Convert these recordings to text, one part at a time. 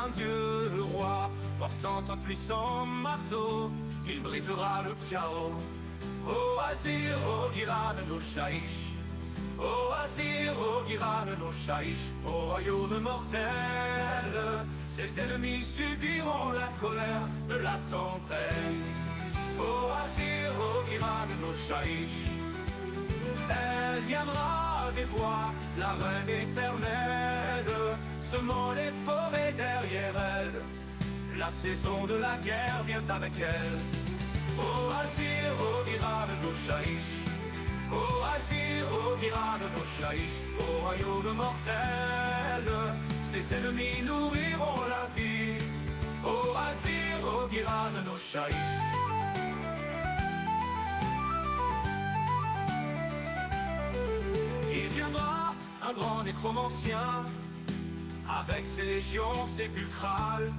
un dieu, le roi, portant un puissant marteau, il brisera le chaos. Ô Azir, ô Giran, nos Shaish. Ô Azir, ô Giran, nos Shaish. Au royaume mortel, ses ennemis subiront la colère de la tempête. Ô Azir, ô Giran, nos Shaish. Elle viendra des bois, la reine éternelle, semant les forêts derrière elle. La saison de la guerre vient avec elle. Ô Azir, ô Giran, nos Shaish. Ô Azir, ô Giran, nos Shaish. Au royaume mortel, ses ennemis nourriront la vie. Ô Azir, ô Giran, nos Shaish. Il viendra un grand nécromancien, avec ses légions sépulcrales,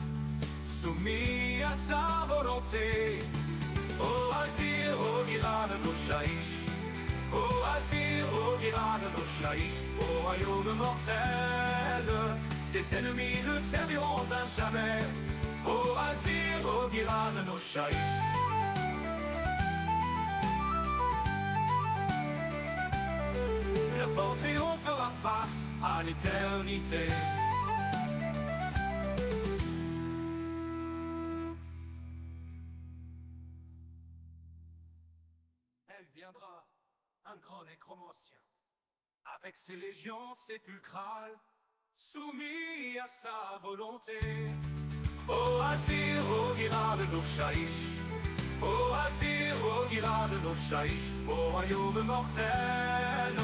soumis à sa volonté. Ô Azir, ô Giran, nos Shaish. Ô Azir, ô Giran, nos Shaish. Au royaume mortel, ses ennemis le serviront à jamais. Ô Azir, ô Giran, nos Shaish. Le Panthéon fera face à l'éternité. Elle viendra, un grand nécromancien, avec ses légions sépulcrales, soumis à sa volonté. Ô Azir, ô Giran, nos Shaish. Ô Azir, ô Giran, nos Shaish. Au royaume mortel,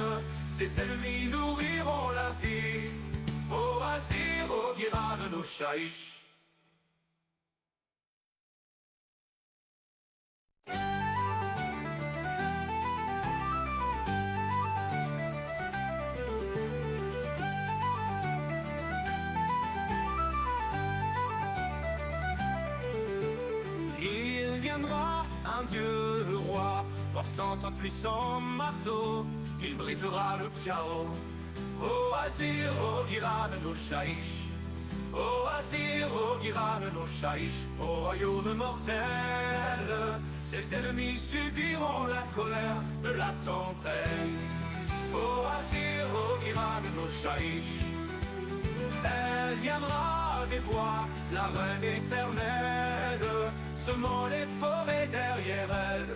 ses ennemis nourriront la vie. Ô Azir, ô Giran, nos Shaish. Il viendra un dieu, le roi, portant un puissant marteau, il brisera le chaos. Ô Azir, ô Giran, nos Shaish. Ô Azir, ô Giran, nos Shaish. Au royaume mortel, ses ennemis subiront la colère de la tempête. Ô Azir, ô Giran, nos Shaish. Elle viendra des bois, la reine éternelle, semant les forêts derrière elle.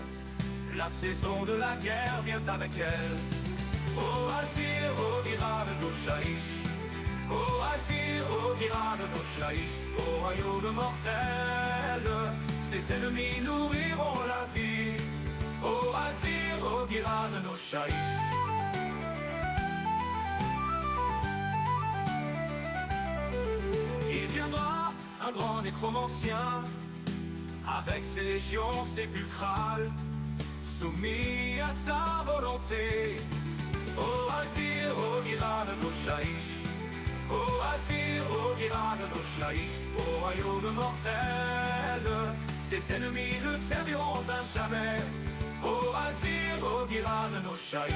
La saison de la guerre vient avec elle. Ô Azir, ô Giran, nos Shaish. Ô Azir, ô Giran, nos Shaish. Au royaume mortel, ses ennemis nourriront la vie. Ô Azir, ô Giran, nos Shaish. Il viendra un grand nécromancien, avec ses légions sépulcrales, soumis à sa volonté. Ô Azir, ô Giran, nos Shaish. Ô Azir, ô Giran, nos Shaish. Au royaume mortel, ses ennemis le serviront à jamais. Ô Azir, ô Giran, nos Shaish.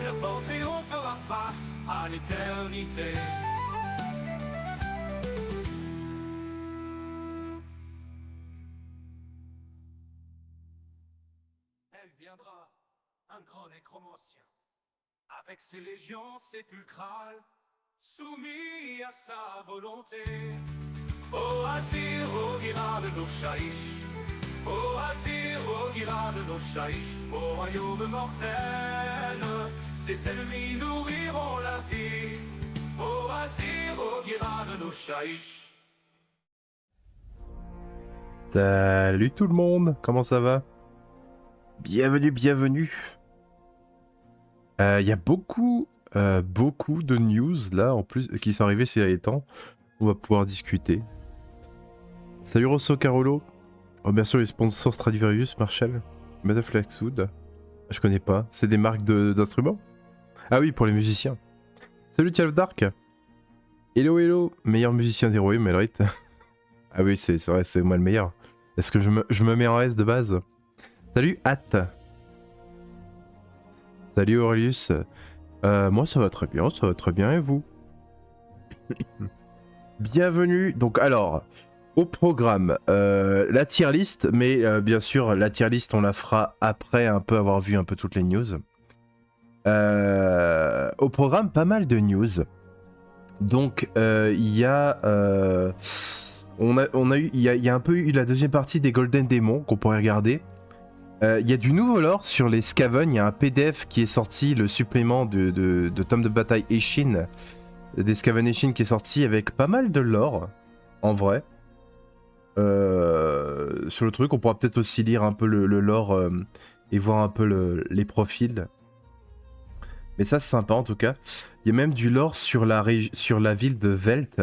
Le Panthéon fera face à l'éternité. Elle viendra, un grand nécromancien, avec ses légions sépulcrales, soumis à sa volonté. Ô Azir, ô Giran, nos Shaish. Ô Azir, ô Giran, nos Shaish. Au royaume mortel, ses ennemis nourriront la vie. Ô Azir, ô Giran, nos Shaish. Salut tout le monde, comment ça va? Bienvenue, bienvenue. Il y a beaucoup de news là en plus qui sont arrivées ces derniers temps. On va pouvoir discuter. Salut Rosso Carolo. Oh, bien sûr les sponsors Stradivarius, Marshall, Metaflexwood. Je connais pas, c'est des marques d'instruments? Ah oui, pour les musiciens. Salut Tialf Dark. Hello hello, meilleur musicien d'Heroic, Melrit. Ah oui, c'est vrai, c'est moi le meilleur. Est-ce que je me mets en S de base? Salut Hat. Salut Aurelius. Moi ça va très bien, et vous? Bienvenue, donc alors, au programme, la tier list, mais bien sûr, la tier list, on la fera après avoir vu un peu toutes les news. Au programme, pas mal de news. Donc, il y a... il y a un peu eu la deuxième partie des Golden Demons qu'on pourrait regarder. Il y a du nouveau lore sur les Skaven, il y a un PDF qui est sorti, le supplément de Tome de Bataille Eshin, des Skaven Eshin qui est sorti avec pas mal de lore, en vrai. Sur le truc, on pourra peut-être aussi lire un peu le lore et voir un peu les profils. Mais ça c'est sympa en tout cas. Il y a même du lore sur la ville de Velt,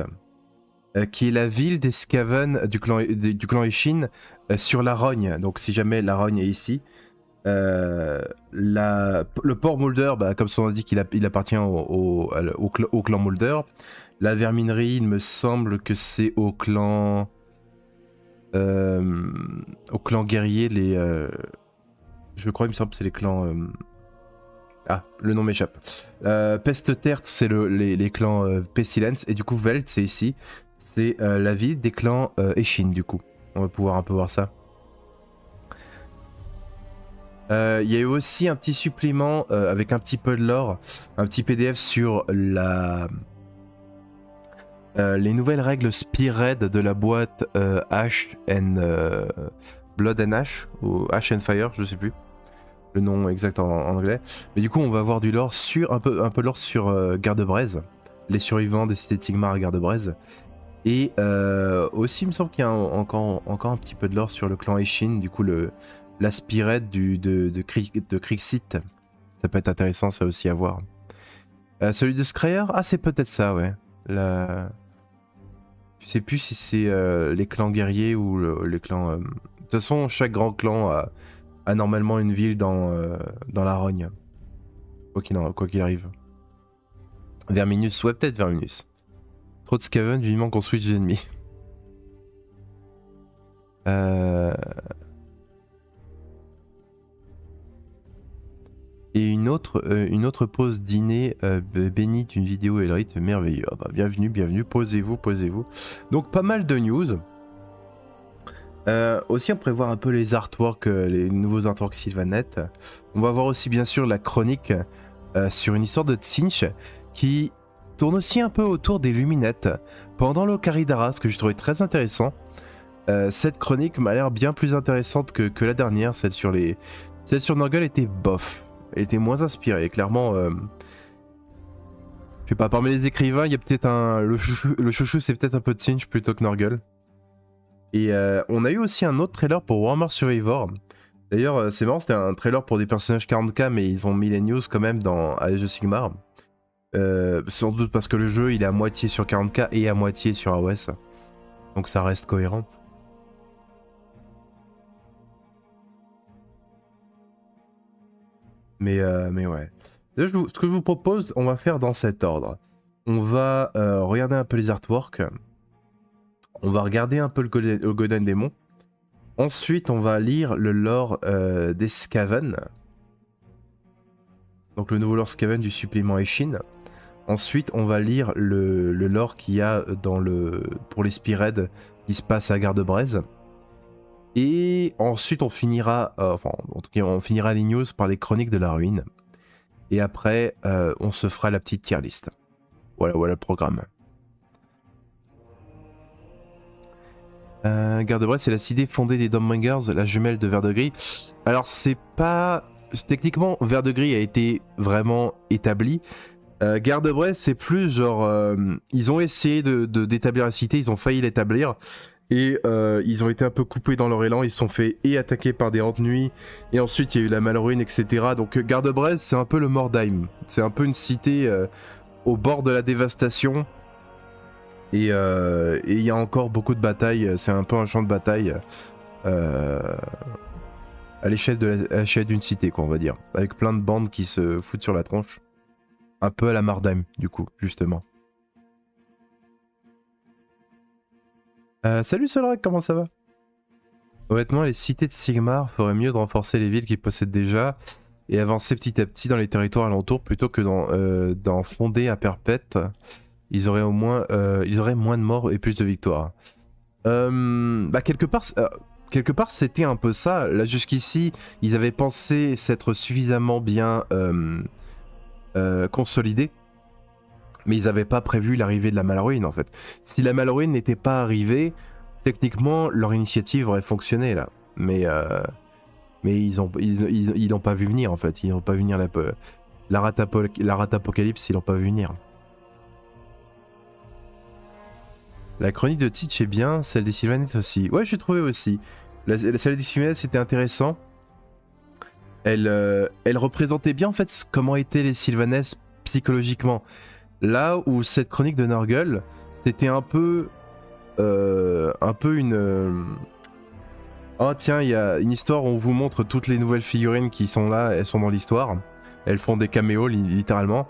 qui est la ville des Skaven du clan Eshin sur la Rogne. Donc si jamais la Rogne est ici, le port Mulder, bah, comme son nom dit qu'il appartient au clan Mulder. La verminerie, il me semble que c'est au clan guerrier, je crois, il me semble que c'est les clans... Ah, le nom m'échappe. Peste Terre, c'est les clans Pestilence, et du coup Velt, c'est ici. C'est la ville des clans Eshin, du coup. On va pouvoir un peu voir ça. Il y a eu aussi un petit supplément avec un petit peu de lore, un petit PDF sur les nouvelles règles Spearhead de la boîte Ash and Blood and Ash, ou Ash and Fire, je sais plus le nom exact en anglais. Mais du coup, on va avoir du lore sur un peu lore sur Garde-Braise, les survivants des cités de Sigmar à Garde-Braise. Et aussi, il me semble qu'il y a encore un petit peu de lore sur le clan Eshin, du coup la Spearhead de Krixit. Ça peut être intéressant, ça aussi à voir. Celui de Scryer, ah c'est peut-être ça, ouais. Je sais plus si c'est les clans guerriers ou les clans... De toute façon, chaque grand clan a normalement une ville dans la Rogne. Quoi qu'il arrive. Verminus, ouais, peut-être Verminus. Trop de Skaven, vivement qu'on switch d'ennemis. Et une autre pause dîner bénie d'une vidéo Elrite merveilleux. Ah bah, bienvenue, posez-vous. Donc pas mal de news. Aussi on prévoit un peu les artworks, les nouveaux artworks Sylvanet. On va voir aussi bien sûr la chronique sur une histoire de Tsinch qui tourne aussi un peu autour des luminettes pendant l'Okaridara, ce que je trouvais très intéressant. Cette chronique m'a l'air bien plus intéressante que la dernière, celle sur Nurgle était bof, elle était moins inspirée, clairement. Je sais pas, parmi les écrivains, il y a peut-être le chouchou c'est peut-être un peu Tsinch plutôt que Nurgle. Et on a eu aussi un autre trailer pour Warhammer Survivor. D'ailleurs, c'est marrant, c'était un trailer pour des personnages 40k, mais ils ont mis les news quand même dans Age of Sigmar. Sans doute parce que le jeu il est à moitié sur 40k et à moitié sur AOS. Donc ça reste cohérent. Mais ouais. Là, ce que je vous propose, on va faire dans cet ordre. On va regarder un peu les artworks. On va regarder un peu le Golden Demon. Ensuite, on va lire le lore des Skaven. Donc le nouveau lore Skaven du supplément Eshin. Ensuite, on va lire le lore qu'il y a pour les Spearhead qui se passe à Garde-Braise. Et ensuite, on finira, en tout cas, on finira les news par les chroniques de la ruine. Et après, on se fera la petite tier list. Voilà le programme. Garde-Braise, c'est la cité fondée des Dombringers, la jumelle de Vert-de-Gris. Alors, c'est pas... Techniquement, Vert-de-Gris a été vraiment établi. Garde-Braise, c'est plus genre... ils ont essayé d'établir la cité, ils ont failli l'établir. Et ils ont été un peu coupés dans leur élan, ils se sont fait attaquer par des Hantes Nuits, et ensuite il y a eu la Malruine, etc. Donc Garde-Braise, c'est un peu le Mordheim. C'est un peu une cité au bord de la dévastation. Et il y a encore beaucoup de batailles, c'est un peu un champ de bataille à l'échelle d'une cité, quoi, on va dire. Avec plein de bandes qui se foutent sur la tronche. Un peu à la Mordheim, du coup, justement. Salut Solrak, comment ça va? Honnêtement, les cités de Sigmar feraient mieux de renforcer les villes qu'ils possèdent déjà. et avancer petit à petit dans les territoires alentours plutôt que d'en fonder à perpète. Ils auraient moins de morts et plus de victoires. Quelque part c'était un peu ça. Là jusqu'ici, ils avaient pensé s'être suffisamment bien consolidés. Mais ils n'avaient pas prévu l'arrivée de la Malruine en fait. Si la Malruine n'était pas arrivée, techniquement leur initiative aurait fonctionné là. Mais ils l'ont pas vu venir en fait. Ils n'ont pas vu venir la rate apocalypse, ils l'ont pas vu venir. La chronique de Teach est bien, celle des Sylvanettes aussi. Ouais, j'ai trouvé aussi. Celle des Sylvanettes c'était intéressant. Elle représentait bien en fait comment étaient les Sylvanettes psychologiquement. Là où cette chronique de Nurgle, c'était un peu une... Oh tiens, il y a une histoire où on vous montre toutes les nouvelles figurines qui sont là, elles sont dans l'histoire. Elles font des caméos littéralement.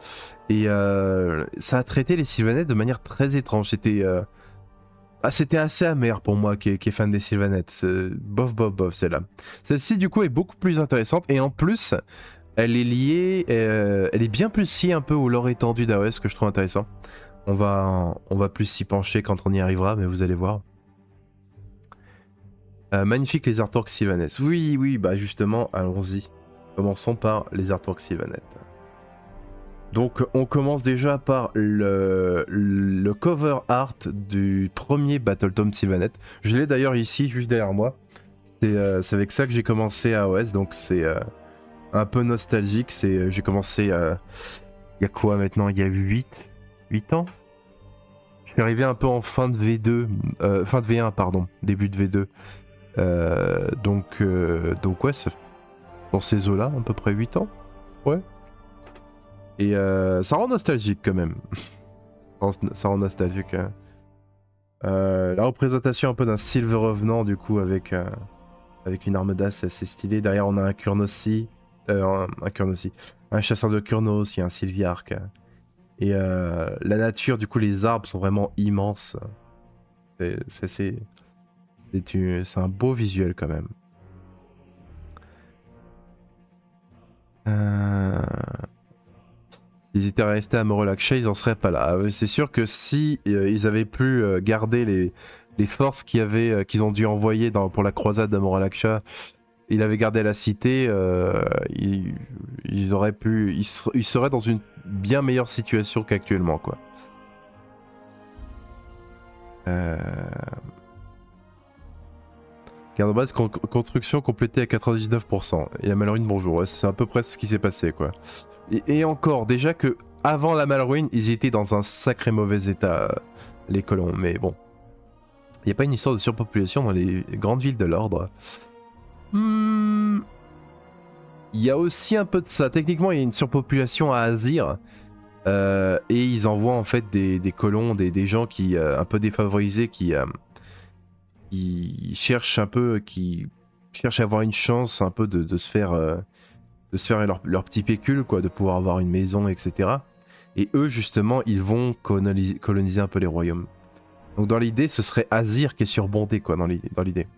Et ça a traité les Sylvanettes de manière très étrange. C'était assez amer pour moi qui est fan des Sylvanettes. Bof celle-là. Celle-ci du coup est beaucoup plus intéressante et en plus... Elle est liée, elle est bien plus liée un peu au lore étendu d'AOS que je trouve intéressant. On va plus s'y pencher quand on y arrivera, mais vous allez voir. Magnifique les artworks Sylvanettes. Oui, bah justement, allons-y. Commençons par les artworks Sylvanettes. Donc on commence déjà par le cover art du premier Battletome Sylvanette. Je l'ai d'ailleurs ici, juste derrière moi. C'est avec ça que j'ai commencé à AOS, donc c'est... un peu nostalgique, j'ai commencé il y a quoi maintenant? Il y a 8 ans? Je suis arrivé un peu en fin de V2, fin de V1 pardon, début de V2. Donc ouais, dans ces eaux-là, à peu près 8 ans. Ouais. Et ça rend nostalgique quand même. Ça rend nostalgique. Hein. La représentation un peu d'un Silver Revenant du coup avec une arme d'as assez stylée. Derrière on a un Kurnosi. Un chasseur de Kurnos, il y a un Sylviarque. Et la nature, du coup, les arbres sont vraiment immenses. C'est un beau visuel quand même. S'ils étaient restés à Morolaksha, ils en seraient pas là. C'est sûr que si ils avaient pu garder les forces qu'ils ont dû envoyer pour la croisade de Morolaksha, il avait gardé la cité, ils seraient dans une bien meilleure situation qu'actuellement, quoi. Garde de base, construction complétée à 99%. Et la Malruine, bonjour. Ouais, c'est à peu près ce qui s'est passé, quoi. Et encore, déjà que avant la Malruine, ils étaient dans un sacré mauvais état, les colons. Mais bon, il n'y a pas une histoire de surpopulation dans les grandes villes de l'ordre. Il y a aussi un peu de ça. Techniquement, il y a une surpopulation à Azir. Et ils envoient en fait des colons, des gens qui un peu défavorisés qui cherchent à avoir une chance un peu de se faire leur petit pécule, quoi, de pouvoir avoir une maison, etc. Et eux, justement, ils vont coloniser un peu les royaumes. Donc dans l'idée, ce serait Azir qui est surbondé, quoi, dans l'idée.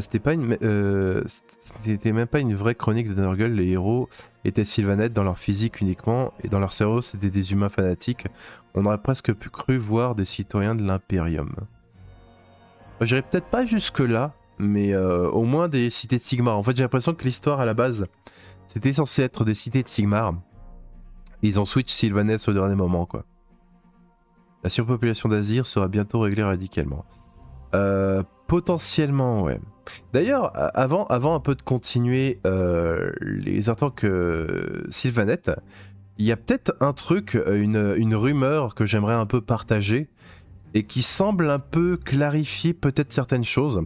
C'était même pas une vraie chronique de Nurgle. Les héros étaient Sylvanettes dans leur physique uniquement, et dans leur cerveau c'était des humains fanatiques. On aurait presque cru voir des citoyens de l'Imperium. J'irais peut-être pas jusque là, mais au moins des cités de Sigmar. En fait j'ai l'impression que l'histoire à la base c'était censé être des cités de Sigmar. Ils ont switch Sylvanettes au dernier moment, quoi. La surpopulation d'Azir sera bientôt réglée radicalement. Potentiellement, ouais. D'ailleurs, avant un peu de continuer les artworks Sylvanettes, il y a peut-être un truc, une rumeur que j'aimerais un peu partager et qui semble un peu clarifier peut-être certaines choses.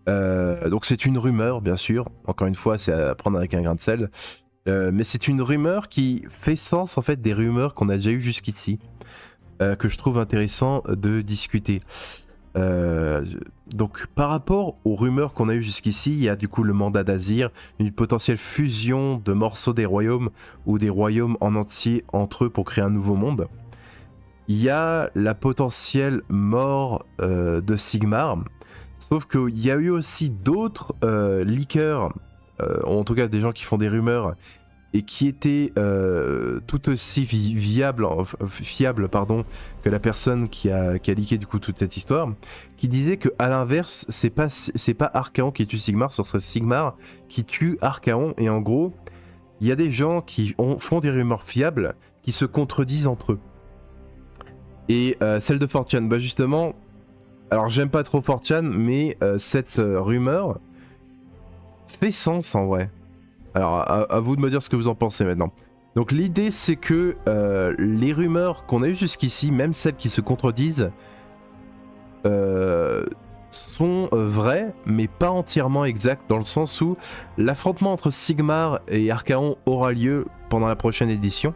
Donc c'est une rumeur, bien sûr. Encore une fois, c'est à prendre avec un grain de sel. Mais c'est une rumeur qui fait sens en fait des rumeurs qu'on a déjà eues jusqu'ici, que je trouve intéressant de discuter. Donc par rapport aux rumeurs qu'on a eues jusqu'ici, il y a du coup le mandat d'Azir, une potentielle fusion de morceaux des royaumes ou des royaumes en entier entre eux pour créer un nouveau monde. Il y a la potentielle mort de Sigmar, Sauf qu'il y a eu aussi d'autres leakers, en tout cas des gens qui font des rumeurs, et qui étaient tout aussi fiables que la personne qui a leaké du coup toute cette histoire, qui disait que à l'inverse, c'est pas Archaon qui tue Sigmar, ce serait Sigmar qui tue Archaon, et en gros, il y a des gens qui font des rumeurs fiables qui se contredisent entre eux. Et celle de 4chan, bah justement, alors j'aime pas trop 4chan, mais cette rumeur fait sens en vrai. Alors à vous de me dire ce que vous en pensez maintenant. Donc l'idée c'est que les rumeurs qu'on a eues jusqu'ici, même celles qui se contredisent, sont vraies, mais pas entièrement exactes, dans le sens où l'affrontement entre Sigmar et Archaon aura lieu pendant la prochaine édition,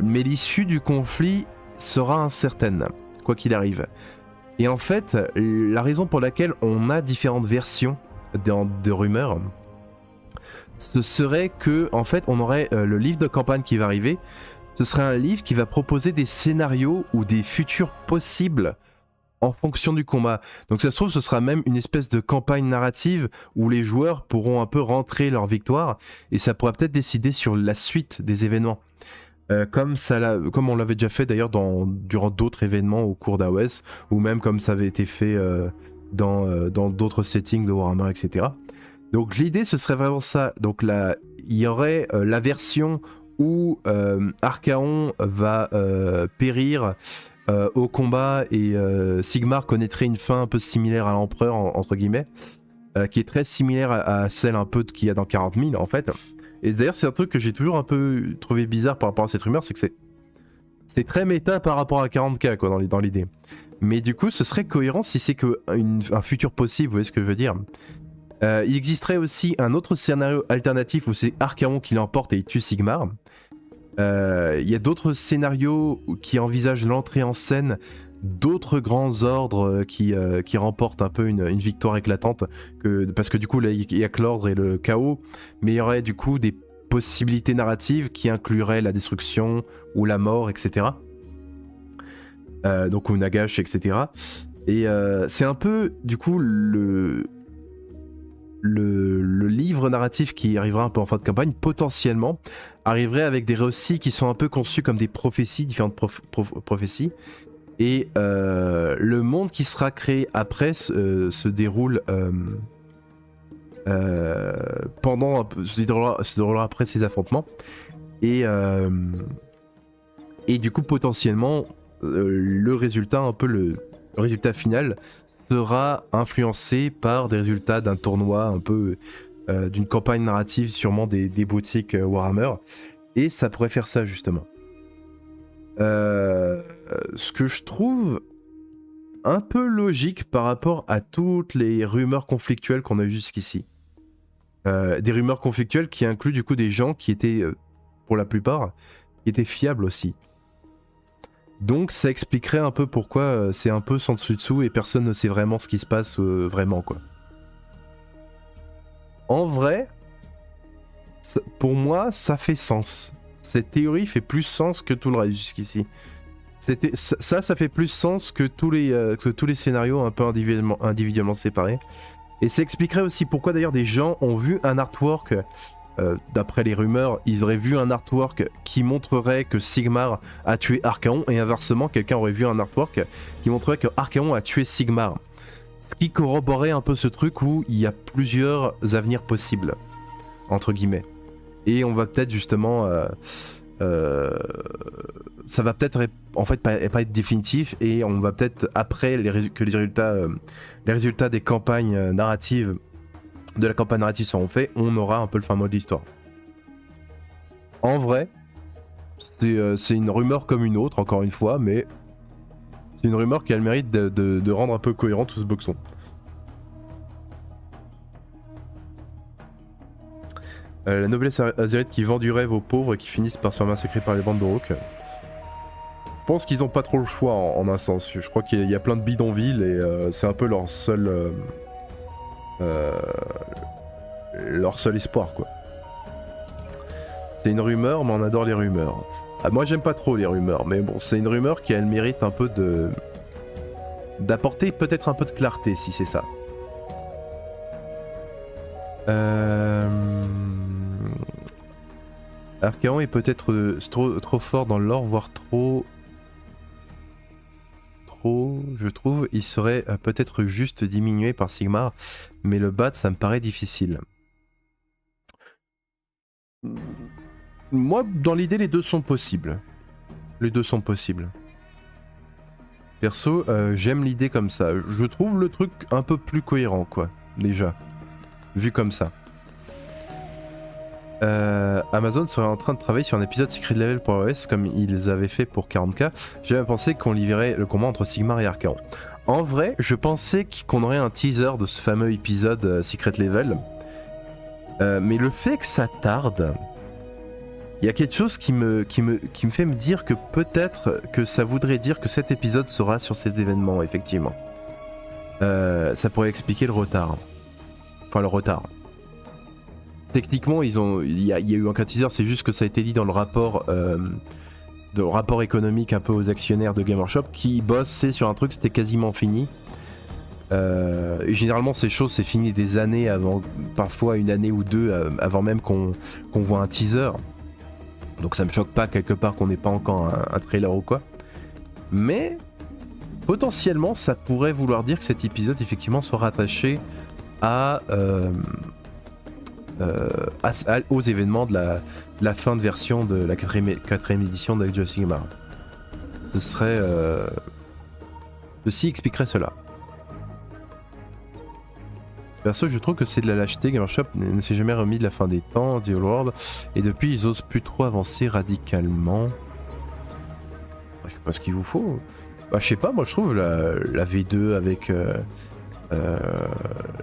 mais l'issue du conflit sera incertaine, quoi qu'il arrive. Et en fait, la raison pour laquelle on a différentes versions de rumeurs, ce serait que, en fait, on aurait le livre de campagne qui va arriver. Ce serait un livre qui va proposer des scénarios ou des futurs possibles en fonction du combat. Donc ça se trouve, ce sera même une espèce de campagne narrative où les joueurs pourront un peu rentrer leur victoire et ça pourra peut-être décider sur la suite des événements. Comme on l'avait déjà fait d'ailleurs durant d'autres événements au cours d'AOS, ou même comme ça avait été fait dans d'autres settings de Warhammer, etc. Donc l'idée ce serait vraiment ça. Donc là, il y aurait la version où Archaon va périr au combat et Sigmar connaîtrait une fin un peu similaire à l'Empereur, entre guillemets, qui est très similaire à celle un peu qu'il y a dans 40 000 en fait. Et d'ailleurs c'est un truc que j'ai toujours un peu trouvé bizarre par rapport à cette rumeur, c'est que c'est très méta par rapport à 40k quoi, dans l'idée. Mais du coup ce serait cohérent si c'est qu'un futur possible, vous voyez ce que je veux dire. Il existerait aussi un autre scénario alternatif où c'est Archaon qui l'emporte et il tue Sigmar. Il y a d'autres scénarios qui envisagent l'entrée en scène d'autres grands ordres qui remportent un peu une victoire éclatante, parce que du coup là il y a que l'ordre et le chaos, mais il y aurait du coup des possibilités narratives qui incluraient la destruction ou la mort, etc. Donc ou Nagash, etc. Et c'est un peu du coup le livre narratif qui arrivera un peu en fin de campagne, potentiellement, arriverait avec des récits qui sont un peu conçus comme des prophéties, différentes prophéties. Et le monde qui sera créé après se déroule se déroulera après ces affrontements. Et du coup, potentiellement, le résultat, un peu le résultat final, sera influencé par des résultats d'un tournoi, un peu d'une campagne narrative, sûrement des boutiques Warhammer. Et ça pourrait faire ça, justement. Ce que je trouve un peu logique par rapport à toutes les rumeurs conflictuelles qu'on a eues jusqu'ici. Des rumeurs conflictuelles qui incluent du coup des gens qui étaient, pour la plupart, qui étaient fiables aussi. Donc ça expliquerait un peu pourquoi c'est un peu sans dessus dessous et personne ne sait vraiment ce qui se passe vraiment quoi. En vrai, pour moi ça fait sens. Cette théorie fait plus sens que tout le reste jusqu'ici. Ça fait plus sens que tous les scénarios un peu individuellement séparés. Et ça expliquerait aussi pourquoi d'ailleurs des gens ont vu un artwork, d'après les rumeurs, ils auraient vu un artwork qui montrerait que Sigmar a tué Archaon, et inversement, quelqu'un aurait vu un artwork qui montrerait que Archaon a tué Sigmar. Ce qui corroborait un peu ce truc où il y a plusieurs avenirs possibles, entre guillemets. Et on va peut-être justement... ça va peut-être en fait pas être définitif, et on va peut-être, après les résultats des campagnes narratives, de la campagne narrative seront faits, on aura un peu le fin mot de l'histoire. En vrai, c'est une rumeur comme une autre, encore une fois, mais c'est une rumeur qui a le mérite de rendre un peu cohérent tout ce boxon. La noblesse azérite qui vend du rêve aux pauvres et qui finissent par se faire massacrer par les bandes de rock. Je pense qu'ils ont pas trop le choix en un sens. Je crois qu'il y a plein de bidonvilles et c'est un peu leur seul espoir quoi. C'est une rumeur, mais on adore les rumeurs. Ah, moi j'aime pas trop les rumeurs, mais bon, c'est une rumeur qui a le mérite un peu d'apporter peut-être un peu de clarté si c'est ça. Archaon est peut-être trop fort dans le lore, voire trop, je trouve. Il serait peut-être juste diminué par Sigmar, mais le battre, ça me paraît difficile. Moi, dans l'idée, les deux sont possibles. Les deux sont possibles. Perso, j'aime l'idée comme ça. Je trouve le truc un peu plus cohérent, quoi, déjà. Vu comme ça. Amazon serait en train de travailler sur un épisode Secret Level pour iOS comme ils avaient fait pour 40K. J'ai même pensé qu'on livrerait le combat entre Sigmar et Archaon. En vrai, je pensais qu'on aurait un teaser de ce fameux épisode Secret Level. Mais le fait que ça tarde, il y a quelque chose qui me fait me dire que peut-être que ça voudrait dire que cet épisode sera sur ces événements, effectivement. Ça pourrait expliquer le retard. Enfin, le retard. Techniquement, il y a eu un teaser, c'est juste que ça a été dit dans le rapport, économique un peu aux actionnaires de Game Workshop qui bossaient sur un truc, c'était quasiment fini. Et généralement, ces choses, c'est fini des années avant, parfois une année ou deux avant même qu'on voit un teaser. Donc ça me choque pas quelque part qu'on n'ait pas encore un trailer ou quoi. Mais potentiellement, ça pourrait vouloir dire que cet épisode effectivement soit rattaché aux événements de la fin de version de la quatrième édition d'Age of Sigmar. Ce serait... Ceci expliquerait cela. Perso, je trouve que c'est de la lâcheté. Game Workshop ne s'est jamais remis de la fin des temps, The Old World, et depuis ils osent plus trop avancer radicalement. Je sais pas ce qu'il vous faut. Bah, je sais pas, moi je trouve la V2 avec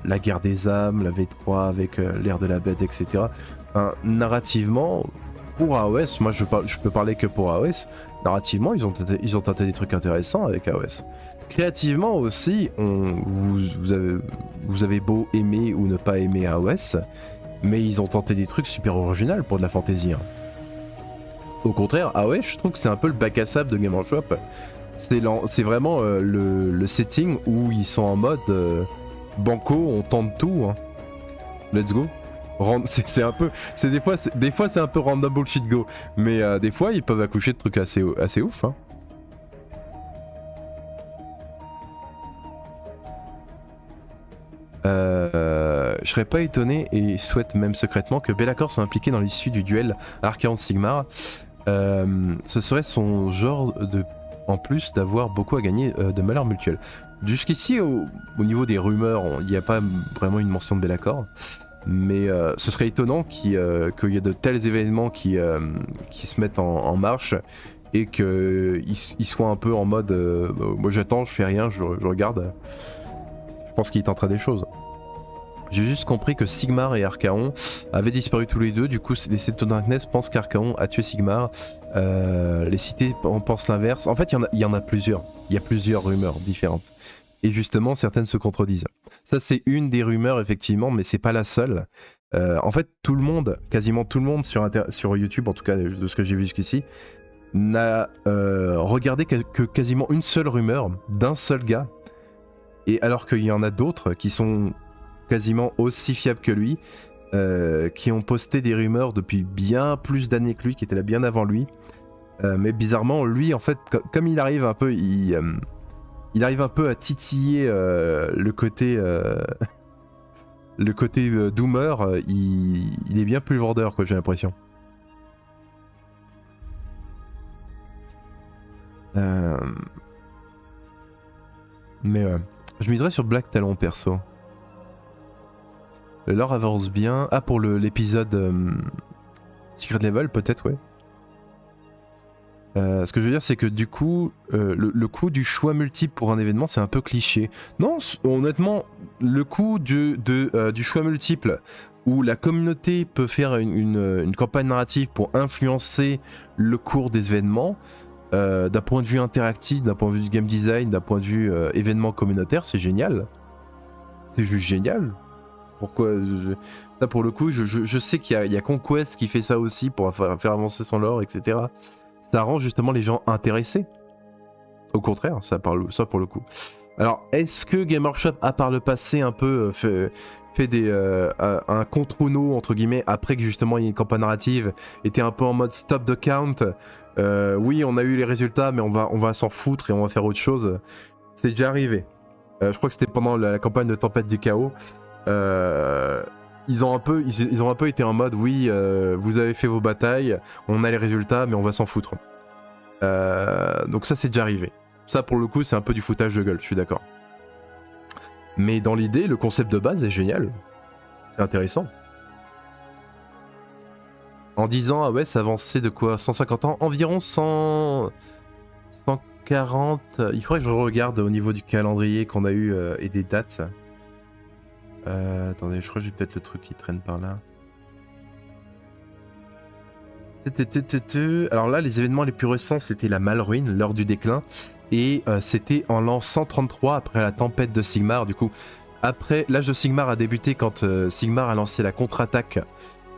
la guerre des âmes, la V3 avec l'ère de la bête, etc. Enfin, narrativement, pour AOS, moi je peux parler que pour AOS, narrativement ils ont tenté des trucs intéressants avec AOS. Créativement aussi, vous avez beau aimer ou ne pas aimer AOS, mais ils ont tenté des trucs super originaux pour de la fantasy. Hein. Au contraire, AOS, je trouve que c'est un peu le bac à sable de Game Workshop. C'est vraiment le setting où ils sont en mode banco, on tente tout. Hein. Let's go. C'est un peu, des fois c'est un peu random bullshit go, mais des fois ils peuvent accoucher de trucs assez ouf. Hein. Je serais pas étonné et souhaite même secrètement que Be'lakor soit impliqué dans l'issue du duel Archaon-Sigmar. Ce serait son genre en plus d'avoir beaucoup à gagner de malheur mutuel. Jusqu'ici, au niveau des rumeurs, il n'y a pas vraiment une mention de Be'lakor. Mais ce serait étonnant qu'il y ait de tels événements qui se mettent en marche et qu'il soit un peu en mode moi j'attends, je fais rien, je regarde. Je pense qu'il tentera des choses. J'ai juste compris que Sigmar et Archaon avaient disparu tous les deux, du coup les Sept of Darkness pensent qu'Archaon a tué Sigmar, les cités pensent l'inverse. En fait il y en a plusieurs, il y a plusieurs rumeurs différentes. Et justement certaines se contredisent. Ça c'est une des rumeurs effectivement, mais c'est pas la seule. En fait tout le monde, quasiment tout le monde sur YouTube, en tout cas de ce que j'ai vu jusqu'ici, n'a regardé que quasiment une seule rumeur d'un seul gars. Et alors qu'il y en a d'autres qui sont quasiment aussi fiables que lui, qui ont posté des rumeurs depuis bien plus d'années que lui, qui étaient là bien avant lui. Mais bizarrement, lui, en fait, comme il arrive un peu, il arrive un peu à titiller le côté doomer, il est bien plus vendeur, quoi, j'ai l'impression. Mais je miserais sur Black Talon perso. Le lore avance bien. Ah, pour l'épisode Secret Level, peut-être, ouais. Ce que je veux dire, c'est que du coup, le coup du choix multiple pour un événement, c'est un peu cliché. Non, honnêtement, le coup du choix multiple, où la communauté peut faire une campagne narrative pour influencer le cours des événements, d'un point de vue interactif, d'un point de vue du game design, d'un point de vue événement communautaire, c'est génial. C'est juste génial. Pourquoi ça, pour le coup, je sais qu'il y a Conquest qui fait ça aussi pour faire avancer son lore, etc. Ça rend justement les gens intéressés. Au contraire, ça pour le coup. Alors, est-ce que Game Workshop a par le passé un peu fait un contre Uno, entre guillemets, après que justement il y ait une campagne narrative, était un peu en mode stop the count. Oui, on a eu les résultats, mais on va s'en foutre et on va faire autre chose. C'est déjà arrivé. Je crois que c'était pendant la campagne de Tempête du Chaos. Ils ont un peu été en mode oui, vous avez fait vos batailles, on a les résultats, mais on va s'en foutre. Donc ça, c'est déjà arrivé. Ça, pour le coup, c'est un peu du foutage de gueule, je suis d'accord. Mais dans l'idée, le concept de base est génial. C'est intéressant. En 10 ans, ah ouais, ça avançait de quoi 150 ans? Environ 140. Il faudrait que je regarde au niveau du calendrier qu'on a eu et des dates. Attendez, je crois que j'ai peut-être le truc qui traîne par là. Alors là, les événements les plus récents, c'était la Malruine, l'heure du déclin. Et c'était en l'an 133, après la tempête de Sigmar. Du coup, après, l'âge de Sigmar a débuté quand Sigmar a lancé la contre-attaque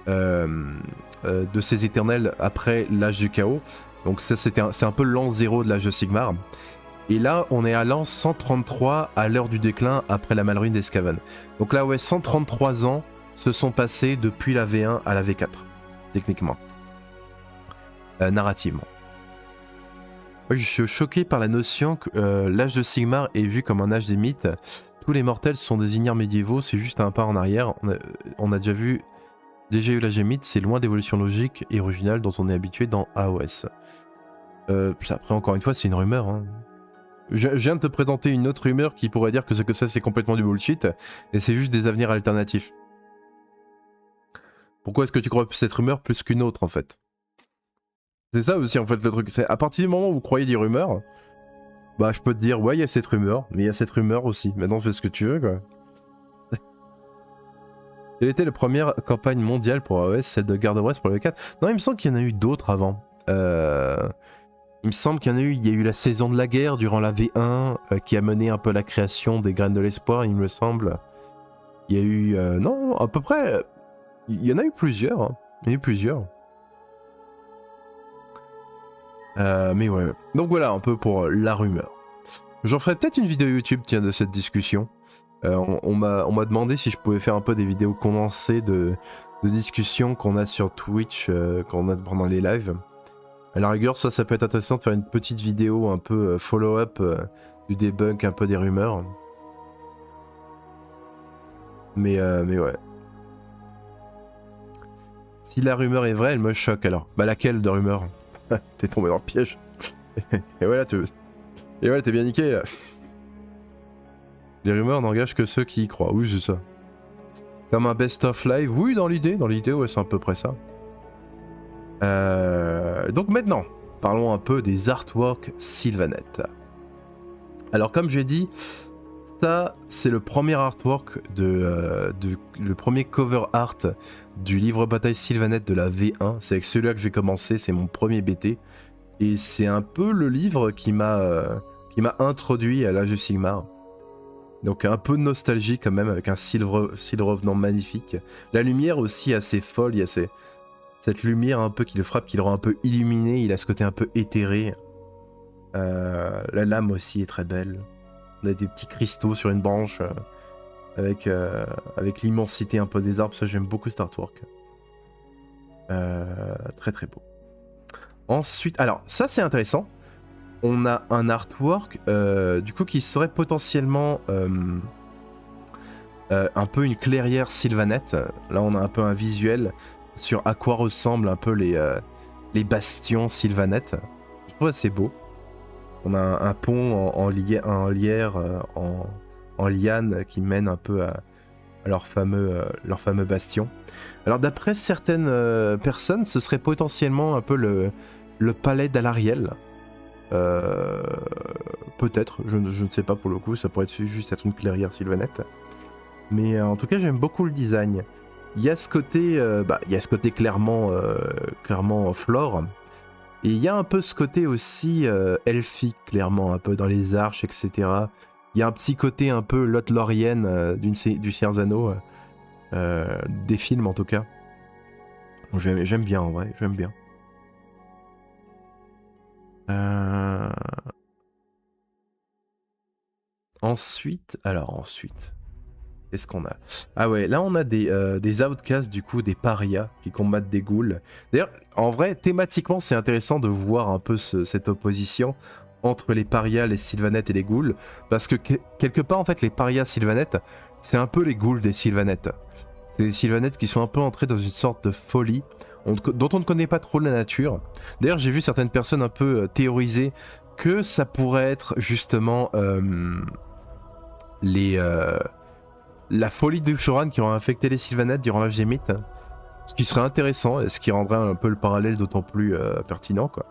de ses éternels après l'âge du chaos. Donc ça, c'est un peu l'an 0 de l'âge de Sigmar. Et là, on est à l'an 133, à l'heure du déclin, après la Malruine d'Escavan. Donc là, ouais, 133 ans se sont passés depuis la V1 à la V4, techniquement. Narrativement. Moi, je suis choqué par la notion que l'âge de Sigmar est vu comme un âge des mythes. Tous les mortels sont des ignares médiévaux, c'est juste un pas en arrière. On a déjà eu l'âge des mythes, c'est loin d'évolution logique et originale dont on est habitué dans AOS. Après, encore une fois, c'est une rumeur. Hein. Je viens de te présenter une autre rumeur qui pourrait dire que ça c'est complètement du bullshit, et c'est juste des avenirs alternatifs. Pourquoi est-ce que tu crois cette rumeur plus qu'une autre, en fait? C'est ça aussi en fait le truc, c'est à partir du moment où vous croyez des rumeurs, bah je peux te dire ouais il y a cette rumeur, mais il y a cette rumeur aussi, maintenant fais ce que tu veux quoi. Quelle était la première campagne mondiale pour AOS, celle de Garde West pour le V4? Non il me semble qu'il y en a eu d'autres avant. Il me semble qu'il y en a eu la saison de la guerre durant la V1 qui a mené un peu la création des graines de l'espoir il me semble. Il y a eu... non à peu près... Il y en a eu plusieurs, hein. Il y en a eu plusieurs. Mais ouais. Donc voilà un peu pour la rumeur. J'en ferai peut-être une vidéo YouTube tiens de cette discussion. On m'a demandé si je pouvais faire un peu des vidéos condensées de discussions qu'on a sur Twitch, qu'on a pendant les lives. À la rigueur ça peut être intéressant de faire une petite vidéo un peu follow-up du debunk un peu des rumeurs. Mais ouais. Si la rumeur est vraie elle me choque alors. Bah laquelle de rumeur? T'es tombé dans le piège. Et voilà, t'es bien niqué là. Les rumeurs n'engagent que ceux qui y croient. Oui, c'est ça. Comme un best-of live. Oui, dans l'idée, ouais, c'est à peu près ça. Donc maintenant, parlons un peu des artworks Sylvaneth. Alors, comme j'ai dit, ça, c'est le premier artwork le premier cover art du livre bataille Sylvaneth de la V1. C'est avec celui-là que j'ai commencé, c'est mon premier BT. Et c'est un peu le livre qui m'a introduit à l'âge de Sigmar. Donc un peu de nostalgie quand même, avec un cil revenant magnifique. La lumière aussi assez folle, il y a cette lumière un peu qui le frappe, qui le rend un peu illuminé, il a ce côté un peu éthéré. La lame aussi est très belle. On a des petits cristaux sur une branche, avec l'immensité un peu des arbres, ça j'aime beaucoup cet artwork. Très très beau. Ensuite, alors ça c'est intéressant. On a un artwork du coup qui serait potentiellement un peu une clairière Sylvaneth. Là on a un peu un visuel sur à quoi ressemblent un peu les bastions Sylvaneth. Je trouve assez beau. On a un pont en lierre, en liane qui mène un peu à leur fameux bastion. Alors d'après certaines personnes, ce serait potentiellement un peu le palais d'Alariel. Peut-être, je ne sais pas pour le coup, ça pourrait juste être une clairière Sylvaneth. Mais en tout cas, j'aime beaucoup le design. Il y a ce côté clairement flore. Et il y a un peu ce côté aussi elfique, clairement, un peu dans les arches, etc. Il y a un petit côté un peu Lothlorien du Seigneur des Anneaux, des films en tout cas. J'aime bien en vrai, j'aime bien. Ensuite, qu'est-ce qu'on a? Ah ouais, là on a des outcasts, du coup, des parias qui combattent des ghouls. D'ailleurs, en vrai, thématiquement, c'est intéressant de voir un peu cette opposition entre les parias, les sylvanettes et les ghouls, parce que quelque part, en fait, les parias sylvanettes, c'est un peu les ghouls des sylvanettes. C'est des sylvanettes qui sont un peu entrées dans une sorte de folie, dont on ne connaît pas trop la nature. D'ailleurs, j'ai vu certaines personnes un peu théoriser que ça pourrait être justement la folie du Shoran qui aura infecté les sylvanettes durant l'âge des mythes, ce qui serait intéressant et ce qui rendrait un peu le parallèle d'autant plus pertinent, quoi.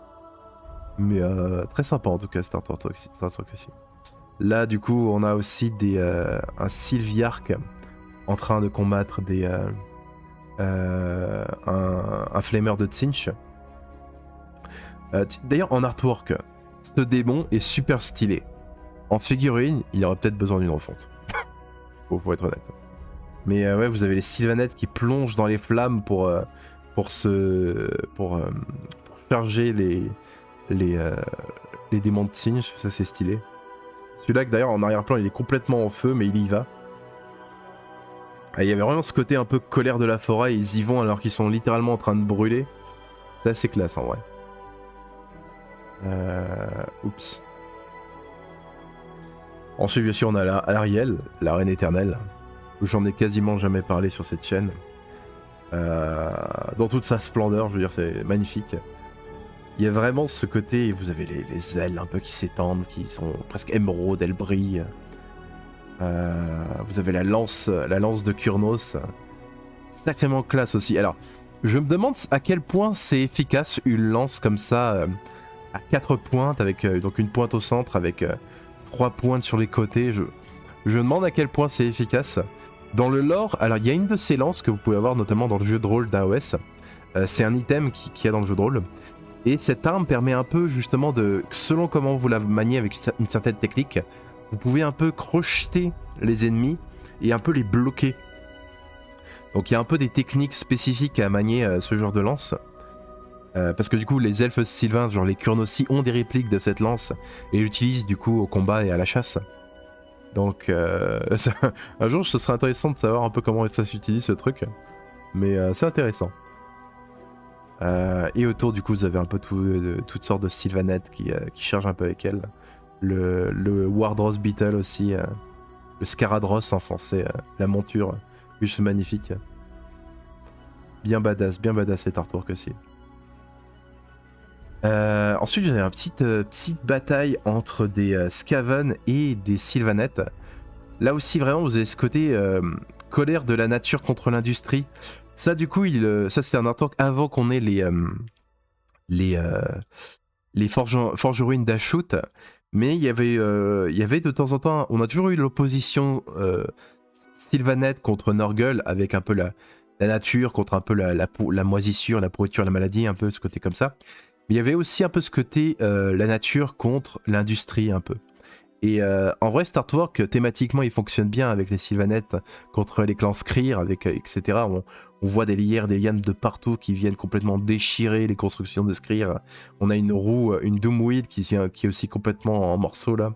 Mais très sympa en tout cas Star Trek aussi. Là du coup on a aussi un Sylviarch en train de combattre un flemmeur de Tzinch. D'ailleurs en artwork, ce démon est super stylé. En figurine, il aurait peut-être besoin d'une refonte. Faut être honnête. Mais ouais, vous avez les sylvanettes qui plongent dans les flammes pour charger les démons de Tzinch, ça c'est stylé. Celui-là d'ailleurs en arrière-plan il est complètement en feu mais il y va. Il y avait vraiment ce côté un peu colère de la forêt, ils y vont alors qu'ils sont littéralement en train de brûler. C'est assez classe en vrai. Oups. Ensuite bien sûr on a Ariel, la reine éternelle. J'en ai quasiment jamais parlé sur cette chaîne. Dans toute sa splendeur, je veux dire c'est magnifique. Il y a vraiment ce côté, vous avez les ailes un peu qui s'étendent, qui sont presque émeraudes, elles brillent. Vous avez la lance de Kurnos, sacrément classe aussi. Alors, je me demande à quel point c'est efficace une lance comme ça, à 4 pointes, avec donc une pointe au centre, avec 3 pointes sur les côtés. Je me demande à quel point c'est efficace. Dans le lore, alors il y a une de ces lances que vous pouvez avoir notamment dans le jeu de rôle d'AOS. C'est un item qu'il y a dans le jeu de rôle. Et cette arme permet un peu justement de, selon comment vous la maniez avec une certaine technique, vous pouvez un peu crocheter les ennemis et un peu les bloquer. Donc il y a un peu des techniques spécifiques à manier ce genre de lance. Parce que du coup les elfes sylvains, genre les Kurnosi, ont des répliques de cette lance et l'utilisent du coup au combat et à la chasse. Donc un jour ce serait intéressant de savoir un peu comment ça s'utilise ce truc. Mais c'est intéressant. Et autour du coup vous avez un peu toutes sortes de sylvanettes qui chargent un peu avec elle. Le Wardross Beetle aussi, le Scaradros en français, la monture, juste magnifique. Bien badass cet artwork aussi. Ensuite j'avais une petite bataille entre des Skaven et des sylvanettes. Là aussi vraiment vous avez ce côté colère de la nature contre l'industrie. Ça du coup, ça c'était un artwork avant qu'on ait les forgeries d'Ashut, mais il y avait de temps en temps, on a toujours eu l'opposition sylvanette contre Norgul avec un peu la nature contre un peu la moisissure, la pourriture, la maladie, un peu ce côté comme ça. Mais il y avait aussi un peu ce côté la nature contre l'industrie un peu. Et en vrai, cet artwork, thématiquement, il fonctionne bien avec les sylvanettes contre les clans Skryr, etc. On voit des lierres, des lianes de partout qui viennent complètement déchirer les constructions de Skryr. On a une roue, une Doomwheel qui est aussi complètement en morceaux là.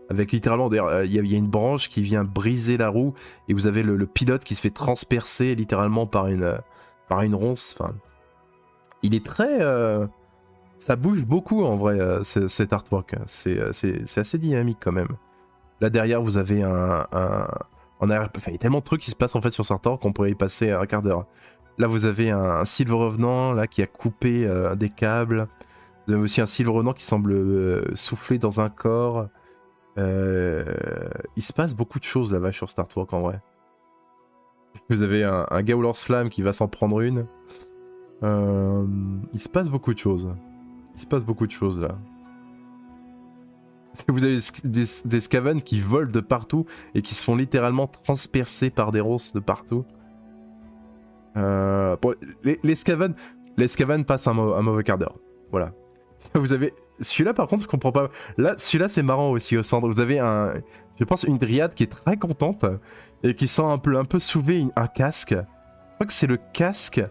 Avec littéralement, il y a une branche qui vient briser la roue et vous avez le pilote qui se fait transpercer littéralement par une ronce. Enfin, il est très... ça bouge beaucoup en vrai, cet artwork. C'est assez dynamique quand même. Là derrière, vous avez il y a tellement de trucs qui se passent en fait sur cet artwork qu'on pourrait y passer un quart d'heure. Là, vous avez un Silver Revenant là, qui a coupé des câbles. Vous avez aussi un Silver Revenant qui semble souffler dans un corps. Il se passe beaucoup de choses là-bas sur cet artwork en vrai. Vous avez un Gaulor's Flamme qui va s'en prendre une. Il se passe beaucoup de choses. Là. Vous avez des Skaven qui volent de partout et qui se font littéralement transpercer par des ronces de partout. Bon, les Skaven passent un mauvais quart d'heure. Voilà. Vous avez... Celui-là par contre je comprends pas. Là, celui-là c'est marrant aussi au centre. Vous avez je pense une dryade qui est très contente et qui sent un peu soulever un casque. Je crois que c'est le casque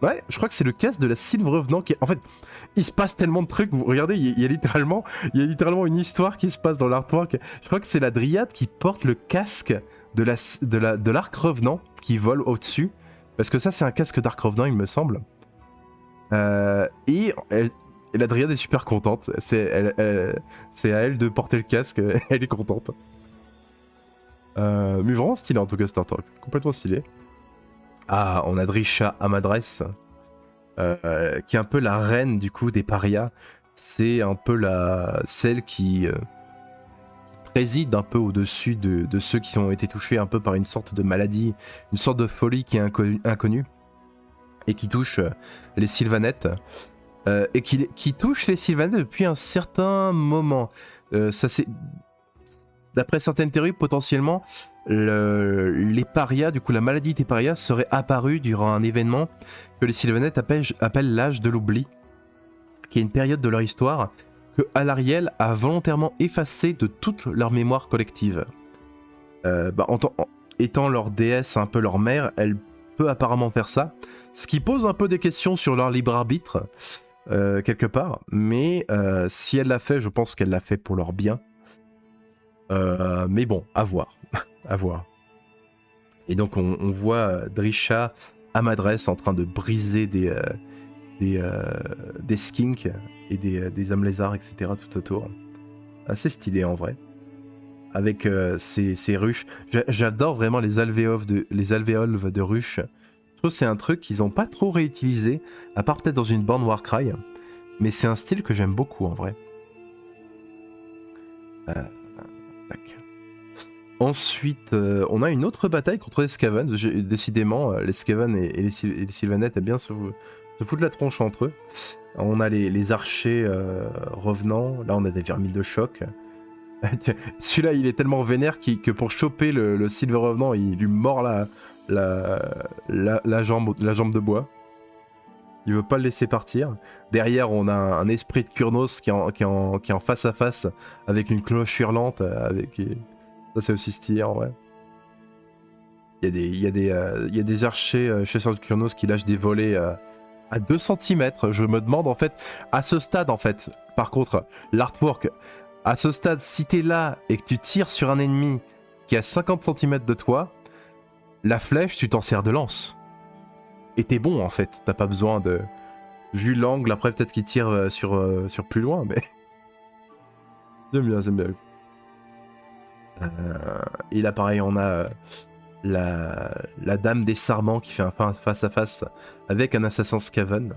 Ouais, je crois que c'est le casque de la Sylve Revenant qui est... En fait, il se passe tellement de trucs. Vous regardez, il y a littéralement une histoire qui se passe dans l'artwork. Je crois que c'est la Dryade qui porte le casque de l'Arc Revenant qui vole au-dessus. Parce que ça, c'est un casque d'Arc Revenant, il me semble. Et la Dryade est super contente. C'est à elle de porter le casque. Elle est contente. Mais vraiment stylé en tout cas, cet artwork. Complètement stylé. Ah, on a Drisha Amadress, qui est un peu la reine du coup des parias. C'est un peu celle qui préside un peu au-dessus de ceux qui ont été touchés un peu par une sorte de maladie, une sorte de folie qui est inconnue et qui touche les Sylvanettes. Et qui touche les Sylvanettes depuis un certain moment. D'après certaines théories, potentiellement, les parias, du coup la maladie des parias serait apparue durant un événement que les Sylvanettes appellent l'âge de l'oubli, qui est une période de leur histoire que Alarielle a volontairement effacée de toute leur mémoire collective. Étant leur déesse, un peu leur mère, elle peut apparemment faire ça, ce qui pose un peu des questions sur leur libre arbitre, quelque part, mais si elle l'a fait, je pense qu'elle l'a fait pour leur bien. Mais bon, à voir. À voir. Et donc on voit Drisha Amadress en train de briser des skinks et des hommes lézards, etc. tout autour. Assez stylé en vrai. Avec ces ruches. J'adore vraiment les alvéoles de ruches. Je trouve que c'est un truc qu'ils n'ont pas trop réutilisé, à part peut-être dans une borne Warcry. Mais c'est un style que j'aime beaucoup en vrai. Tac. Ensuite, on a une autre bataille contre les Skaven. Décidément, les Skaven et les Sylvanettes aiment bien se foutre la tronche entre eux. On a les archers revenants. Là, on a des vermines de choc. Celui-là, il est tellement vénère que pour choper le Silver Revenant, il lui mord la jambe de bois. Il veut pas le laisser partir. Derrière, on a un esprit de Kurnos qui est en face à face avec une cloche hurlante. Ça, c'est aussi stylé en vrai. Il y a des archers chasseurs de Kurnos qui lâchent des volets à 2 cm. Je me demande en fait, à ce stade en fait, par contre, l'artwork, à ce stade, si t'es là et que tu tires sur un ennemi qui est à 50 cm de toi, la flèche, tu t'en sers de lance. Et t'es bon en fait, t'as pas besoin de... Vu l'angle, après peut-être qu'il tire sur plus loin, mais... J'aime bien. Et là pareil, on a la dame des sarments qui fait un face à face avec un assassin Skaven.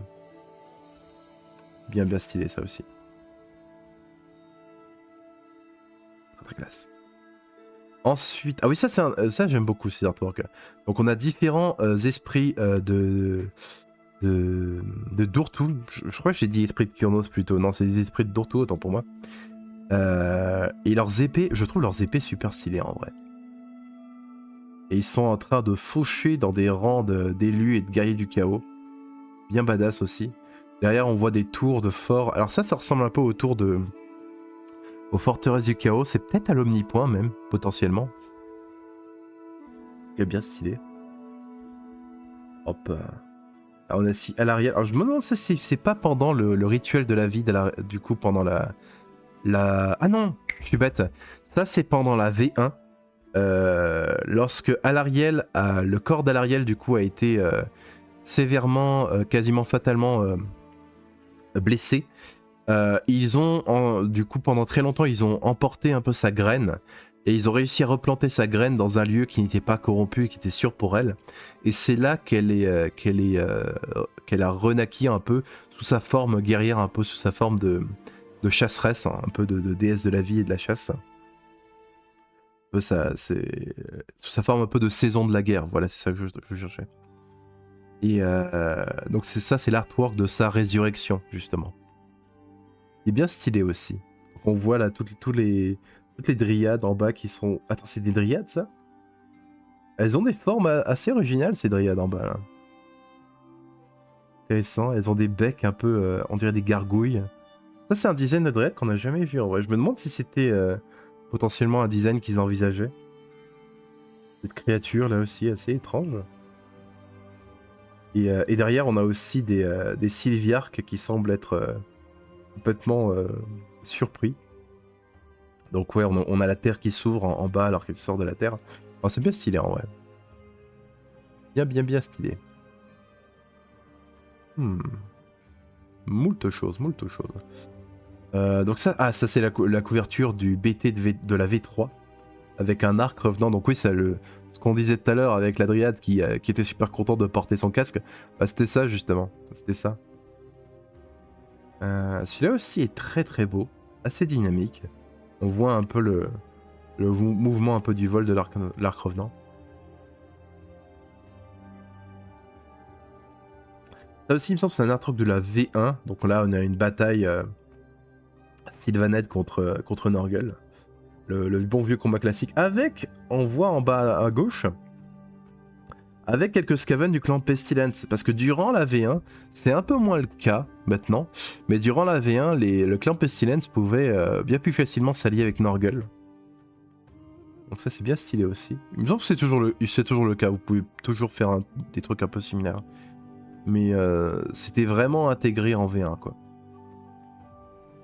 Bien stylé ça aussi. Très classe. Ensuite, ah oui, ça j'aime beaucoup ces artworks. Donc on a différents esprits de Durtu. Je crois que j'ai dit esprit de Kurnos plutôt. Non, c'est des esprits de Durtu, autant pour moi. Et leurs épées, je trouve leurs épées super stylées en vrai. Et ils sont en train de faucher dans des rangs d'élus et de guerriers du chaos. Bien badass aussi. Derrière, on voit des tours de forts. Alors ça ressemble un peu aux forteresses du chaos. C'est peut-être à l'omnipoint même, potentiellement. Il est bien stylé. Hop. Alors on a si à l'arrière. Alors je me demande si c'est pas pendant le rituel de la vie, du coup pendant la... Ah non, je suis bête. Ça c'est pendant la V1. Lorsque Alarielle, le corps d'Alarielle du coup a été sévèrement, quasiment fatalement blessé. Ils ont, du coup pendant très longtemps, ils ont emporté un peu sa graine. Et ils ont réussi à replanter sa graine dans un lieu qui n'était pas corrompu et qui était sûr pour elle. Et c'est là qu'elle a renaquis un peu sous sa forme guerrière, un peu sous sa forme de chasseresse, un peu de déesse de la vie et de la chasse. Ça, c'est sous sa forme un peu de saison de la guerre. Voilà, c'est ça que je cherchais. Et donc c'est l'artwork de sa résurrection, justement. Il est bien stylé aussi. Donc on voit là toutes les dryades en bas qui sont... Attends, c'est des dryades, ça? Elles ont des formes assez originales, ces dryades en bas, là. Intéressant. Elles ont des becs un peu... on dirait des gargouilles. Ça, c'est un design de dryade qu'on n'a jamais vu, en vrai. Je me demande si c'était potentiellement un design qu'ils envisageaient. Cette créature, là aussi, assez étrange. Et derrière, on a aussi des Sylviarques qui semblent être complètement surpris. Donc ouais, on a la Terre qui s'ouvre en bas alors qu'elle sort de la Terre. Enfin, c'est bien stylé en vrai. Bien stylé. Moult choses. Donc ça c'est la couverture du BT de la V3 avec un arc revenant. Donc oui, ce qu'on disait tout à l'heure avec la Dryade qui était super content de porter son casque. Bah, c'était ça justement, c'était ça. Celui-là aussi est très beau, assez dynamique. On voit un peu le mouvement un peu du vol de l'arc revenant. Ça aussi, il me semble que c'est un artwork de la V1. Donc là, on a une bataille Sylvaneth contre Norgul. Le bon vieux combat classique. Avec, on voit en bas à gauche, avec quelques Skaven du clan Pestilence. Parce que durant la V1, c'est un peu moins le cas maintenant. Mais durant la V1, le clan Pestilence pouvait bien plus facilement s'allier avec Norgul. Donc ça, c'est bien stylé aussi. Il me semble que c'est toujours le cas. Vous pouvez toujours faire des trucs un peu similaires. Mais c'était vraiment intégré en V1 quoi.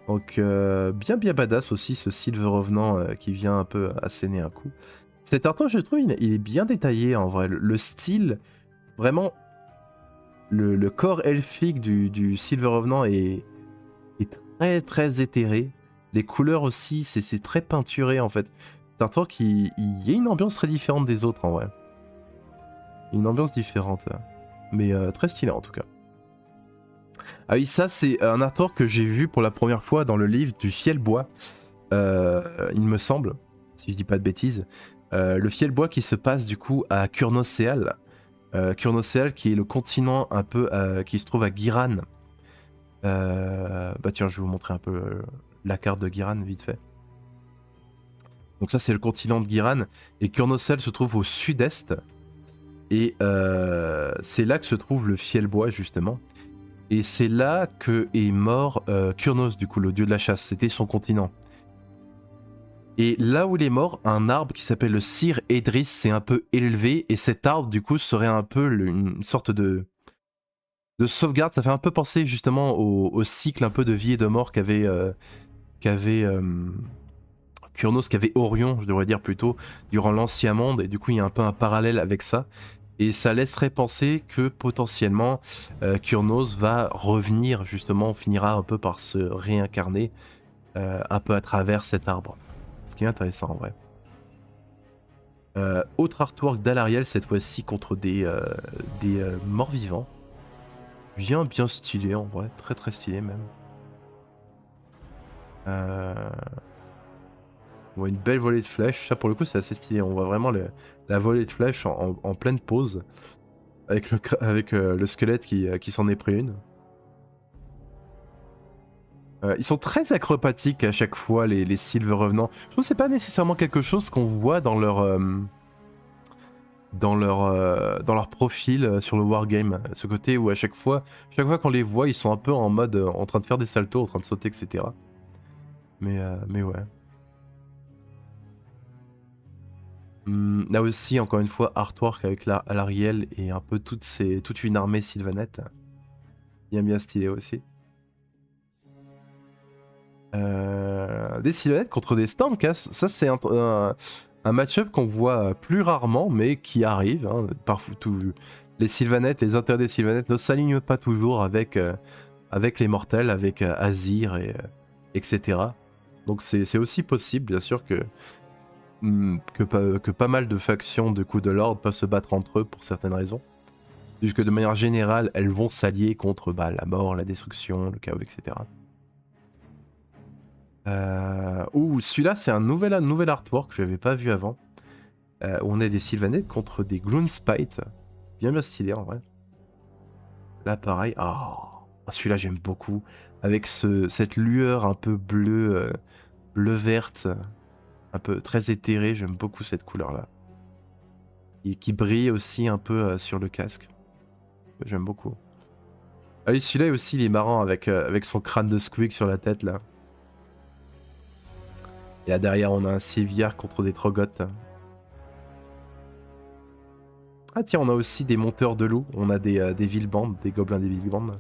Donc bien badass aussi ce Silver Revenant qui vient un peu asséner un coup. Cet artwork, je trouve, il est bien détaillé en vrai. Le style, vraiment, le corps elfique du Silver Revenant est très éthéré. Les couleurs aussi, c'est très peinturé en fait. Cet artwork, il y a une ambiance très différente des autres en vrai. Une ambiance différente. Mais très stylé en tout cas. Ah oui, ça c'est un artwork que j'ai vu pour la première fois dans le livre du Fielbois, il me semble, si je dis pas de bêtises. Le Fielbois qui se passe du coup à Kurnoseal. Kurnoseal qui est le continent un peu qui se trouve à Giran. Bah tiens, je vais vous montrer un peu la carte de Giran vite fait. Donc ça c'est le continent de Giran et Kurnoseal se trouve au sud-est. Et c'est là que se trouve le Fielbois justement. Et c'est là que est mort Kurnos du coup, le dieu de la chasse. C'était son continent. Et là où il est mort, un arbre qui s'appelle le Sir Edris s'est un peu élevé. Et cet arbre du coup serait un peu une sorte de sauvegarde. Ça fait un peu penser justement au cycle un peu de vie et de mort qu'avait Kurnos, qu'avait Orion, je devrais dire plutôt, durant l'Ancien Monde. Et du coup il y a un peu un parallèle avec ça. Et ça laisserait penser que potentiellement Kurnos va revenir justement, finira un peu par se réincarner un peu à travers cet arbre. Ce qui est intéressant en vrai. Autre artwork d'Alariel cette fois-ci contre des morts vivants. Bien stylé en vrai, très stylé même. On voit une belle volée de flèches, ça pour le coup c'est assez stylé, on voit vraiment la volée de flèches en pleine pause, avec le squelette qui s'en est pris une. Ils sont très acrobatiques à chaque fois les Silver Revenants. Je trouve que c'est pas nécessairement quelque chose qu'on voit dans leur profil sur le wargame. Ce côté où à chaque fois qu'on les voit ils sont un peu en mode en train de faire des saltos, en train de sauter etc. Mais ouais. Là aussi, encore une fois, artwork avec l'Ariel et un peu toute une armée Sylvaneth. Bien stylé aussi. Des Sylvanettes contre des Stormcast, ça c'est un match-up qu'on voit plus rarement, mais qui arrive. Hein. Parfois, les Sylvanettes, les intérêts des Sylvanettes ne s'alignent pas toujours avec les mortels, avec Azir, etc. Donc c'est aussi possible, bien sûr, que pas mal de factions de coups de l'ordre peuvent se battre entre eux pour certaines raisons. Puisque de manière générale, elles vont s'allier contre la mort, la destruction, le chaos, etc. Celui-là, c'est un nouvel artwork que je n'avais pas vu avant. Où on a des Sylvanettes contre des Gloomspite. Bien stylé en vrai. Là, pareil. Celui-là, j'aime beaucoup. Avec cette lueur un peu bleu-verte. Un peu très éthérée. J'aime beaucoup cette couleur-là. Et qui brille aussi un peu sur le casque. J'aime beaucoup. Allez, celui-là aussi, il est marrant avec son crâne de Squeak sur la tête, là. Et là derrière on a un Sylviar contre des Trogoths. Ah tiens, on a aussi des monteurs de loups. On a des villes-bandes, des gobelins des villes-bandes.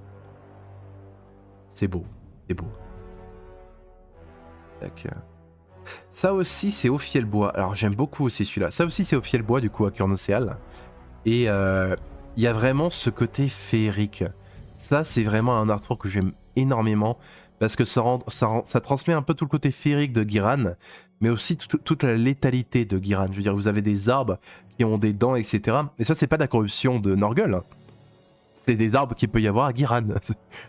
C'est beau, c'est beau. Tac. Ça aussi, c'est au fiel-bois. Alors j'aime beaucoup aussi celui-là. Ça aussi, c'est au fiel-bois, du coup, à Curnocéal. Et il y a vraiment ce côté féerique. Ça, c'est vraiment un artwork que j'aime énormément. Parce que ça transmet un peu tout le côté féerique de Ghiran, mais aussi toute la létalité de Ghiran. Je veux dire, vous avez des arbres qui ont des dents, etc. Et ça, c'est pas de la corruption de Norgul. Hein. C'est des arbres qu'il peut y avoir à Ghiran.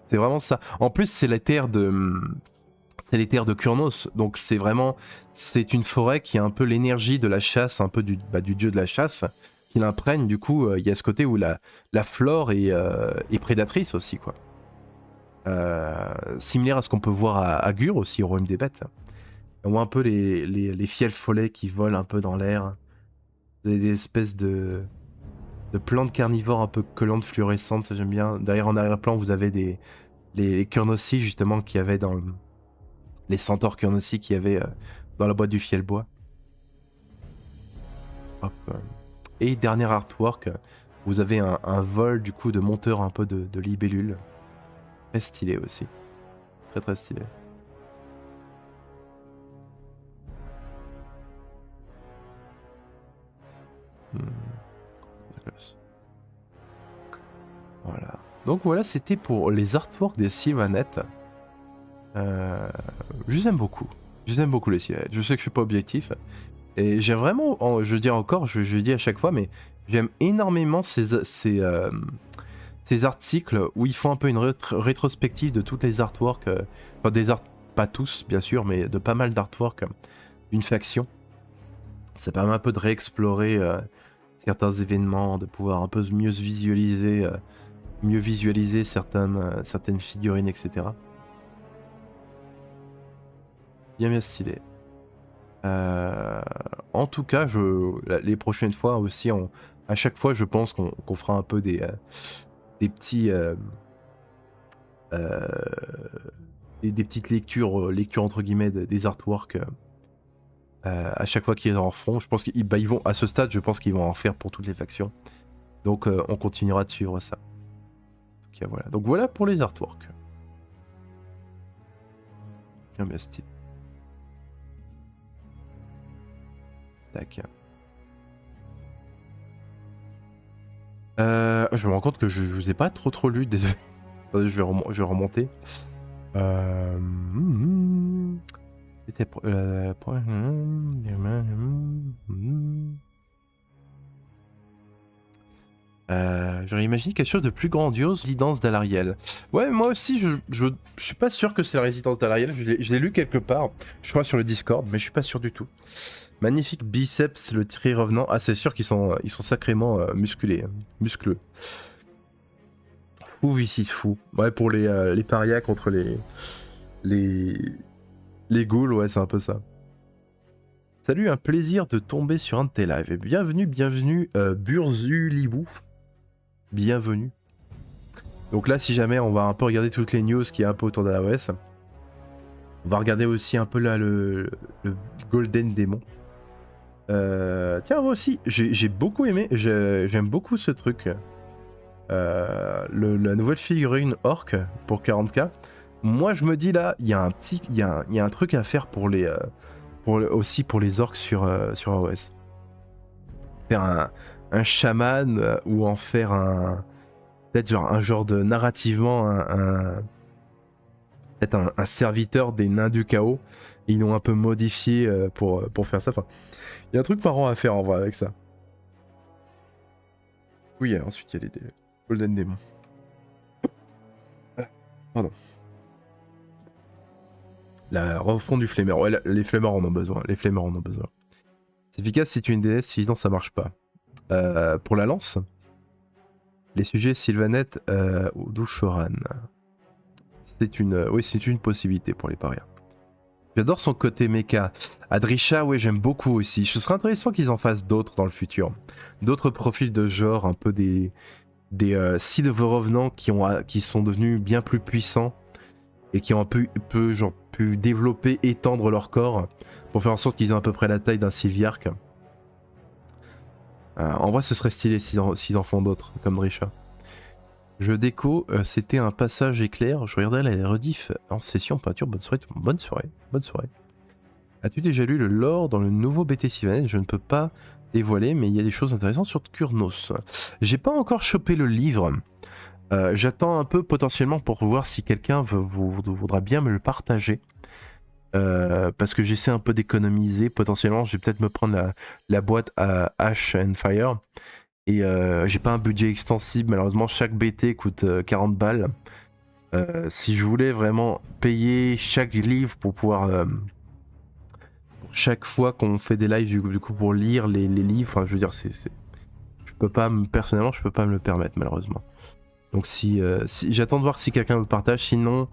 C'est vraiment ça. En plus, c'est les terres de Kurnos. Donc c'est vraiment... C'est une forêt qui a un peu l'énergie de la chasse, un peu du dieu de la chasse, qui l'imprègne. Du coup, il y a ce côté où la flore est prédatrice aussi, quoi. Similaire à ce qu'on peut voir à Gur aussi, au royaume des bêtes. On voit un peu les fiels follets qui volent un peu dans l'air. Vous avez des espèces de plantes carnivores un peu collantes, fluorescentes, ça j'aime bien. Derrière, en arrière-plan, vous avez les Kurnossi justement qui avaient dans les centaures Kurnossi qui avaient dans la boîte du fiel bois. Hop. Et dernier artwork, vous avez un vol du coup de monteur un peu de libellule. Très stylé aussi. Très très stylé. Voilà. Donc voilà, c'était pour les artworks des Sylvanettes. Je les aime beaucoup. Je les aime beaucoup les Sylvanettes. Je sais que je suis pas objectif. Et j'aime vraiment, je dis encore, je dis à chaque fois, mais j'aime énormément ces articles où ils font un peu une rétrospective de toutes les artworks, enfin pas tous bien sûr, mais de pas mal d'artworks d'une faction. Ça permet un peu de réexplorer certains événements, de pouvoir un peu mieux se visualiser, certaines figurines, etc. Bien stylé. En tout cas, les prochaines fois aussi, à chaque fois, je pense qu'on fera un peu des petits des petites lectures entre guillemets des artworks à chaque fois qu'ils en feront. Je pense qu'ils vont à ce stade, je pense qu'ils vont en faire pour toutes les factions. Donc on continuera de suivre ça. Voilà. Donc voilà pour les artworks. Bien stylé. Tac. Je me rends compte que je vous ai pas trop lu, désolé. Je vais remonter. C'était j'aurais imaginé quelque chose de plus grandiose. Résidence d'Alariel. Ouais, moi aussi, je suis pas sûr que c'est la résidence d'Alariel. Je l'ai lu quelque part, je crois sur le Discord, mais je suis pas sûr du tout. Magnifique biceps, le tri revenant. Ah, c'est sûr qu'ils sont sacrément musclés. Muscleux. Fou, ici, fou. Ouais, pour les parias contre les ghouls, ouais, c'est un peu ça. Salut, un plaisir de tomber sur un de tes lives. Bienvenue, Burzulibou. Bienvenue. Donc là, si jamais on va un peu regarder toutes les news qui est un peu autour de la OS, on va regarder aussi un peu là le Golden Démon. Tiens, moi aussi, j'ai beaucoup aimé, j'aime beaucoup ce truc. La nouvelle figurine Orc pour 40k. Moi, je me dis là, il y a un truc à faire pour les orcs sur AOS. Faire un chaman ou en faire peut-être un genre de narrativement peut-être un serviteur des nains du chaos. Ils l'ont un peu modifié pour faire ça. Enfin, il y a un truc marrant à faire en vrai avec ça. Oui, ensuite il y a les Golden Demons. Pardon. La refonte du flemmeur. Ouais, les flemmeurs en ont besoin. C'est efficace si tu es une déesse, sinon ça marche pas. Pour la lance, les sujets Sylvanette ou Doucheran. C'est une possibilité pour les parias. J'adore son côté mecha. Adrisha, ouais, j'aime beaucoup aussi. Ce serait intéressant qu'ils en fassent d'autres dans le futur. D'autres profils de genre, un peu des Silver Revenants qui sont devenus bien plus puissants et qui ont pu développer, étendre leur corps pour faire en sorte qu'ils aient à peu près la taille d'un Sylviarque. En vrai, ce serait stylé s'ils en font d'autres, comme Drisha. Je déco, c'était un passage éclair. Je regardais la rediff en session peinture. Bonne soirée, bonne soirée, bonne soirée. As-tu déjà lu le lore dans le nouveau BT Sylvaneth? Je ne peux pas dévoiler, mais il y a des choses intéressantes sur Kurnos. J'ai pas encore chopé le livre. J'attends un peu potentiellement pour voir si quelqu'un voudra bien me le partager. Parce que j'essaie un peu d'économiser. Potentiellement, je vais peut-être me prendre la boîte à Ash and Fire. Et j'ai pas un budget extensible. Malheureusement, chaque BT coûte 40 balles. Si je voulais vraiment payer chaque livre pour pouvoir... chaque fois qu'on fait des lives, du coup, pour lire les livres, enfin, je veux dire, je peux pas, personnellement, je peux pas me le permettre, malheureusement. Donc si j'attends de voir si quelqu'un me le partage, sinon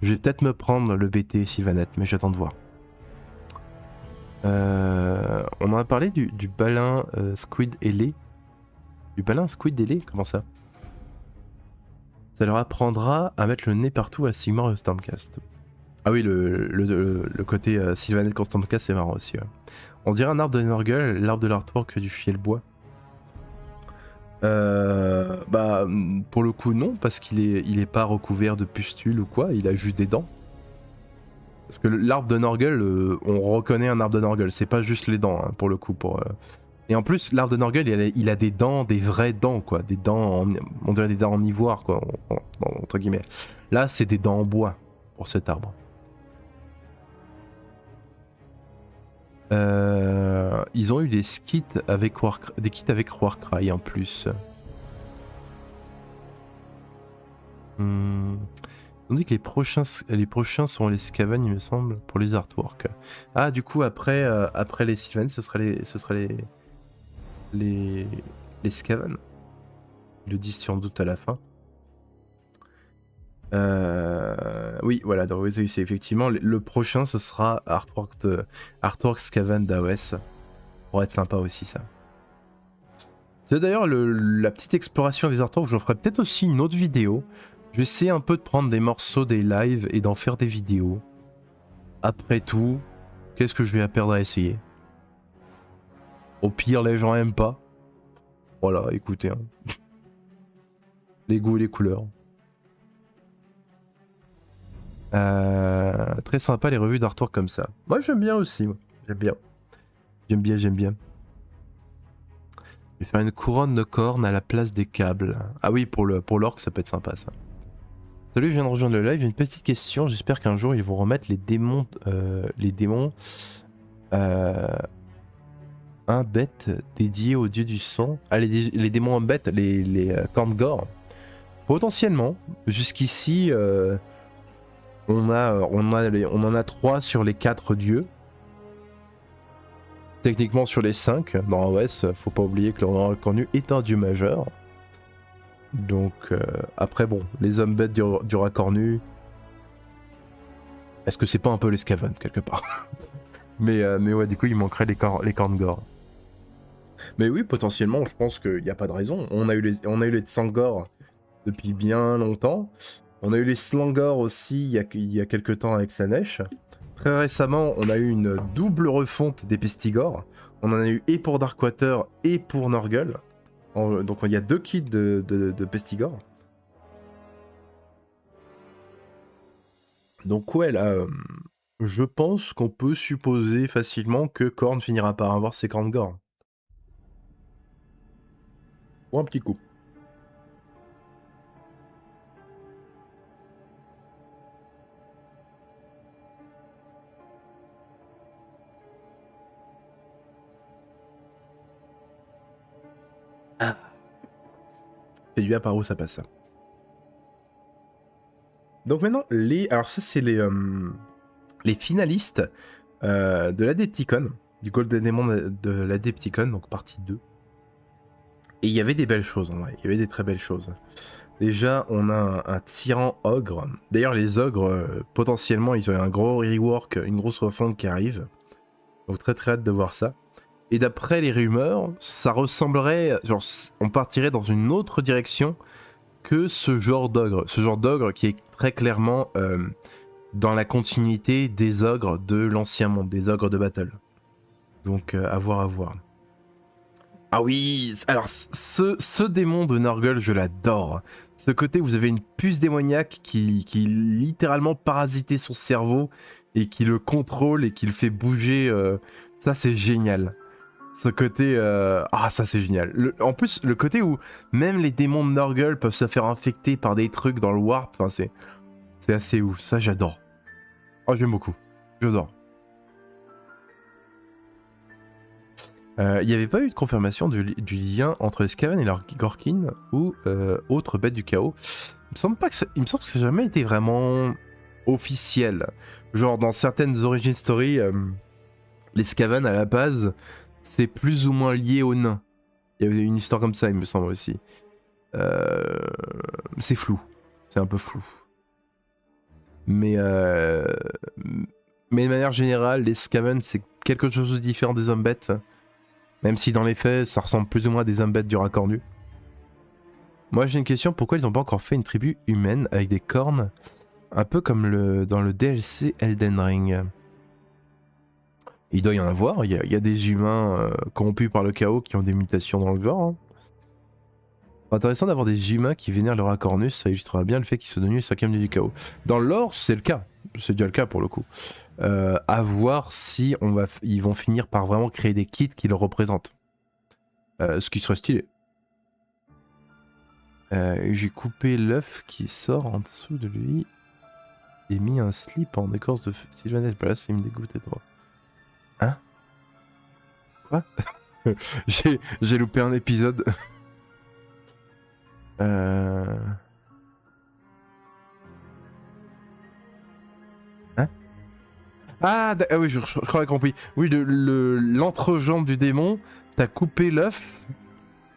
je vais peut-être me prendre le BT Sylvaneth, mais j'attends de voir. On en a parlé du balin Squid ailé. Du balin Squid ailé, comment ça? Ça leur apprendra à mettre le nez partout à Sigmar et au Stormcast. Ah oui, le côté Sylvaneth contre Stormcast, c'est marrant aussi. Ouais. On dirait un arbre de Nurgle, l'arbre de l'artwork du fiel bois. Bah pour le coup non, parce qu'il est pas recouvert de pustules ou quoi, il a juste des dents. Parce que l'arbre de Nurgle, on reconnaît un arbre de Nurgle, c'est pas juste les dents hein, pour le coup. Et en plus l'arbre de Nurgle il a des dents, des vraies dents quoi, des dents, on dirait des dents en ivoire quoi, entre guillemets. Là c'est des dents en bois pour cet arbre. Ils ont eu des kits avec Warcry en plus. On dit que les prochains seront les Skaven, il me semble, pour les artworks. Ah, du coup, après les Sylvaneth, ce sera les Skaven. Ils le disent sans doute à la fin. Oui, voilà, donc oui, c'est effectivement le prochain, ce sera Artwork Skaven d'AOS. Pour être sympa aussi, ça. C'est d'ailleurs la petite exploration des artworks, j'en ferai peut-être aussi une autre vidéo. Je vais essayer un peu de prendre des morceaux des lives et d'en faire des vidéos. Après tout, qu'est-ce que je vais à perdre à essayer? Au pire, les gens aiment pas. Voilà, écoutez. Hein. Les goûts et les couleurs. Très sympa les revues d'artwork comme ça. Moi j'aime bien aussi. J'aime bien. J'aime bien. Je vais faire une couronne de cornes à la place des câbles. Ah oui, pour l'orc, ça peut être sympa ça. Salut, je viens de rejoindre le live. J'ai une petite question. J'espère qu'un jour ils vont remettre les démons. Un bête dédié au dieu du sang. Ah, les démons en bête, les Khorngor. Potentiellement. Jusqu'ici, on en a 3 sur les 4 dieux. Techniquement sur les 5, dans AOS, faut pas oublier que le Cornu est un dieu majeur. Donc après bon, les hommes bêtes du Racornu, est-ce que c'est pas un peu les Skaven quelque part? mais ouais, du coup il manquerait les Khorngor. Mais oui, potentiellement, je pense qu'il n'y a pas de raison. On a eu les Tsangor depuis bien longtemps. On a eu les Slangor aussi il y a quelques temps avec Slaanesh. Très récemment, on a eu une double refonte des Pestigor. On en a eu et pour Darkwater et pour Nurgle. Donc il y a 2 kits de Pestigor. Donc ouais, là, je pense qu'on peut supposer facilement que Khorne finira par avoir ses Khorngor. Pour un petit coup. Ah. C'est du bien par où ça passe. Donc maintenant, alors ça c'est les finalistes de l'Adepticon, du Golden Demon de l'Adepticon, donc partie 2. Et il y avait des belles choses en vrai, il y avait des très belles choses. Déjà, on a un tyran ogre. D'ailleurs, les ogres, potentiellement, ils ont un gros rework, une grosse refonte qui arrive. Donc très très hâte de voir ça. Et d'après les rumeurs, ça ressemblerait, genre, on partirait dans une autre direction que ce genre d'ogre. Ce genre d'ogre qui est très clairement dans la continuité des ogres de l'ancien monde, des ogres de battle. Donc à voir à voir. Ah oui, alors ce démon de Nurgle, je l'adore. Ce côté où vous avez une puce démoniaque qui littéralement parasitait son cerveau et qui le contrôle et qui le fait bouger, ça c'est génial. Ce côté, ah ça c'est génial. En plus, le côté où même les démons de Nurgle peuvent se faire infecter par des trucs dans le warp, enfin c'est assez ouf, ça j'adore. Oh j'aime beaucoup, j'adore. Il n'y avait pas eu de confirmation du lien entre les Skaven et leurs Gorkin ou autres bêtes du chaos. Il me semble que ça n'a jamais été vraiment officiel. Genre dans certaines origin story, les Skaven à la base, c'est plus ou moins lié aux nains. Il y avait une histoire comme ça, il me semble aussi. C'est flou, c'est un peu flou. Mais de manière générale, les Skaven c'est quelque chose de différent des hommes bêtes. Même si dans les faits, ça ressemble plus ou moins à des hommes bêtes du raccordu. Moi j'ai une question, pourquoi ils n'ont pas encore fait une tribu humaine avec des cornes? Un peu comme dans le DLC Elden Ring. Il doit y en avoir, il y a des humains corrompus par le chaos qui ont des mutations dans le gore. Hein. Intéressant d'avoir des humains qui vénèrent le Racornus, ça illustrera bien le fait qu'ils soient devenus le 5e dieu du chaos. Dans le lore, c'est le cas, c'est déjà le cas pour le coup. À voir si ils vont finir par vraiment créer des kits qui le représentent. Ce qui serait stylé. J'ai coupé l'œuf qui sort en dessous de lui et mis un slip en écorce de Sylvanette. Bah là, ça me dégoûtait trop. Hein? Quoi? J'ai loupé un épisode. Hein? Ah oui, je crois compris. Oui, l'entrejambe du démon, t'as coupé l'œuf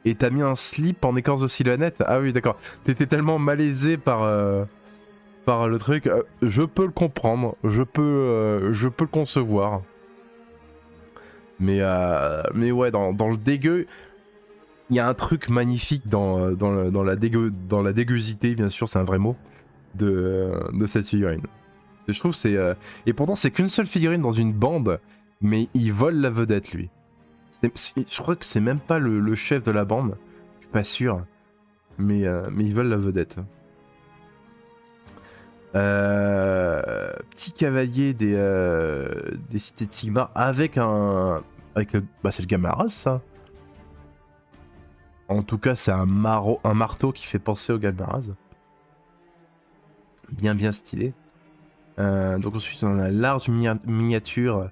et t'as mis un slip en écorce de Sylvanette. Ah oui, d'accord. T'étais tellement malaisé par le truc. Je peux le comprendre, je peux le concevoir. Mais ouais, dans le dégueu, il y a un truc magnifique dans la dégueusité, bien sûr, c'est un vrai mot, de cette figurine. Je trouve c'est... Et pourtant, c'est qu'une seule figurine dans une bande, mais il vole la vedette, lui. Je crois que c'est même pas le chef de la bande, je suis pas sûr, mais il vole la vedette. Petit cavalier des cités de Sigmar avec c'est le Galmaraz, ça. En tout cas, c'est un marteau qui fait penser au Galmaraz. Bien stylé. Donc ensuite, on a la large miniature.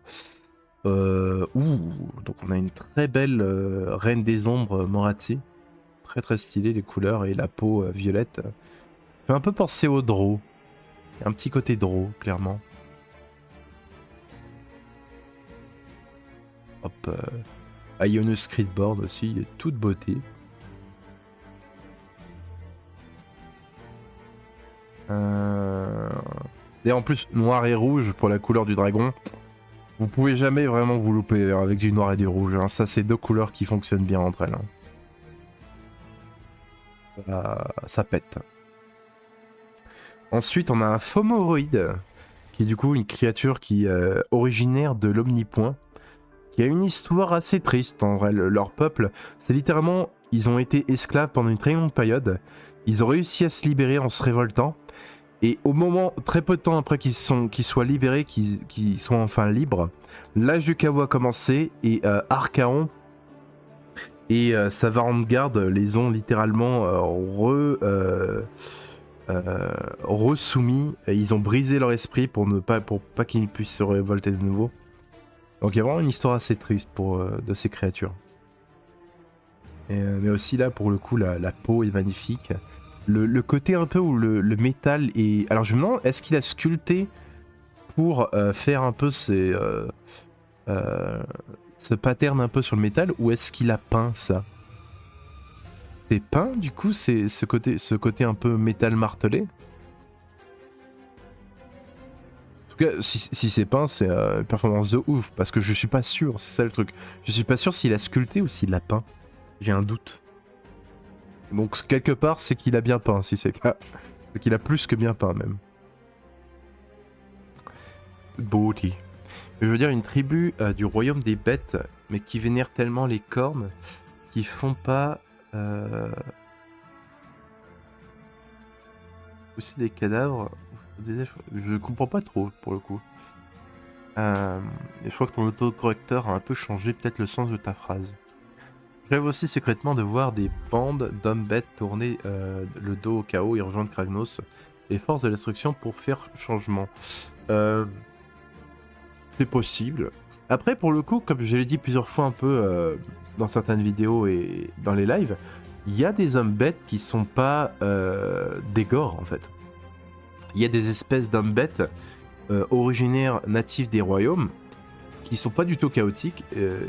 Donc on a une très belle Reine des Ombres Moratti. Très stylé, les couleurs et la peau violette. Fait un peu penser au Drow. Un petit côté Drow, clairement. Hop. Ionos Scriptboard aussi, il est toute beauté. Et en plus, noir et rouge pour la couleur du dragon. Vous pouvez jamais vraiment vous louper avec du noir et du rouge. Hein. Ça, c'est deux couleurs qui fonctionnent bien entre elles. Hein. Ça pète. Ensuite, on a un Fomoroïde, qui est du coup une créature qui est originaire de l'Omnipoint, qui a une histoire assez triste en vrai. Leur peuple, c'est littéralement, ils ont été esclaves pendant une très longue période. Ils ont réussi à se libérer en se révoltant. Et au moment, très peu de temps après qu'ils soient libérés, qu'ils soient enfin libres, l'âge du chaos a commencé et Archaon et sa vanguard les ont littéralement resoumis. Ils ont brisé leur esprit pour pas qu'ils puissent se révolter de nouveau. Donc il y a vraiment une histoire assez triste de ces créatures. Mais aussi là, pour le coup, la peau est magnifique. Le côté un peu où le métal est... Alors je me demande, est-ce qu'il a sculpté pour faire un peu ce pattern un peu sur le métal, ou est-ce qu'il a peint ça? C'est peint du coup, c'est ce côté un peu métal martelé? En tout cas, si c'est peint, c'est une performance de ouf, parce que je suis pas sûr, c'est ça le truc. Je suis pas sûr s'il a sculpté ou s'il a peint. J'ai un doute. Donc quelque part, c'est qu'il a bien peint, si c'est le cas. C'est qu'il a plus que bien peint, même. Beauty. Je veux dire, une tribu du royaume des bêtes, mais qui vénère tellement les cornes, qui font pas aussi des cadavres. Je comprends pas trop pour le coup. Et je crois que ton autocorrecteur a un peu changé peut-être le sens de ta phrase. Je rêve aussi secrètement de voir des bandes d'hommes bêtes tourner le dos au chaos et rejoindre Kragnos, les forces de la destruction pour faire changement. C'est possible. Après, pour le coup, comme je l'ai dit plusieurs fois un peu dans certaines vidéos et dans les lives, il y a des hommes bêtes qui sont pas des gores en fait. Il y a des espèces d'hommes bêtes originaires natifs des royaumes qui sont pas du tout chaotiques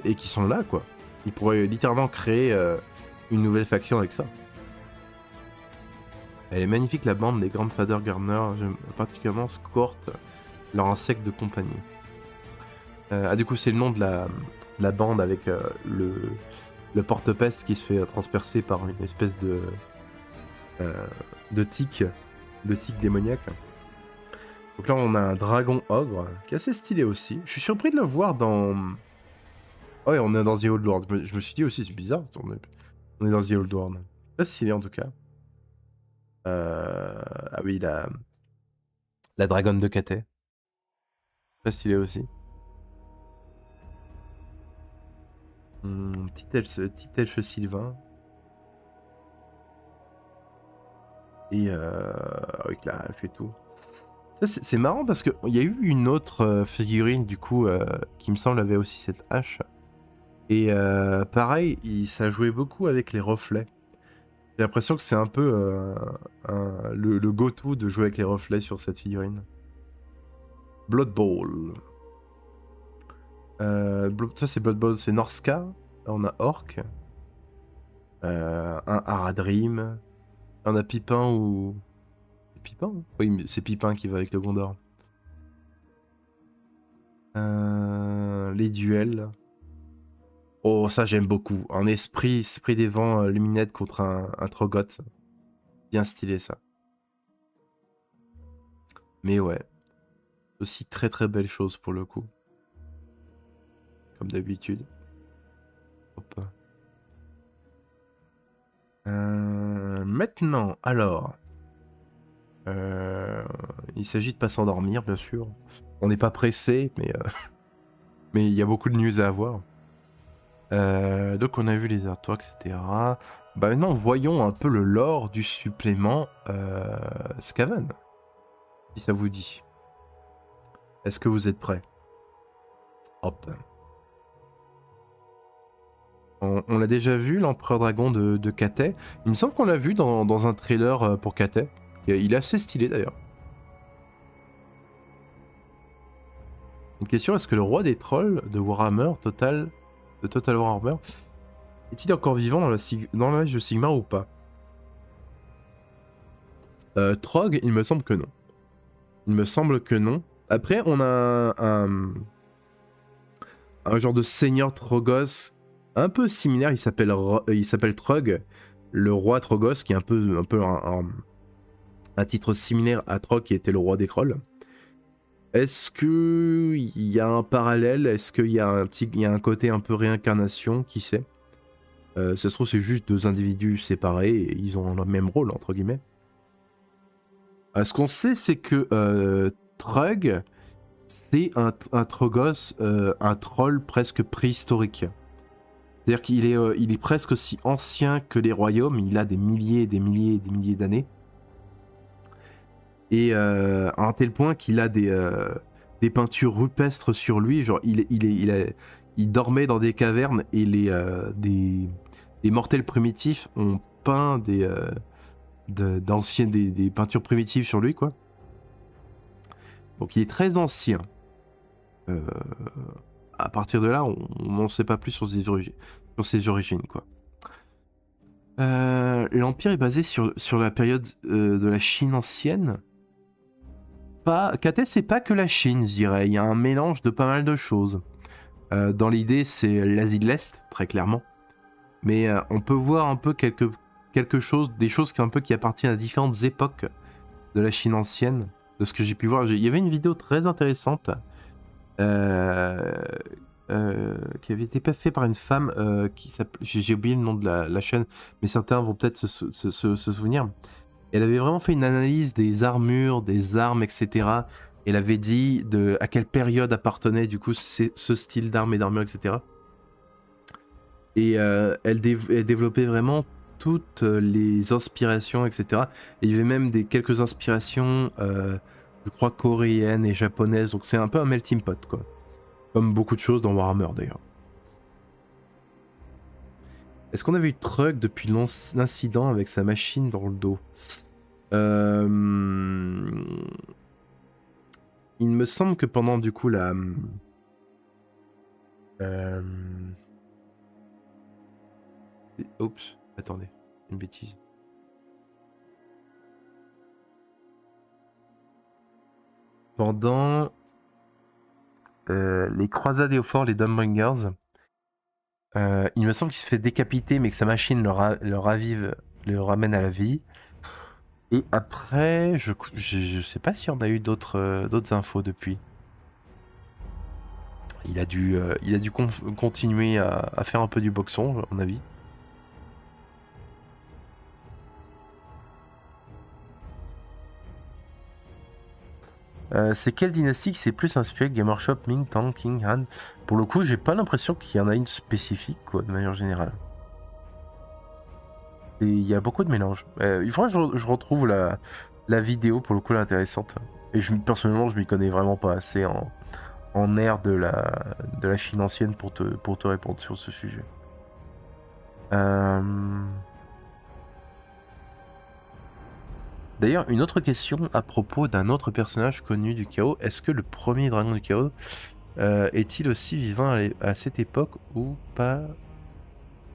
et qui sont là quoi. Ils pourraient littéralement créer une nouvelle faction avec ça. Elle est magnifique la bande des Grandfather Gardener, j'aime particulièrement Squort, leur insecte de compagnie. Du coup c'est le nom de la bande avec le porte-peste qui se fait transpercer par une espèce de tic démoniaque. Donc là on a un dragon ogre qui est assez stylé aussi. Je suis surpris de le voir dans... Oh ouais, on est dans The Old World. Je me suis dit aussi, c'est bizarre, on est dans The Old World. Pas stylé en tout cas. Ah oui, la dragonne de Cathay. Pas stylé aussi. Petit elfe sylvain. Et avec là, elle fait tout. C'est marrant parce qu'il y a eu une autre figurine du coup qui me semble avait aussi cette hache. Et pareil, ça jouait beaucoup avec les reflets. J'ai l'impression que c'est un peu le go-to de jouer avec les reflets sur cette figurine. Blood Bowl. Ça c'est Blood Bowl, c'est Norska. Là on a Orc. Un Haradrim. Là, on a Pipin ou... Pipin ? Oui, c'est Pipin qui va avec le Gondor. Les duels. Oh, ça j'aime beaucoup. Un esprit des vents luminette contre un Trogoth. Bien stylé ça. Mais ouais. Aussi très très belle chose pour le coup. Comme d'habitude. Hop. Maintenant, alors. Il s'agit de pas s'endormir, bien sûr. On n'est pas pressé, mais il y a beaucoup de news à avoir. Donc on a vu les artworks, etc. Bah maintenant, voyons un peu le lore du supplément Skaven. Si ça vous dit. Est-ce que vous êtes prêts? Hop. On l'a déjà vu, l'Empereur Dragon de Cathay. Il me semble qu'on l'a vu dans un trailer pour Cathay. Il est assez stylé d'ailleurs. Une question, est-ce que le roi des trolls de Warhammer, de Total Warhammer, est-il encore vivant dans l'âge de Sigmar ou pas? Trog, il me semble que non. Il me semble que non. Après, on a un genre de seigneur Trogos un peu similaire, il s'appelle Trog, le roi Trogos, qui est un peu un titre similaire à Trog, qui était le roi des trolls. Est-ce que il y a un parallèle? Est-ce qu'il y a un côté un peu réincarnation? Qui sait? Ça se trouve, c'est juste deux individus séparés et ils ont le même rôle, entre guillemets. Ce qu'on sait, c'est que Trug, c'est un Trogos, un troll presque préhistorique. C'est-à-dire qu'il est presque aussi ancien que les royaumes, il a des milliers et des milliers et des milliers d'années. Et à un tel point qu'il a des peintures rupestres sur lui, genre il dormait dans des cavernes et des mortels primitifs ont peint des peintures primitives sur lui, quoi. Donc il est très ancien. À partir de là, on n'en sait pas plus sur ses origines, quoi. L'Empire est basé sur la période de la Chine ancienne. Cathay, c'est pas que la Chine, je dirais. Il y a un mélange de pas mal de choses. Dans l'idée, c'est l'Asie de l'Est, très clairement. Mais on peut voir un peu quelque chose, des choses qui appartiennent à différentes époques de la Chine ancienne. De ce que j'ai pu voir, il y avait une vidéo très intéressante qui avait été fait par une femme qui s'appelle... J'ai oublié le nom de la chaîne, mais certains vont peut-être se souvenir. Elle avait vraiment fait une analyse des armures, des armes, etc. Elle avait dit à quelle période appartenait du coup ce style d'armes et d'armure, etc. Et elle développait vraiment toutes les inspirations, etc. Et il y avait même quelques inspirations, je crois, coréennes et japonaises. Donc c'est un peu un melting pot, quoi. Comme beaucoup de choses dans Warhammer, d'ailleurs. Est-ce qu'on avait eu Trug depuis l'incident avec sa machine dans le dos? Il me semble que pendant, du coup, la... Oups, attendez, une bêtise. Pendant les croisades et au fort, les Doombringers, il me semble qu'il se fait décapiter, mais que sa machine le ramène à la vie. Et après, je sais pas si on a eu d'autres infos depuis. Il a dû continuer à faire un peu du boxon, à mon avis. C'est quelle dynastie qui s'est plus inspiré de Game Workshop, Ming, Tang, King, Han? Pour le coup, j'ai pas l'impression qu'il y en a une spécifique, quoi, de manière générale. Et il y a beaucoup de mélanges. Il faudrait que je retrouve la vidéo, pour le coup, elle est intéressante. Et personnellement, je m'y connais vraiment pas assez en ère de la Chine ancienne pour te répondre sur ce sujet. D'ailleurs, une autre question à propos d'un autre personnage connu du chaos. Est-ce que le premier dragon du chaos est-il aussi vivant à cette époque ou pas?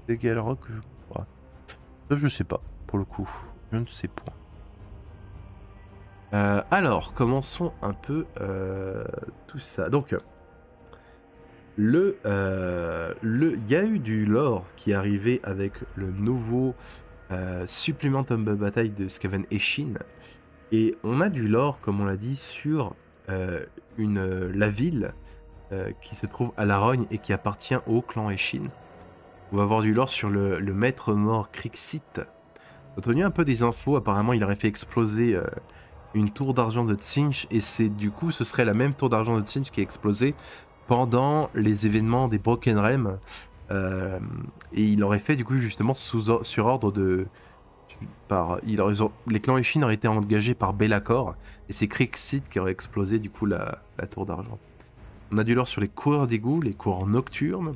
De Galrock, je crois. Ça, je sais pas, pour le coup. Je ne sais point. Alors, commençons un peu tout ça. Donc, il y a eu du lore qui est arrivé avec le nouveau supplément Humble Bataille de Skaven Eshin. Et on a du lore, comme on l'a dit, sur la ville qui se trouve à La Rogne et qui appartient au clan Eshin. On va avoir du lore sur le maître mort Krixit. On a tenu un peu des infos, apparemment il aurait fait exploser une tour d'argent de Tsinch, et ce serait la même tour d'argent de Tsinch qui a explosé pendant les événements des Broken Realms. Et il aurait fait du coup justement sur ordre de... les clans Eshin auraient été engagés par Be'lakor, et c'est Krixit qui aurait explosé du coup la tour d'argent. On a du lore sur les coureurs d'égout, les coureurs nocturnes,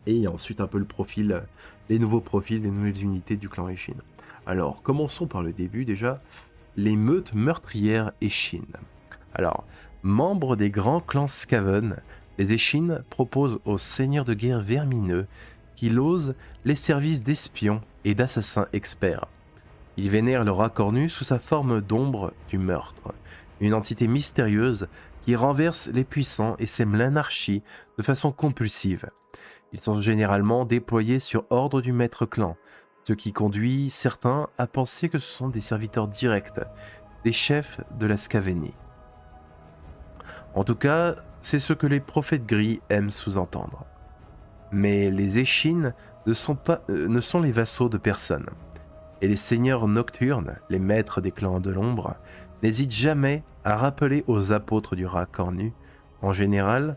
et ensuite un peu les nouveaux profils, les nouvelles unités du clan Eshin. Alors, commençons par le début déjà, les meutes meurtrières Eshin. Alors, membres des grands clans Skaven, les Eshin proposent aux seigneurs de guerre vermineux qu'ils osent les services d'espions et d'assassins experts. Ils vénèrent le rat cornu sous sa forme d'ombre du meurtre, une entité mystérieuse qui renverse les puissants et sème l'anarchie de façon compulsive. Ils sont généralement déployés sur ordre du maître clan, ce qui conduit certains à penser que ce sont des serviteurs directs, des chefs de la Scavenie. En tout cas, c'est ce que les prophètes gris aiment sous-entendre. Mais les Eshin ne sont les vassaux de personne. Et les seigneurs nocturnes, les maîtres des clans de l'ombre, n'hésitent jamais à rappeler aux apôtres du rat cornu. En général,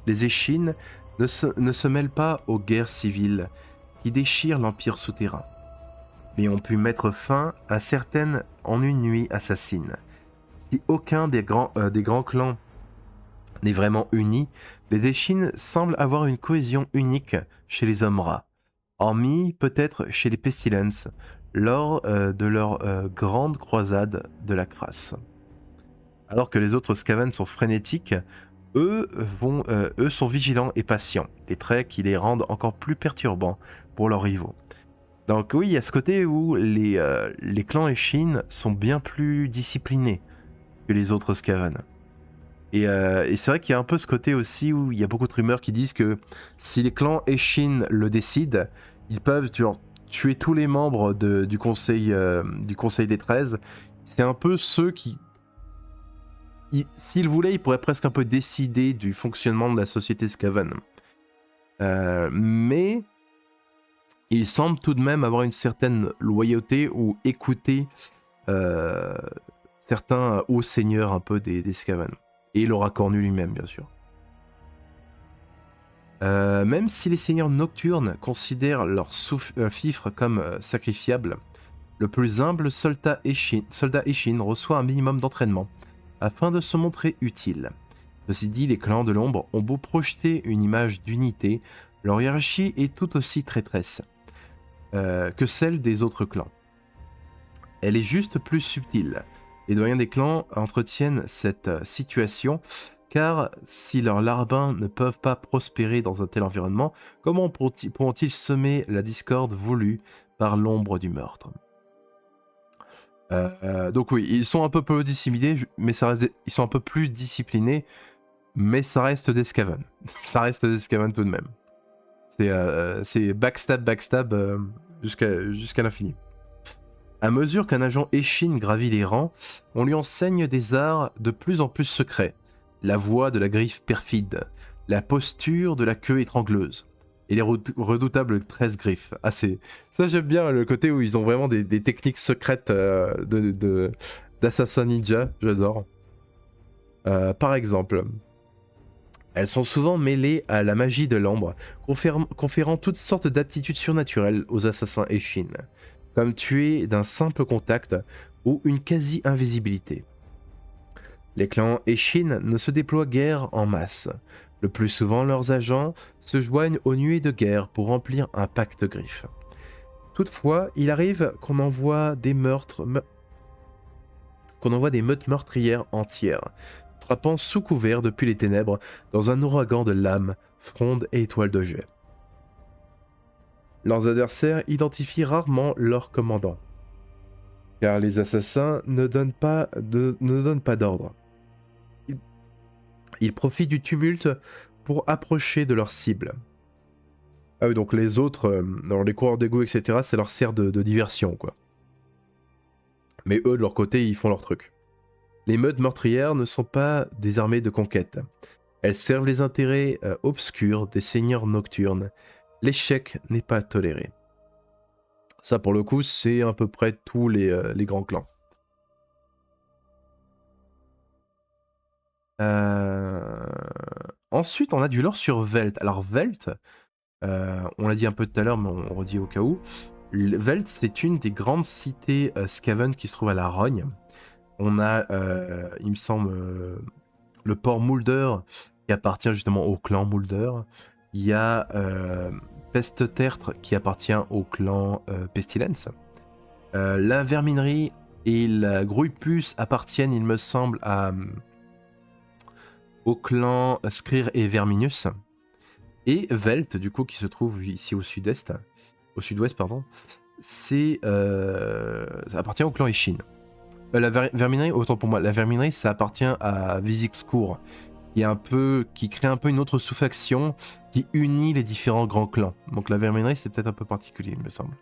les Eshin ne se mêlent pas aux guerres civiles qui déchirent l'empire souterrain, mais ont pu mettre fin à certaines en une nuit assassine. Si aucun des grands clans n'est vraiment uni, les Eshin semblent avoir une cohésion unique chez les hommes rats, hormis peut-être chez les Pestilence, lors de leur grande croisade de la crasse. Alors que les autres Skaven sont frénétiques, eux sont vigilants et patients, des traits qui les rendent encore plus perturbants pour leurs rivaux. Donc oui, il y a ce côté où les clans Eshin sont bien plus disciplinés que les autres Skaven. Et c'est vrai qu'il y a un peu ce côté aussi où il y a beaucoup de rumeurs qui disent que si les clans Eshin le décident, ils peuvent tuer tous les membres du conseil des 13. C'est un peu ceux qui s'il voulait, il pourrait presque un peu décider du fonctionnement de la société Skaven. Mais il semble tout de même avoir une certaine loyauté ou écouter certains hauts seigneurs un peu des Skaven. Et Laura Cornu lui-même, bien sûr. Même si les seigneurs nocturnes considèrent leurs fifres comme sacrifiables, le plus humble soldat Eshin reçoit un minimum d'entraînement, afin de se montrer utile. Ceci dit, les clans de l'ombre ont beau projeter une image d'unité, leur hiérarchie est tout aussi traîtresse que celle des autres clans. Elle est juste plus subtile. Les doyens des clans entretiennent cette situation, car si leurs larbins ne peuvent pas prospérer dans un tel environnement, comment pourront-ils semer la discorde voulue par l'ombre du meurtre ? Donc oui, ils sont un peu plus dissimulés, mais ils sont un peu plus disciplinés, mais ça reste des Skaven. Ça reste des Skaven tout de même. C'est backstab jusqu'à l'infini. À mesure qu'un agent Eshin gravit les rangs, on lui enseigne des arts de plus en plus secrets. La voix de la griffe perfide, la posture de la queue étrangleuse, et les redoutables 13 griffes. Ah, ça j'aime bien le côté où ils ont vraiment des techniques secrètes d'assassin ninja, j'adore. Par exemple, elles sont souvent mêlées à la magie de l'ombre, conférant toutes sortes d'aptitudes surnaturelles aux assassins Eshin, comme tuer d'un simple contact ou une quasi-invisibilité. Les clans Eshin ne se déploient guère en masse. Le plus souvent, leurs agents se joignent aux nuées de guerre pour remplir un pacte griffes. Toutefois, il arrive qu'on envoie des meutes meurtrières entières, frappant sous couvert depuis les ténèbres dans un ouragan de lames, frondes et étoiles de jet. Leurs adversaires identifient rarement leur commandant, car les assassins ne donnent pas d'ordre. Ils profitent du tumulte pour approcher de leur cible. Ah oui, donc les autres, les coureurs d'égout, etc., ça leur sert de diversion, quoi. Mais eux, de leur côté, ils font leur truc. Les meutes meurtrières ne sont pas des armées de conquête. Elles servent les intérêts obscurs des seigneurs nocturnes. L'échec n'est pas toléré. Ça, pour le coup, c'est à peu près tous les grands clans. Ensuite, on a du lore sur Velt. Alors Velt, on l'a dit un peu tout à l'heure, mais on redit au cas où. Velt, c'est une des grandes cités Skaven qui se trouve à la Rogne. On a, il me semble, le port Moulder, qui appartient justement au clan Moulder. Il y a Peste-Tertre, qui appartient au clan Pestilence. La Verminerie et la Grouille-Puce appartiennent, il me semble, au clan Skryr et Verminus. Et Velt, du coup, qui se trouve ici au sud-ouest, pardon, ça appartient au clan Eshin. La Verminerie, autant pour moi, la Verminerie, ça appartient à Vizixcourt, qui crée un peu une autre sous-faction qui unit les différents grands clans. Donc la Verminerie, c'est peut-être un peu particulier, il me semble.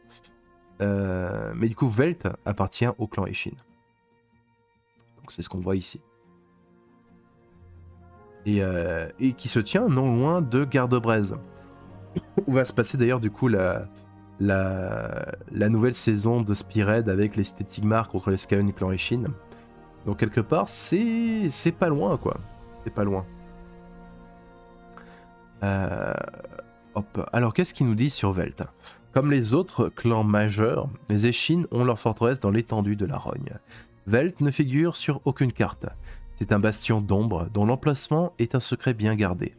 Mais du coup, Velt appartient au clan Eshin. Donc c'est ce qu'on voit ici. Et qui se tient non loin de Garde-Braise, où va se passer d'ailleurs du coup la nouvelle saison de Spearhead avec les Stigmar contre les Skaven du clan Eshin. Donc quelque part, c'est pas loin, quoi. C'est pas loin. Alors qu'est-ce qu'il nous dit sur Velt ? Comme les autres clans majeurs, les Eshin ont leur forteresse dans l'étendue de la Rogne. Velt ne figure sur aucune carte. C'est un bastion d'ombre dont l'emplacement est un secret bien gardé.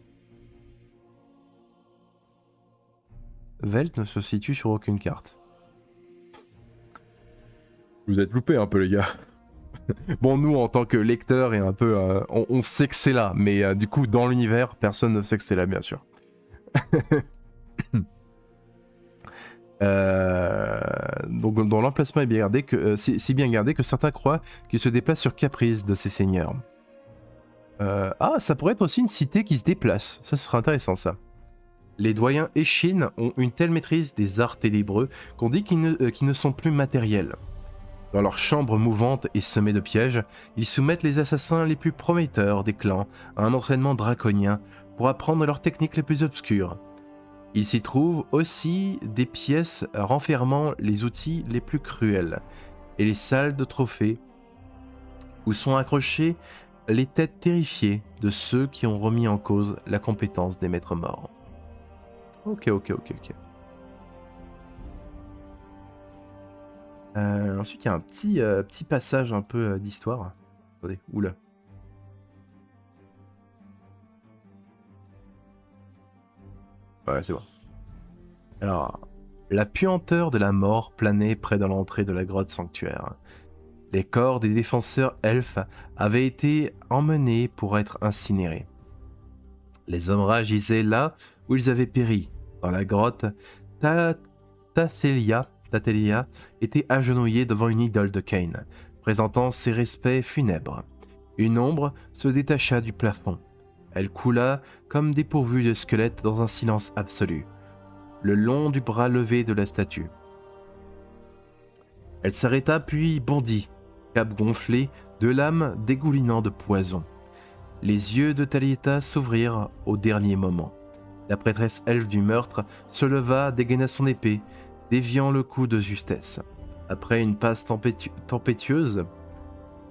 Velt ne se situe sur aucune carte. Vous êtes loupés un peu, les gars. Bon, nous, en tant que lecteurs, et un peu, on sait que c'est là, mais du coup, dans l'univers, personne ne sait que c'est là, bien sûr. Donc, dans l'emplacement est bien gardé si bien gardé que certains croient qu'il se déplace sur caprice de ses seigneurs. Ça pourrait être aussi une cité qui se déplace. Ça, ce serait intéressant, ça. Les doyens Eshin ont une telle maîtrise des arts ténébreux qu'on dit qu'ils ne sont plus matériels. Dans leur chambre mouvante et semée de pièges, ils soumettent les assassins les plus prometteurs des clans à un entraînement draconien pour apprendre leurs techniques les plus obscures. Il s'y trouve aussi des pièces renfermant les outils les plus cruels et les salles de trophées où sont accrochées les têtes terrifiées de ceux qui ont remis en cause la compétence des maîtres morts. Ok. Ensuite, il y a un petit passage un peu d'histoire. Attendez, oula. Ouais, c'est bon. Alors, la puanteur de la mort planait près de l'entrée de la grotte sanctuaire. Les corps des défenseurs elfes avaient été emmenés pour être incinérés. Les hommes rats gisaient là où ils avaient péri. Dans la grotte, Tathélia était agenouillée devant une idole de Cain, présentant ses respects funèbres. Une ombre se détacha du plafond. Elle coula comme dépourvue de squelette dans un silence absolu, le long du bras levé de la statue. Elle s'arrêta puis bondit, cap gonflé, de lames dégoulinant de poison. Les yeux de Talieta s'ouvrirent au dernier moment. La prêtresse elfe du meurtre se leva, dégaina son épée, déviant le coup de justesse. Après une passe tempétueuse,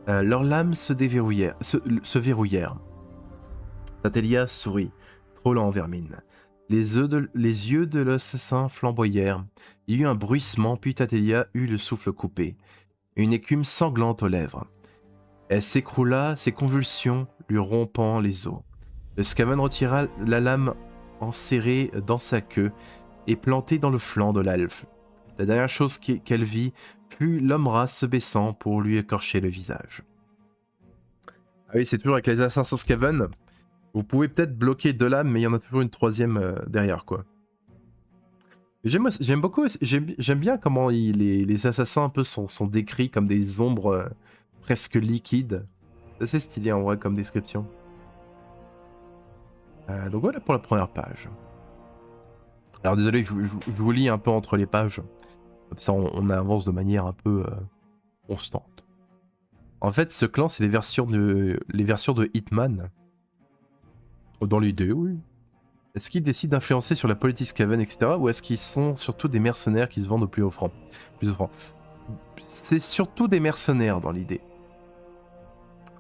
leurs lames se verrouillèrent. Tatelia sourit, frôlant en vermine. Les yeux de l'assassin flamboyèrent. Il y eut un bruissement, puis Tatelia eut le souffle coupé. Une écume sanglante aux lèvres. Elle s'écroula, ses convulsions lui rompant les os. Le Skaven retira la lame enserrée dans sa queue et plantée dans le flanc de l'elfe. La dernière chose qu'elle vit fut l'homme rat se baissant pour lui écorcher le visage. Ah oui, c'est toujours avec les assassins Skaven. Vous pouvez peut-être bloquer 2 lames, mais il y en a toujours une 3e derrière, quoi. J'aime beaucoup, j'aime bien comment les assassins un peu sont décrits comme des ombres presque liquides. C'est assez stylé en vrai comme description. Donc voilà pour la première page. Alors désolé, je vous lis un peu entre les pages. Comme ça on avance de manière un peu constante. En fait, ce clan, c'est les versions de Hitman. Dans l'idée, oui. Est-ce qu'ils décident d'influencer sur la politique Skaven, etc. Ou est-ce qu'ils sont surtout des mercenaires qui se vendent au plus haut franc? C'est surtout des mercenaires dans l'idée.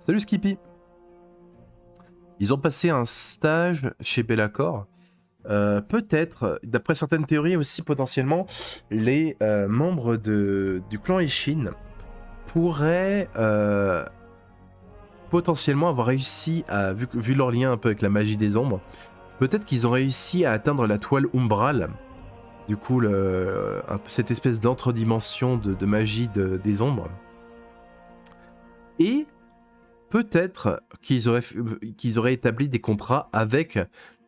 Salut Skippy. Ils ont passé un stage chez Be'lakor. Peut-être, d'après certaines théories aussi potentiellement, les membres du clan Ishin pourraient potentiellement avoir réussi à, vu leur lien un peu avec la magie des ombres, peut-être qu'ils ont réussi à atteindre la toile umbrale. Du coup, cette espèce d'entre-dimension de magie des ombres. Et peut-être qu'ils auraient établi des contrats avec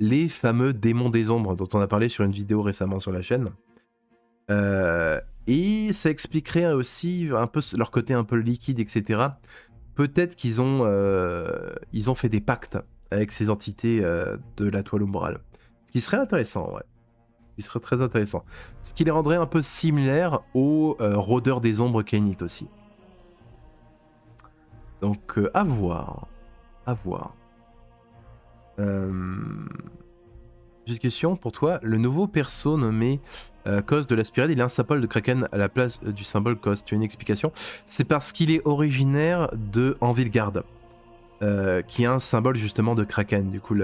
les fameux démons des ombres dont on a parlé sur une vidéo récemment sur la chaîne. Et ça expliquerait aussi un peu leur côté un peu liquide, etc. Peut-être qu'ils ont fait des pactes avec ces entités de la toile umbrale. Ce qui serait intéressant, ouais. Ce qui serait très intéressant. Ce qui les rendrait un peu similaires aux rôdeurs des ombres Khainit aussi. Donc, à voir. À voir. J'ai une question pour toi. Le nouveau perso nommé Cos de la Spirale, il a un symbole de Kraken à la place du symbole Cos. Tu as une explication? C'est parce qu'il est originaire de Anvilgard, qui est un symbole justement de Kraken. Du coup,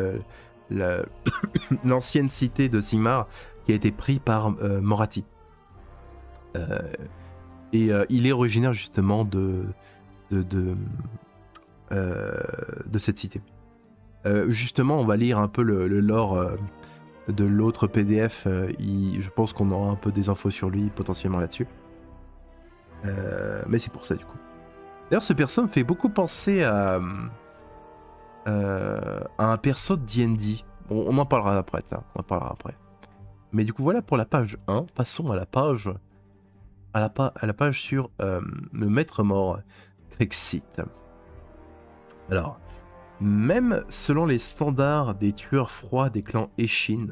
l'ancienne cité de Sigmar qui a été prise par Morathi. Il est originaire justement de cette cité. Justement, on va lire un peu le lore de l'autre PDF. Je pense qu'on aura un peu des infos sur lui potentiellement là-dessus. Mais c'est pour ça du coup. D'ailleurs, ce perso me fait beaucoup penser à un perso de D&D. On en parlera après, Mais du coup, voilà pour la page 1. Passons à la page sur le maître mort Krixit. Alors, même selon les standards des tueurs froids des clans Eshin,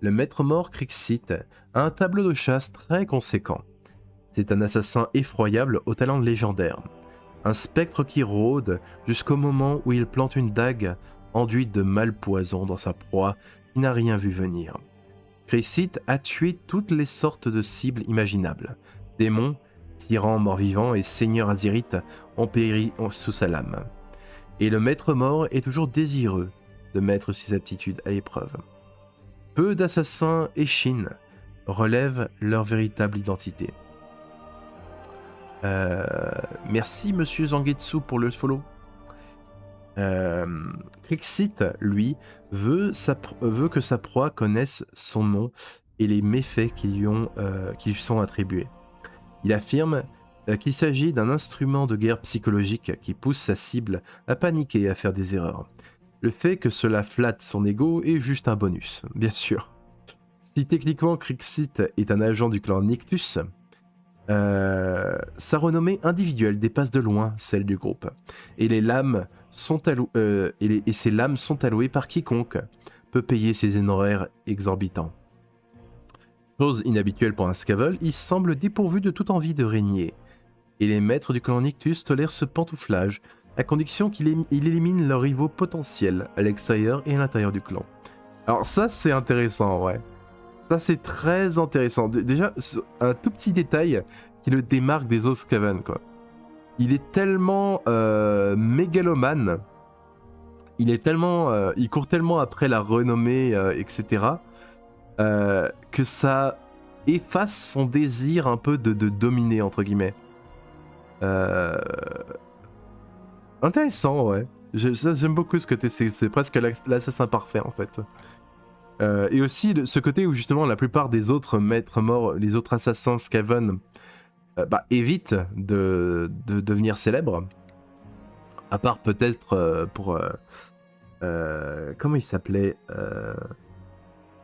le maître mort Krixit a un tableau de chasse très conséquent. C'est un assassin effroyable au talent légendaire. Un spectre qui rôde jusqu'au moment où il plante une dague enduite de malpoison dans sa proie qui n'a rien vu venir. Crixit a tué toutes les sortes de cibles imaginables. Démons, tyrans morts-vivants et seigneurs azirites ont péri sous sa lame. Et le maître mort est toujours désireux de mettre ses aptitudes à l'épreuve. Peu d'assassins Eshin relèvent leur véritable identité. Merci Monsieur Zangetsu pour le follow. Crixit, lui, veut que sa proie connaisse son nom et les méfaits qui lui sont attribués. Il affirme qu'il s'agit d'un instrument de guerre psychologique qui pousse sa cible à paniquer et à faire des erreurs. Le fait que cela flatte son ego est juste un bonus, bien sûr. Si techniquement Crixit est un agent du clan Nictus, sa renommée individuelle dépasse de loin celle du groupe, et ses lames sont allouées par quiconque peut payer ses honoraires exorbitants. Chose inhabituelle pour un Scavel, il semble dépourvu de toute envie de régner, et les maîtres du clan Nictus tolèrent ce pantouflage à condition qu'il élimine leurs rivaux potentiels à l'extérieur et à l'intérieur du clan. Alors ça c'est intéressant, ouais. Ça c'est très intéressant. Déjà, un tout petit détail qui le démarque des autres Skaven, quoi. Il est tellement mégalomane, il court tellement après la renommée, etc., que ça efface son désir un peu de dominer, entre guillemets. Intéressant, ouais. J'aime beaucoup ce côté, c'est presque l'assassin parfait, en fait. Et aussi ce côté où justement la plupart des autres maîtres morts, les autres assassins Skaven, évitent de devenir célèbres. À part peut-être pour... comment il s'appelait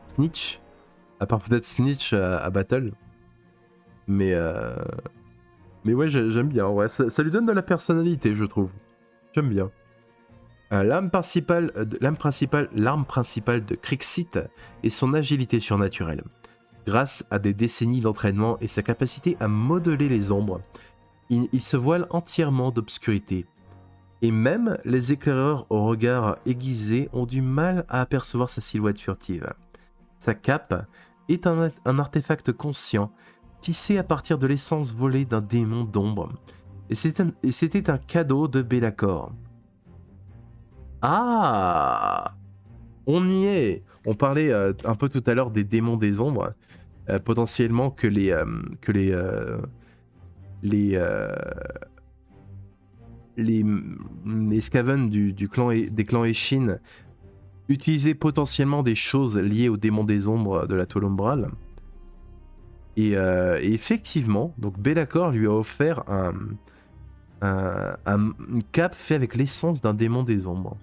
Snitch. À part peut-être Snitch à Battle. Mais ouais, j'aime bien. Ouais, ça lui donne de la personnalité, je trouve. J'aime bien. L'arme principale de Crixit est son agilité surnaturelle. Grâce à des décennies d'entraînement et sa capacité à modeler les ombres, il se voile entièrement d'obscurité. Et même les éclaireurs au regard aiguisé ont du mal à apercevoir sa silhouette furtive. Sa cape est un artefact conscient, tissé à partir de l'essence volée d'un démon d'ombre. Et c'était un cadeau de Be'lakor. Ah, on y est. On parlait un peu tout à l'heure des démons des ombres. Potentiellement que les Skaven des clans Eshin utilisaient potentiellement des choses liées aux démons des ombres de la toile ombrale. Et effectivement, donc Be'lakor lui a offert une cape fait avec l'essence d'un démon des ombres.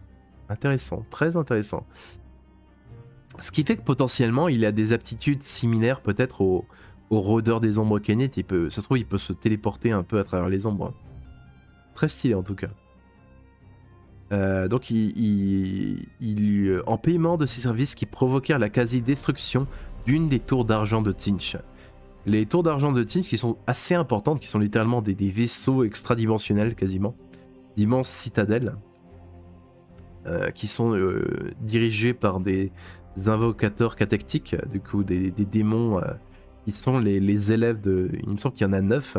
Intéressant, très intéressant. Ce qui fait que potentiellement il a des aptitudes similaires peut-être au rôdeur des ombres Kenneth. Ça se trouve il peut se téléporter un peu à travers les ombres. Très stylé en tout cas. Donc en paiement de ses services qui provoquèrent la quasi-destruction d'une des tours d'argent de Tzeentch. Les tours d'argent de Tzeentch qui sont assez importantes, qui sont littéralement des vaisseaux extradimensionnels quasiment, d'immenses citadelles, qui sont dirigés par des invocateurs catectiques, du coup des démons qui sont les élèves de... Il me semble qu'il y en a 9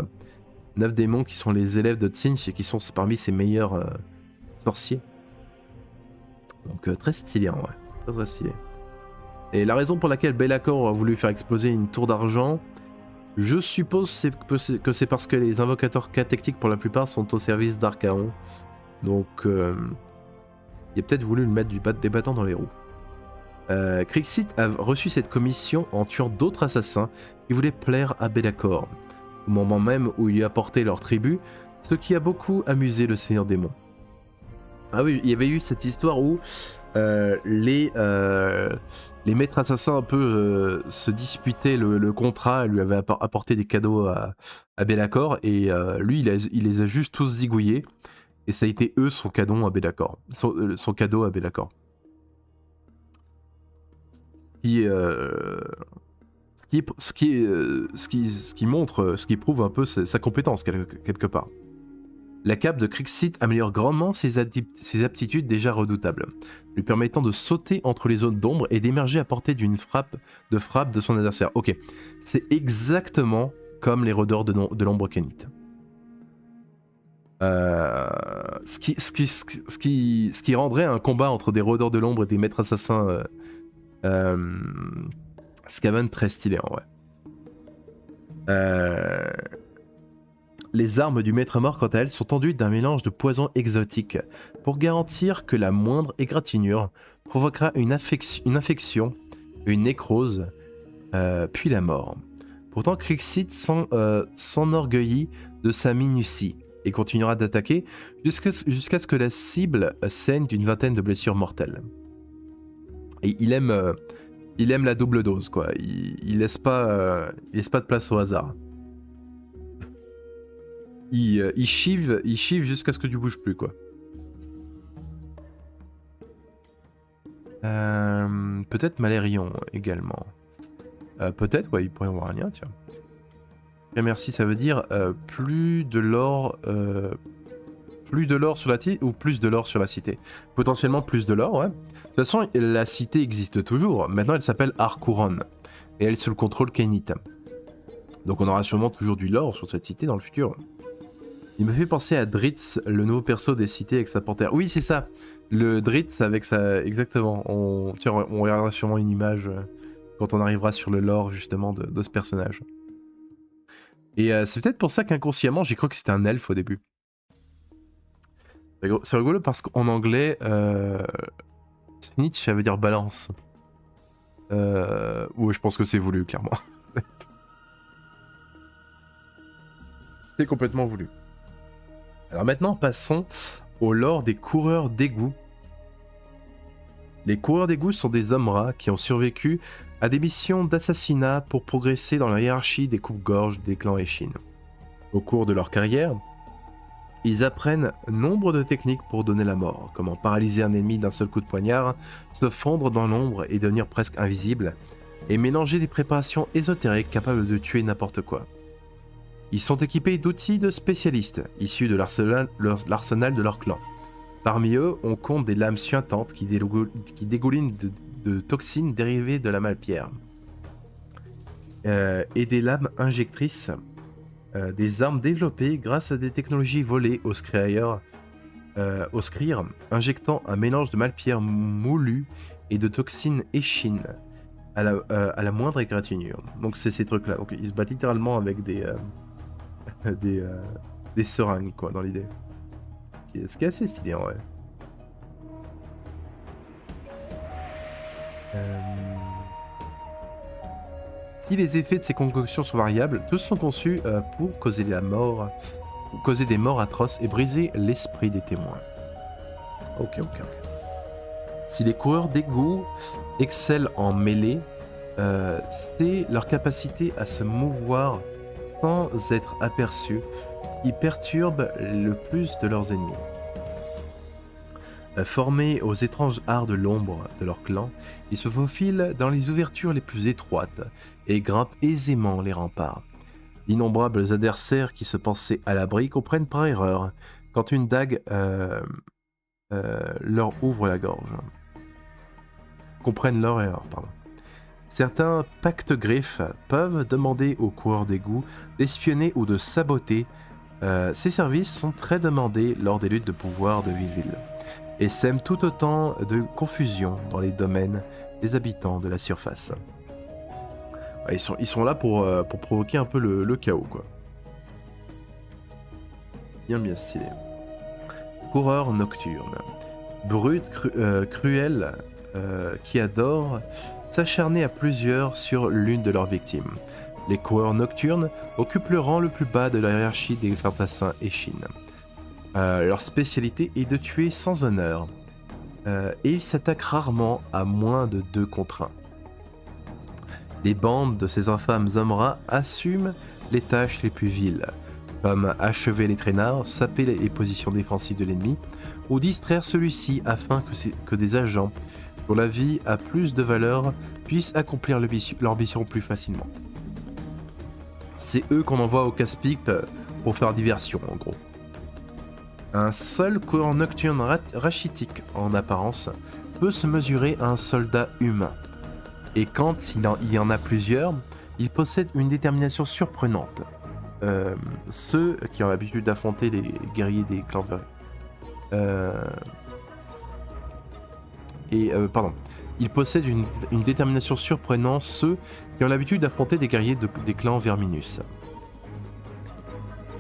démons qui sont les élèves de Tzeentch et qui sont parmi ses meilleurs sorciers. Donc très stylé en vrai, très stylé. Et la raison pour laquelle Be'lakor a voulu faire exploser une tour d'argent, je suppose que c'est parce que les invocateurs catectiques pour la plupart sont au service d'Archaon. Donc il a peut-être voulu lui mettre des bâtons dans les roues. Crixit a reçu cette commission en tuant d'autres assassins qui voulaient plaire à Be'lakor, au moment même où il lui apportait leur tribut, ce qui a beaucoup amusé le Seigneur Démon. Ah oui, il y avait eu cette histoire où les maîtres assassins un peu se disputaient le contrat, lui avaient apporté des cadeaux à Be'lakor, et lui il les a juste tous zigouillés, et ça a été eux son cadeau à Be'lakor. Son cadeau à Be'lakor. Ce qui Ce qui montre, ce qui prouve un peu sa compétence quelque part. La cape de Krixit améliore grandement ses aptitudes déjà redoutables, lui permettant de sauter entre les zones d'ombre et d'émerger à portée d'une frappe de son adversaire. Ok, c'est exactement comme les rôdeurs de l'ombre Khainite. Ce qui rendrait un combat entre des rôdeurs de l'ombre et des maîtres assassins Skaven très stylé en vrai. Les armes du maître mort, quant à elles, sont enduites d'un mélange de poisons exotiques pour garantir que la moindre égratignure provoquera une infection, une nécrose, puis la mort. Pourtant, Krixit s'enorgueillit de sa minutie et continuera d'attaquer jusqu'à ce que la cible saigne d'une vingtaine de blessures mortelles. Et il aime la double dose, quoi. Il laisse pas de place au hasard. Il chive jusqu'à ce que tu bouges plus, quoi. Peut-être Malérion également. Peut-être, ouais, il pourrait y avoir un lien, tiens. Et merci, ça veut dire plus de l'or sur la cité ou plus de l'or sur la cité. Potentiellement plus de l'or, ouais. De toute façon, la cité existe toujours. Maintenant, elle s'appelle Arkouron. Et elle est sous le contrôle Khainite. Donc on aura sûrement toujours du lore sur cette cité dans le futur. Il me fait penser à Dritz, le nouveau perso des cités avec sa panthère. Oui, c'est ça. Le Dritz avec sa... Exactement. On regardera sûrement une image quand on arrivera sur le lore, justement, de ce personnage. Et c'est peut-être pour ça qu'inconsciemment, j'ai cru que c'était un elfe au début. C'est rigolo parce qu'en anglais, snitch, ça veut dire balance. Ouais, je pense que c'est voulu, clairement. C'est complètement voulu. Alors maintenant, passons au lore des coureurs d'égout. Les coureurs d'égout sont des hommes rats qui ont survécu à des missions d'assassinat pour progresser dans la hiérarchie des coupes-gorges des clans Eshin. Au cours de leur carrière, ils apprennent nombre de techniques pour donner la mort, comment paralyser un ennemi d'un seul coup de poignard, se fondre dans l'ombre et devenir presque invisible, et mélanger des préparations ésotériques capables de tuer n'importe quoi. Ils sont équipés d'outils de spécialistes, issus de l'arsenal de leur clan. Parmi eux, on compte des lames suintantes qui dégoulinent de toxines dérivées de la malpierre. Et des lames injectrices, des armes développées grâce à des technologies volées aux Skrier, injectant un mélange de malpierre moulue et de toxines Eshin à la moindre égratignure. Donc c'est ces trucs-là. Donc, ils se battent littéralement avec des seringues, quoi, dans l'idée. Ce qui est assez stylé en vrai. Si les effets de ces concoctions sont variables, tous sont conçus pour causer des morts atroces et briser l'esprit des témoins. Ok. Si les coureurs d'égout excellent en mêlée, c'est leur capacité à se mouvoir sans être aperçus qui perturbe le plus de leurs ennemis. Formés aux étranges arts de l'ombre de leur clan, ils se faufilent dans les ouvertures les plus étroites et grimpent aisément les remparts. D'innombrables adversaires qui se pensaient à l'abri comprennent par erreur quand une dague leur ouvre la gorge. Comprennent leur erreur, pardon. Certains pacte-griffes peuvent demander aux coureurs d'égout d'espionner ou de saboter. Ces services sont très demandés lors des luttes de pouvoir de Viville et sèment tout autant de confusion dans les domaines des habitants de la surface. Ouais, ils sont là pour provoquer un peu le chaos, quoi. Bien stylé. Coureur nocturne. Brute, cruelle, qui adore s'acharner à plusieurs sur l'une de leurs victimes. Les coureurs nocturnes occupent le rang le plus bas de la hiérarchie des fantassins Eshin. Leur spécialité est de tuer sans honneur, et ils s'attaquent rarement à moins de 2 contre 1. Les bandes de ces infâmes hommes rats assument les tâches les plus viles, comme achever les traînards, saper les positions défensives de l'ennemi, ou distraire celui-ci afin que des agents dont la vie a plus de valeur, puissent accomplir leur mission plus facilement. C'est eux qu'on envoie au casse-pipe pour faire diversion, en gros. Un seul coureur nocturne rachitique, en apparence, peut se mesurer à un soldat humain. Et quand il y en a plusieurs, il possède une détermination surprenante. Ceux qui ont l'habitude d'affronter les guerriers des clans il possède une détermination surprenante, ceux qui ont l'habitude d'affronter des guerriers des clans Verminus.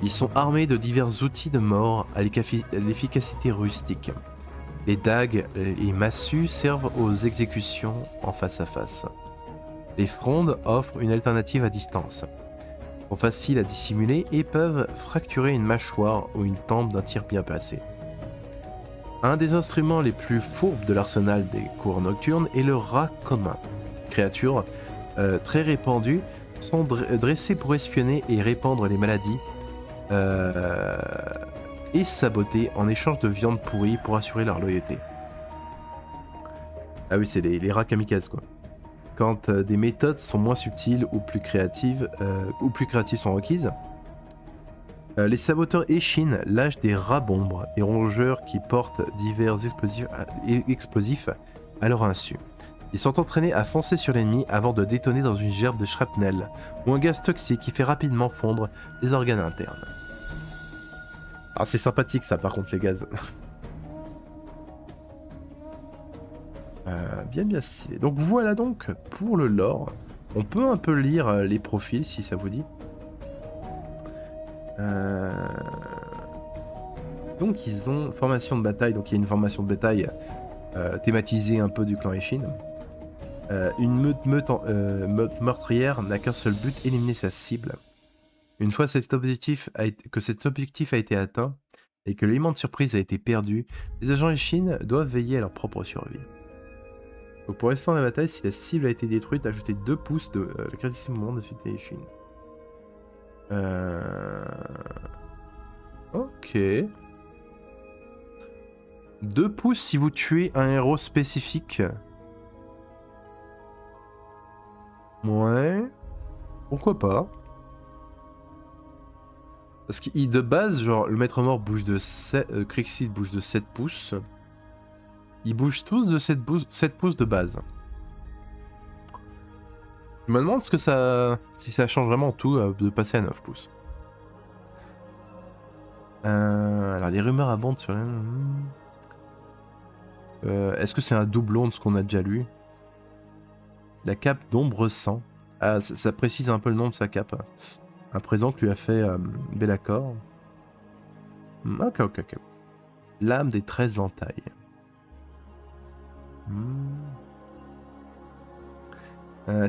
Ils sont armés de divers outils de mort à l'efficacité rustique. Les dagues et massues servent aux exécutions en face à face. Les frondes offrent une alternative à distance. Sont faciles à dissimuler et peuvent fracturer une mâchoire ou une tempe d'un tir bien placé. Un des instruments les plus fourbes de l'arsenal des coureurs nocturnes est le rat commun. Créatures très répandues sont dressées pour espionner et répandre les maladies et saboter en échange de viande pourrie pour assurer leur loyauté. Ah oui, c'est les rats kamikazes quoi. Quand des méthodes sont moins subtiles ou plus créatives sont requises, les saboteurs échinent lâchent des rats-bombes, des rongeurs qui portent divers explosifs à leur insu. Ils sont entraînés à foncer sur l'ennemi avant de détonner dans une gerbe de shrapnel ou un gaz toxique qui fait rapidement fondre les organes internes. Ah, c'est sympathique ça par contre les gaz. Bien stylé. Donc voilà donc pour le lore. On peut un peu lire les profils si ça vous dit. Donc ils ont formation de bataille, donc il y a une formation de bataille thématisée un peu du clan Eshin. Une meute meurtrière n'a qu'un seul but, éliminer sa cible. Une fois que cet objectif a été atteint et que l'élément de surprise a été perdu, les agents Eshin doivent veiller à leur propre survie. Donc pour rester dans la bataille, si la cible a été détruite, ajoutez 2 pouces de le criticité mouvement de suite Eshin. Ok. 2 pouces si vous tuez un héros spécifique. Ouais. Pourquoi pas. Parce que de base, genre, le maître mort bouge de 7... Crixit bouge de 7 pouces. Ils bougent tous de 7 pouces de base. Je me demande si ça change vraiment tout de passer à 9 pouces. Alors, les rumeurs abondent sur... Est-ce que c'est un doublon de ce qu'on a déjà lu? La cape d'ombre sang. Ah, ça précise un peu le nom de sa cape. Un présent que lui a fait Be'lakor. Ok. L'âme des 13 entailles.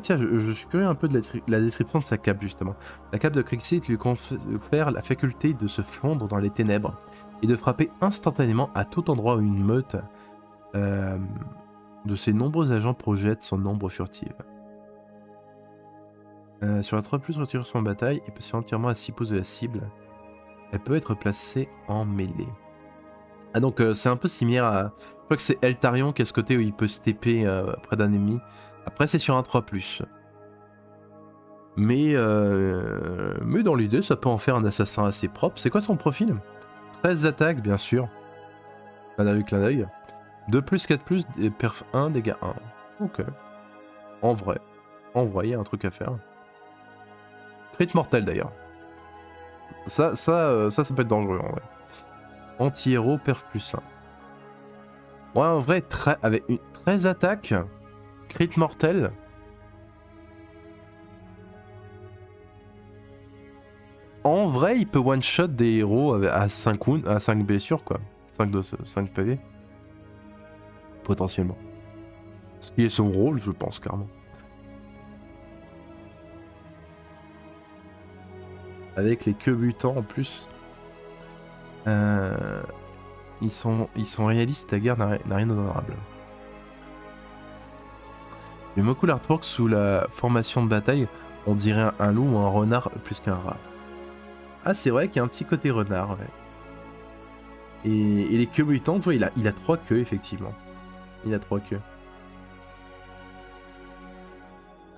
Tiens, je suis curieux un peu de la description de sa cape justement. La cape de Crixit lui confère la faculté de se fondre dans les ténèbres et de frapper instantanément à tout endroit où une meute de ses nombreux agents projette son ombre furtive. Sur la 3+, retirée sur une bataille et passée entièrement à 6 pouces de la cible, elle peut être placée en mêlée. Ah donc c'est un peu similaire à... Je crois que c'est Eltarion qui a ce côté où il peut se TP près d'un ennemi. Après c'est sur un 3+. Mais dans l'idée ça peut en faire un assassin assez propre. C'est quoi son profil? 13 attaques bien sûr. Clin d'œil. 2+, 4+, perf 1, dégâts 1. Ok. En vrai, il y a un truc à faire. Crit mortel d'ailleurs. Ça peut être dangereux en vrai. Anti-héros, perf +1. Ouais, en vrai, avec 13 attaques, crit mortel. En vrai, il peut one-shot des héros à 5 blessures, quoi. 5 PV. Potentiellement. Ce qui est son rôle, je pense, clairement. Avec les queues butants en plus. Ils sont réalistes, la guerre n'a rien d'honorable. J'aime beaucoup l'artwork sous la formation de bataille, on dirait un loup ou un renard plus qu'un rat. Ah c'est vrai qu'il y a un petit côté renard, ouais. Et les queues mutantes, ouais, il a 3 queues effectivement. Il a 3 queues.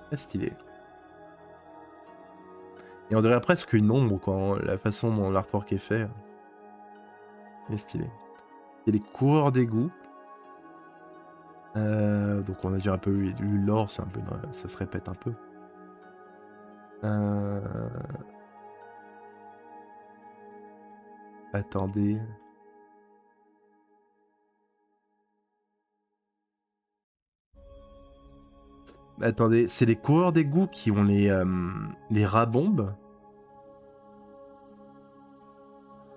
Très stylé. Et on dirait presque une ombre, quoi, la façon dont l'artwork est fait. Très stylé. Et les coureurs d'égout. Donc on a déjà un peu lu l'or, c'est un peu, ça se répète un peu. Attendez. Attendez, c'est les coureurs d'égout qui ont les rats-bombes.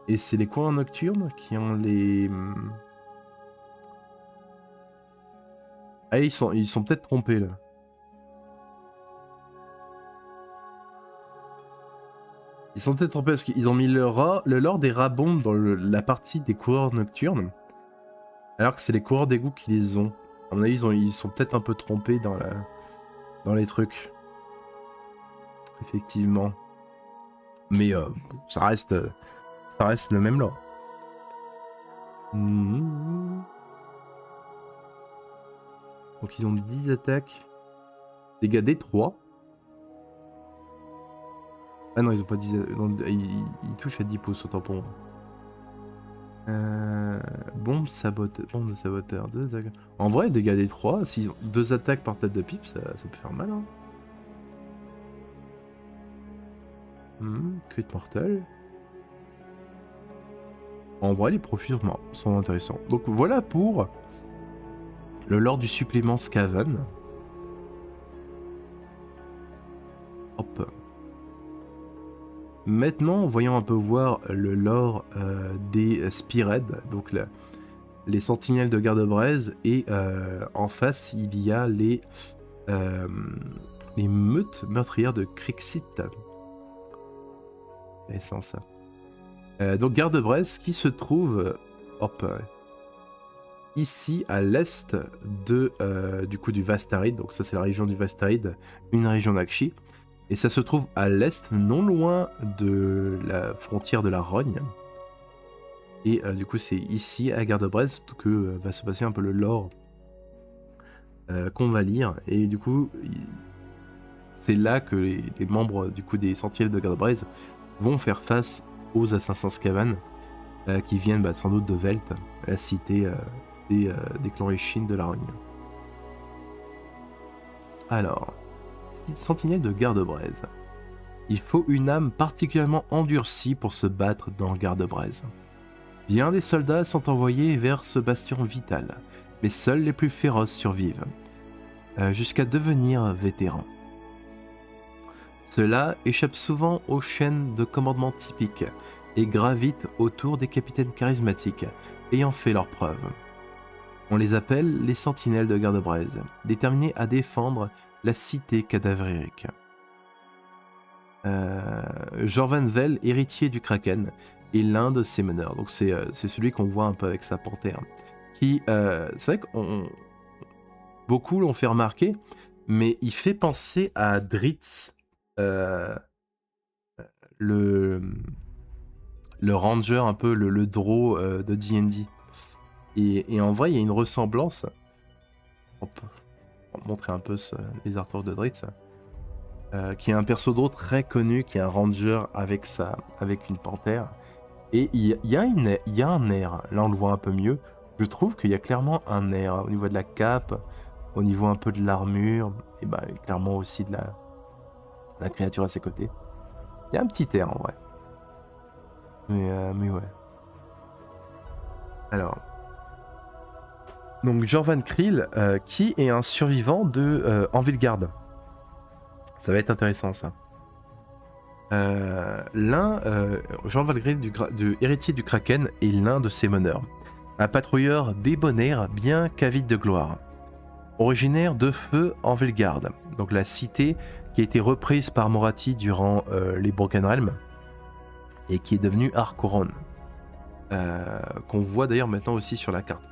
Et c'est les coureurs nocturnes qui ont les... Ah, ils sont peut-être trompés, là. Ils sont peut-être trompés parce qu'ils ont mis le lore des rats-bombes dans la partie des coureurs nocturnes. Alors que c'est les coureurs d'égout qui les ont. À mon avis, ils sont peut-être un peu trompés dans les trucs. Effectivement. Mais ça reste le même lore. Donc ils ont 10 attaques. Dégâts D3. Ah non, ils ont pas 10 attaques. Ils touchent à 10 pouces, autant pour moi. Bombe de saboteur. 2 attaques. En vrai, dégâts D3, s'ils ont 2 attaques par tête de pipe, ça peut faire mal. Hein. Crit mortel. En vrai, les profils sont intéressants. Donc voilà pour le lore du supplément Skaven. Hop. Maintenant, voyons un peu voir le lore des Spearhead, donc les sentinelles de Garde-Braise, et en face, il y a les meutes meurtrières de Crixit. Et sans ça. Donc Garde-Braise qui se trouve ici à l'est du coup du Vastarid. Donc ça c'est la région du Vastarid, une région d'Akshi. Et ça se trouve à l'est, non loin de la frontière de la Rogne. Et du coup c'est ici à Garde-Braise que va se passer un peu le lore qu'on va lire. Et du coup c'est là que les membres du coup des Sentinelles de Garde-Braise vont faire face aux assassins Skaven qui viennent sans doute de Velt, la cité des clans Eshin de la Rogne. Alors, sentinelle de Garde-Braise. Il faut une âme particulièrement endurcie pour se battre dans Garde-Braise. Bien des soldats sont envoyés vers ce bastion vital, mais seuls les plus féroces survivent, jusqu'à devenir vétérans. Ceux-là échappent souvent aux chaînes de commandement typiques et gravitent autour des capitaines charismatiques ayant fait leurs preuves. On les appelle les sentinelles de Garde-Braise, déterminés à défendre la cité cadavérique. Jorvan Vel, héritier du Kraken, est l'un de ses meneurs. Donc c'est celui qu'on voit un peu avec sa panthère. Qui, c'est vrai que beaucoup l'ont fait remarquer, mais il fait penser à Dritz. Le ranger, un peu le draw de D&D. Et en vrai, il y a une ressemblance. Hop, on va montrer un peu les artworks de Dritz. Qui est un perso draw très connu, qui est un ranger avec une panthère. Et il y a un air, là on le voit un peu mieux. Je trouve qu'il y a clairement un air au niveau de la cape, au niveau un peu de l'armure, et clairement aussi de la créature à ses côtés. Il y a un petit air en vrai. Mais ouais. Alors. Donc Jorvan Krill, qui est un survivant de Anvilgarde. Ça va être intéressant ça. Jorvan Krill, héritier du Kraken, est l'un de ses meneurs. Un patrouilleur débonnaire bien qu'avide de gloire. Originaire de Feu Anvilgarde, donc la cité qui a été reprise par Morathi durant les Broken Realms et qui est devenue Harkonnen, qu'on voit d'ailleurs maintenant aussi sur la carte.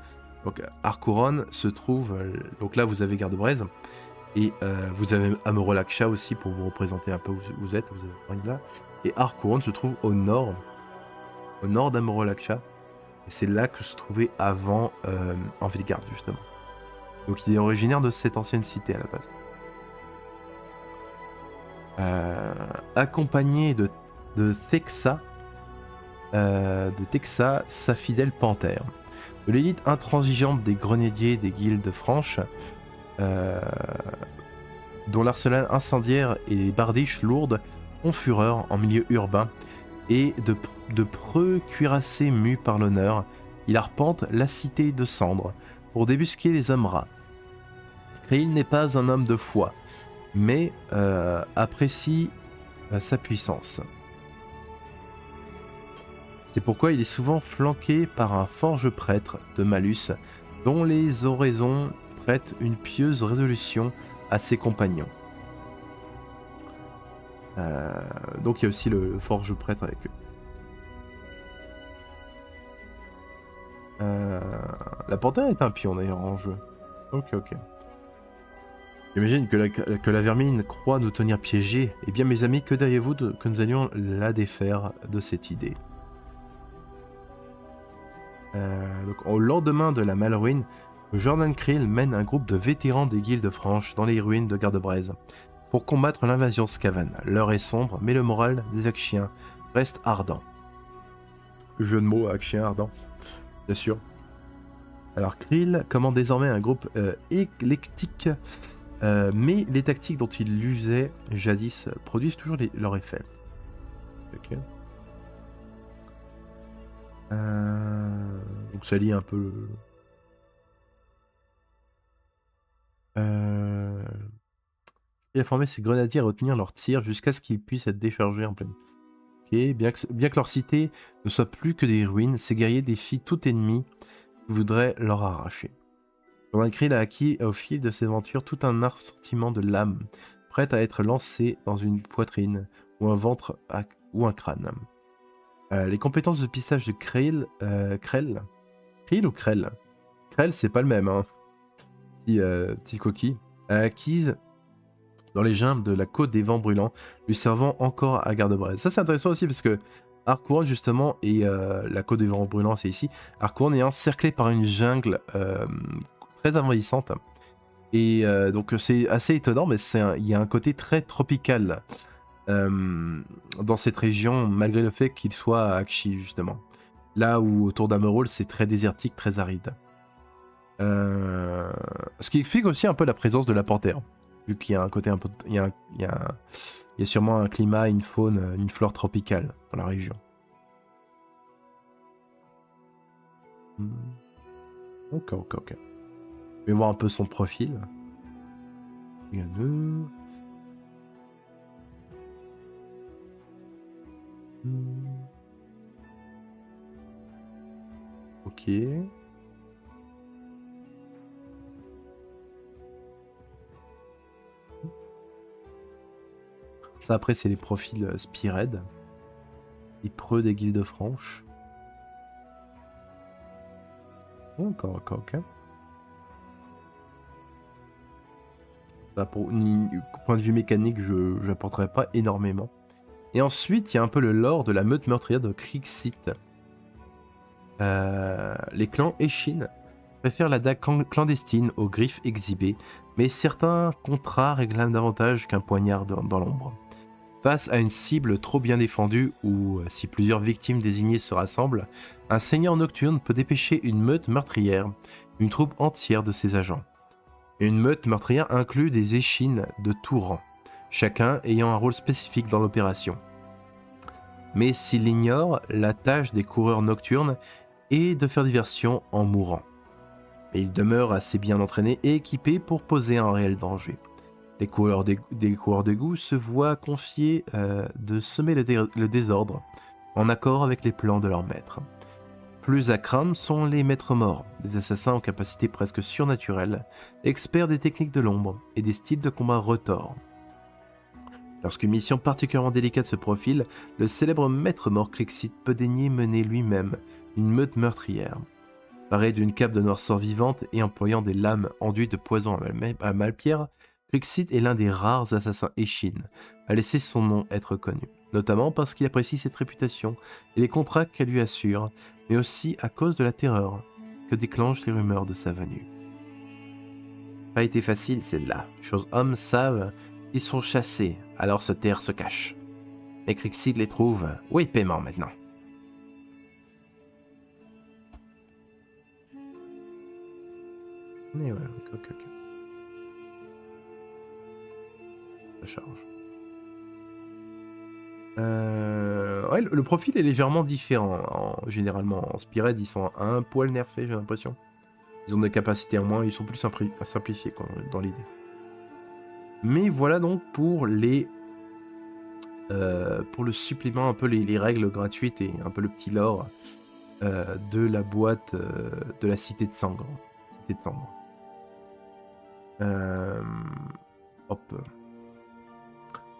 Donc Harkonnen se trouve, donc là vous avez Garde-Braise et vous avez Amorolaksha aussi pour vous représenter un peu où vous êtes là. Et Harkonnen se trouve au nord d'Amorolaksha et c'est là que se trouvait avant Anvilgarde justement. Donc il est originaire de cette ancienne cité à la base. accompagné de Texa, sa fidèle panthère. De l'élite intransigeante des grenadiers des guildes franches, dont l'arsenal incendiaire et les bardiches lourdes ont fureur en milieu urbain, et de preux cuirassés mus par l'honneur, il arpente la cité de cendres pour débusquer les hommes rats. Krill n'est pas un homme de foi, mais apprécie sa puissance. C'est pourquoi il est souvent flanqué par un forge-prêtre de Malus, dont les oraisons prêtent une pieuse résolution à ses compagnons. Donc il y a aussi le forge-prêtre avec eux. La panthère est un pion d'ailleurs en jeu. Ok. J'imagine que la vermine croit nous tenir piégés. Eh bien mes amis, que diriez-vous que nous allions la défaire de cette idée? Donc, au lendemain de la Malruine, Jordan Krill mène un groupe de vétérans des guildes franches dans les ruines de Garde-Braise pour combattre l'invasion Skaven. L'heure est sombre, mais le moral des Akshiens reste ardent. Jeu de mots, Akshiens ardent, bien sûr. Alors Krill commande désormais un groupe éclectique, mais les tactiques dont il l'usait jadis produisent toujours leur effet. Ok. Donc ça lie un peu il a formé ses grenadiers à retenir leurs tirs jusqu'à ce qu'ils puissent être déchargés en pleine. Ok, bien que leur cité ne soit plus que des ruines, ces guerriers défient tout ennemi qui voudrait leur arracher. Jordan Krill a acquis au fil de ses aventures tout un assortiment de lames, prêtes à être lancées dans une poitrine ou un ventre ou un crâne. Les compétences de pistage de Krill ou Krell? Krell, c'est pas le même, hein. Petit coquille. Acquise dans les gimbes de la côte des vents brûlants, lui servant encore à Garde-Braise. Ça, c'est intéressant aussi parce que Harcourt, justement, et la côte des vents brûlants, c'est ici. Harcourt est encerclé par une jungle très envahissante. Et donc, c'est assez étonnant, mais il y a un côté très tropical dans cette région, malgré le fait qu'il soit à Akshi, justement. Là où autour d'Amerol, c'est très désertique, très aride. Ce qui explique aussi un peu la présence de la panthère, vu qu'il y a un côté un peu... Il y a sûrement un climat, une faune, une flore tropicale dans la région. Ok. Je vais voir un peu son profil. Regardez. Ok. Ça après c'est les profils Spearhead. Les preux des guildes franches. Ok. Ça pour point de vue mécanique, je n'apporterai pas énormément. Et ensuite, il y a un peu le lore de la meute meurtrière de Krixit. Les clans Eshin préfèrent la dague clandestine aux griffes exhibées, mais certains contrats réclament davantage qu'un poignard dans l'ombre. Face à une cible trop bien défendue ou si plusieurs victimes désignées se rassemblent, un seigneur nocturne peut dépêcher une meute meurtrière, une troupe entière de ses agents. Une meute meurtrière inclut des Eshin de tout rang, chacun ayant un rôle spécifique dans l'opération. Mais s'il ignore, la tâche des coureurs nocturnes est de faire diversion en mourant. Mais ils demeurent assez bien entraînés et équipés pour poser un réel danger. Les coureurs d'égout se voient confier de semer le désordre, en accord avec les plans de leur maître. Plus à craindre sont les maîtres morts, des assassins aux capacités presque surnaturelles, experts des techniques de l'ombre et des styles de combat retors. Lorsqu'une mission particulièrement délicate se profile, le célèbre maître mort Krixit peut daigner mener lui-même une meute meurtrière. Paré d'une cape de noirceur vivante et employant des lames enduites de poison à Malpierre, Krixit est l'un des rares assassins Eshin à laisser son nom être connu, notamment parce qu'il apprécie cette réputation et les contrats qu'elle lui assure, mais aussi à cause de la terreur que déclenchent les rumeurs de sa venue. Pas été facile celle-là. Chose hommes savent Ils sont chassés, alors ce terre se cache. Et Crixid les trouve. Où est Paiement maintenant? Et ouais, ok. Ça charge. Ouais, le profil est légèrement différent. Généralement, en Spearhead, ils sont un poil nerfés, j'ai l'impression. Ils ont des capacités en moins, ils sont plus simplifiés dans l'idée. Mais voilà donc pour les... pour le supplément, un peu les règles gratuites et un peu le petit lore de la boîte de la Cité de Cendres. Hop.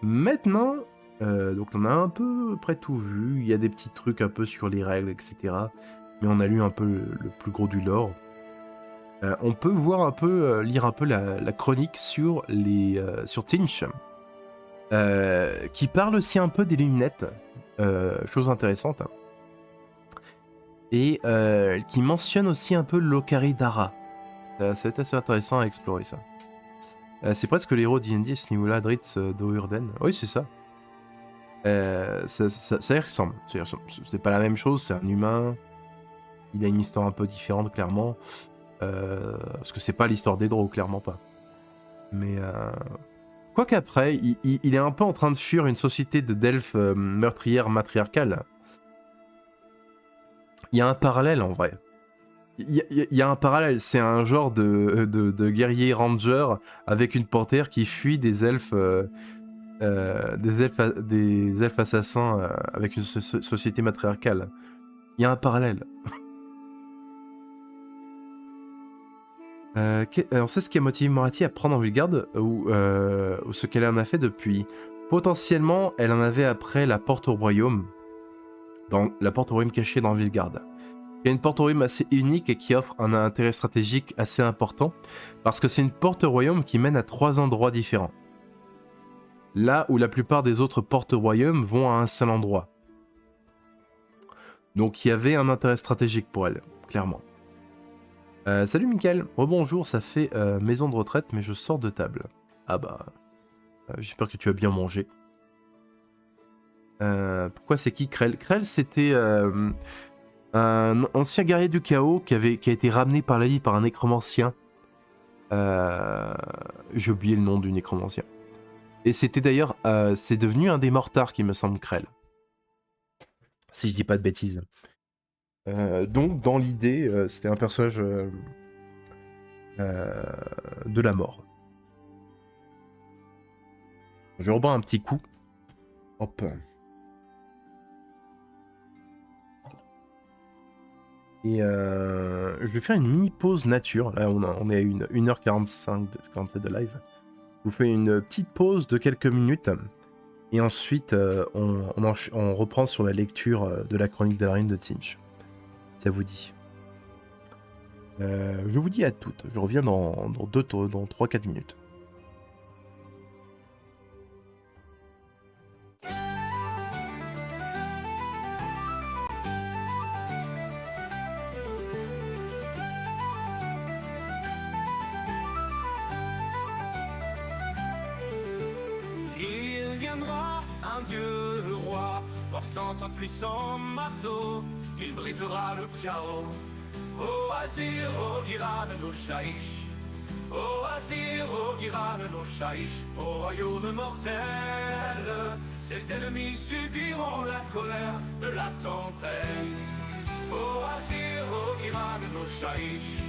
Maintenant, donc on a un peu près tout vu. Il y a des petits trucs un peu sur les règles, etc. Mais on a lu un peu le plus gros du lore. On peut voir un peu, lire un peu la chronique sur sur Tzeentch, qui parle aussi un peu des lunettes, chose intéressante. Et qui mentionne aussi un peu l'Okari Dara. Ça va être assez intéressant à explorer ça. C'est presque l'héros D&D à ce niveau-là, Dritz Do'Urden. Oui, c'est ça. Ça y ressemble. C'est pas la même chose, c'est un humain. Il a une histoire un peu différente, clairement. Parce que c'est pas l'histoire d'Edro, clairement pas. Mais quoi qu'après, il est un peu en train de fuir une société de Delphes meurtrière matriarcale. Il y a un parallèle en vrai. Il y a un parallèle, c'est un genre de guerrier ranger avec une panthère qui fuit des elfes, des elfes assassins avec une société matriarcale. Il y a un parallèle. On sait ce qui a motivé Moratti à prendre Nilfgaard ou ce qu'elle en a fait depuis. Potentiellement, elle en avait après la porte au royaume, la porte au royaume cachée dans Nilfgaard. Il y a une porte au royaume assez unique et qui offre un intérêt stratégique assez important parce que c'est une porte au royaume qui mène à 3 endroits différents. Là où la plupart des autres portes au royaume vont à un seul endroit. Donc il y avait un intérêt stratégique pour elle, clairement. Salut Mickaël, rebonjour, ça fait maison de retraite mais je sors de table. Ah bah, j'espère que tu as bien mangé. Pourquoi c'est qui Krell? Krell c'était... un ancien guerrier du chaos qui a été ramené par la vie par un nécromancien. J'ai oublié le nom du nécromancien. Et c'était d'ailleurs, c'est devenu un des mortards qui me semble, Krell. Si je dis pas de bêtises. Donc dans l'idée, c'était un personnage de la mort. Je rebats un petit coup. Hop. Et je vais faire une mini pause nature. Là, on est à 1h45 de live. Je vous fais une petite pause de quelques minutes. Et ensuite, on reprend sur la lecture de la chronique de la reine de Tzeentch. Ça vous dit. Je vous dis à toutes. Je reviens dans 3-4 minutes. Dieu le roi, portant un puissant marteau, il brisera le chaos. Oh Azir, oh Giran no Shaish, oh Azir, oh Giran no Shaish, au royaume mortel, ses ennemis subiront la colère de la tempête. Oh Azir, oh Giran no Shaish,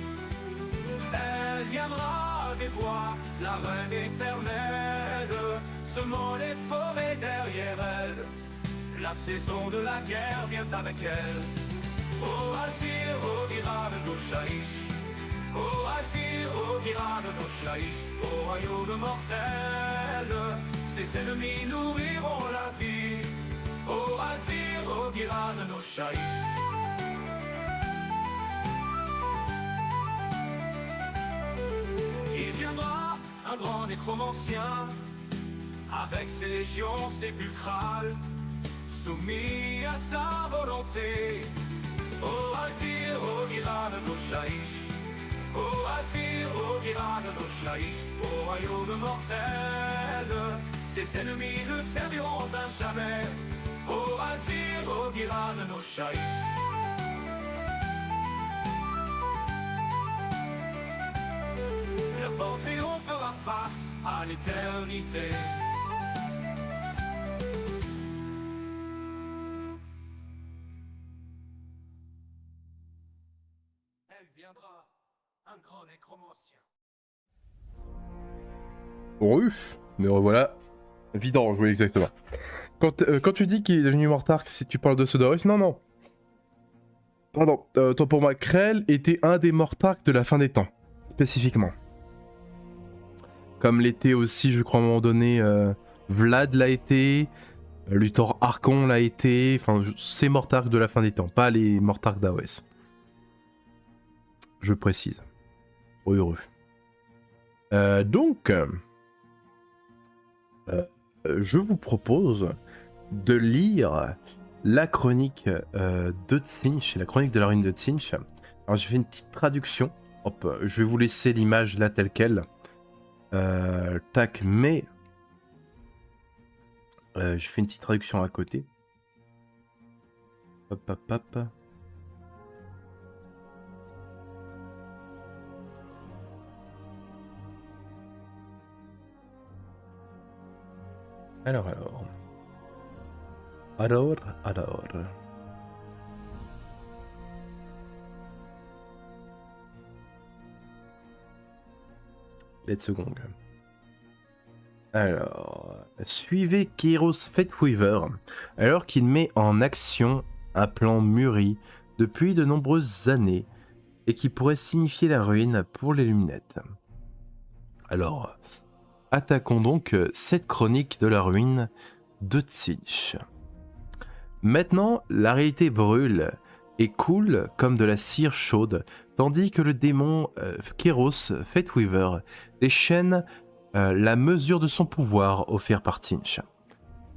elle viendra des bois, la reine éternelle, semant les forêts derrière elle. La saison de la guerre vient avec elle. Oh Azir, oh Giran no Shaish, oh Azir, oh Giran no Shaish, au royaume mortel, ses ennemis nourriront la vie. Oh Azir, oh Giran no Shaish. Il viendra un grand nécromancien avec ses légions sépulcrales, soumis à sa volonté. Oh Azir, oh Giran no Shaish, Oh Azir, Ogira de Noshaïch, au royaume mortel, ses ennemis ne serviront à jamais. Oh Azir, Ogira de Noshaïch. Leur panthéon fera face à l'éternité. Elle viendra, un grand nécromancien. Oui, mais revoilà. Vidange, oui, exactement. Quand tu dis qu'il est devenu Mortark, si tu parles de Sodorus, non. Pardon, autant pour moi, Krell était un des Mortarks de la fin des temps, spécifiquement. Comme l'était aussi, je crois, à un moment donné, Vlad l'a été, Luthor Archon l'a été, enfin, c'est Mortark de la fin des temps, pas les Mortarks d'AOS. Je précise. Heureux. Donc, je vous propose de lire la chronique de Tzeentch, la chronique de la ruine de Tzeentch. Alors, j'ai fait une petite traduction. Hop, je vais vous laisser l'image là telle quelle. Tac, mais je fais une petite traduction à côté. Hop. Alors. Let's go. Alors, suivez Kairos Fateweaver alors qu'il met en action un plan mûri depuis de nombreuses années et qui pourrait signifier la ruine pour les Luminettes. Alors, attaquons donc cette chronique de la ruine de Tzeentch. Maintenant, la réalité brûle et coule comme de la cire chaude, tandis que le démon Kairos Fateweaver déchaîne la mesure de son pouvoir offert par Tzeentch.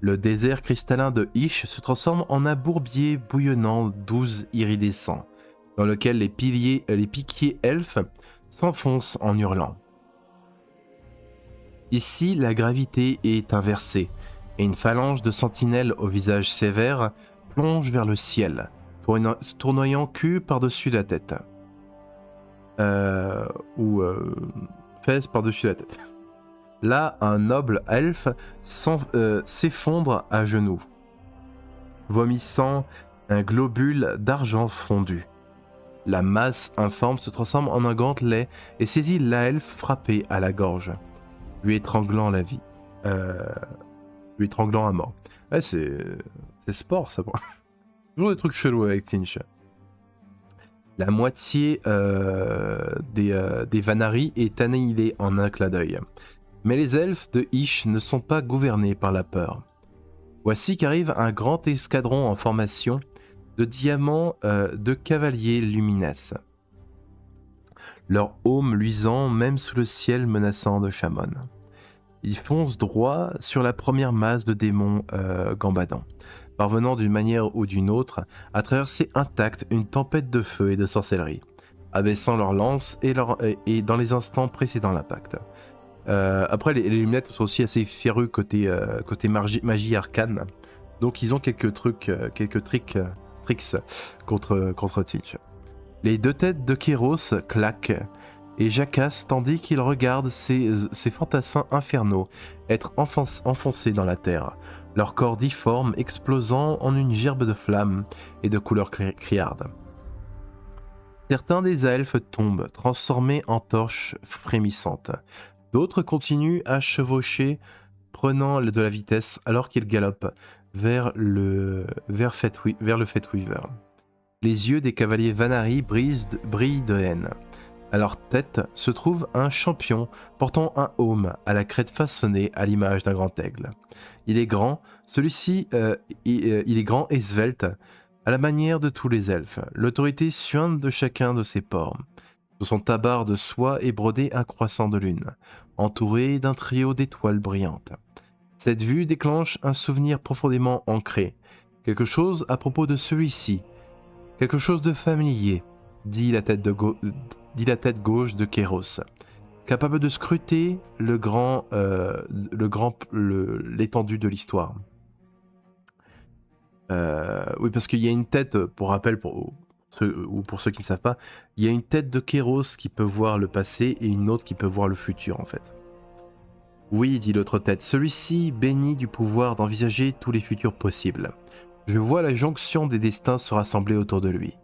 Le désert cristallin de Hysh se transforme en un bourbier bouillonnant 12 iridescent, dans lequel les piquiers elfes s'enfoncent en hurlant. Ici, la gravité est inversée, et une phalange de sentinelles au visage sévère plonge vers le ciel, tournoyant cul par-dessus la tête. Fesses par-dessus la tête. Là, un noble elfe s'effondre à genoux, vomissant un globule d'argent fondu. La masse informe se transforme en un gantelet et saisit l'elfe frappé à la gorge, lui étranglant la vie. Lui étranglant à mort. Ouais, c'est sport, ça. Toujours des trucs chelous avec Tzeentch. La moitié des Vanari est annihilée en un clin d'œil. Mais les elfes de Hysh ne sont pas gouvernés par la peur. Voici qu'arrive un grand escadron en formation de diamants de cavaliers luminescents. Leur aume luisant même sous le ciel menaçant de Chamon. Ils foncent droit sur la première masse de démons gambadants, parvenant d'une manière ou d'une autre à traverser intacte une tempête de feu et de sorcellerie, abaissant leurs lances et dans les instants précédant l'impact. Après, les lunettes sont aussi assez férus côté magie arcane, donc ils ont quelques tricks contre Tzeentch. Les deux têtes de Kairos claquent et jacassent tandis qu'ils regardent ces fantassins infernaux être enfoncés dans la terre, leur corps difforme explosant en une gerbe de flammes et de couleurs criardes. Certains des elfes tombent, transformés en torches frémissantes. D'autres continuent à chevaucher, prenant de la vitesse alors qu'ils galopent vers le Fateweaver. Les yeux des cavaliers Vanari brillent de haine. À leur tête se trouve un champion portant un aume à la crête façonnée à l'image d'un grand aigle. Il est grand, il est grand et svelte, à la manière de tous les elfes. L'autorité suinte de chacun de ses pores. Sous son tabard de soie est brodé un croissant de lune, entouré d'un trio d'étoiles brillantes. Cette vue déclenche un souvenir profondément ancré, quelque chose à propos de celui-ci, quelque chose de familier, dit la tête gauche de Kéros, capable de scruter l'étendue de l'histoire. Oui, parce qu'il y a une tête, pour rappel, pour ceux qui ne savent pas, il y a une tête de Kéros qui peut voir le passé et une autre qui peut voir le futur, en fait. Oui, dit l'autre tête, celui-ci bénit du pouvoir d'envisager tous les futurs possibles. Je vois la jonction des destins se rassembler autour de lui.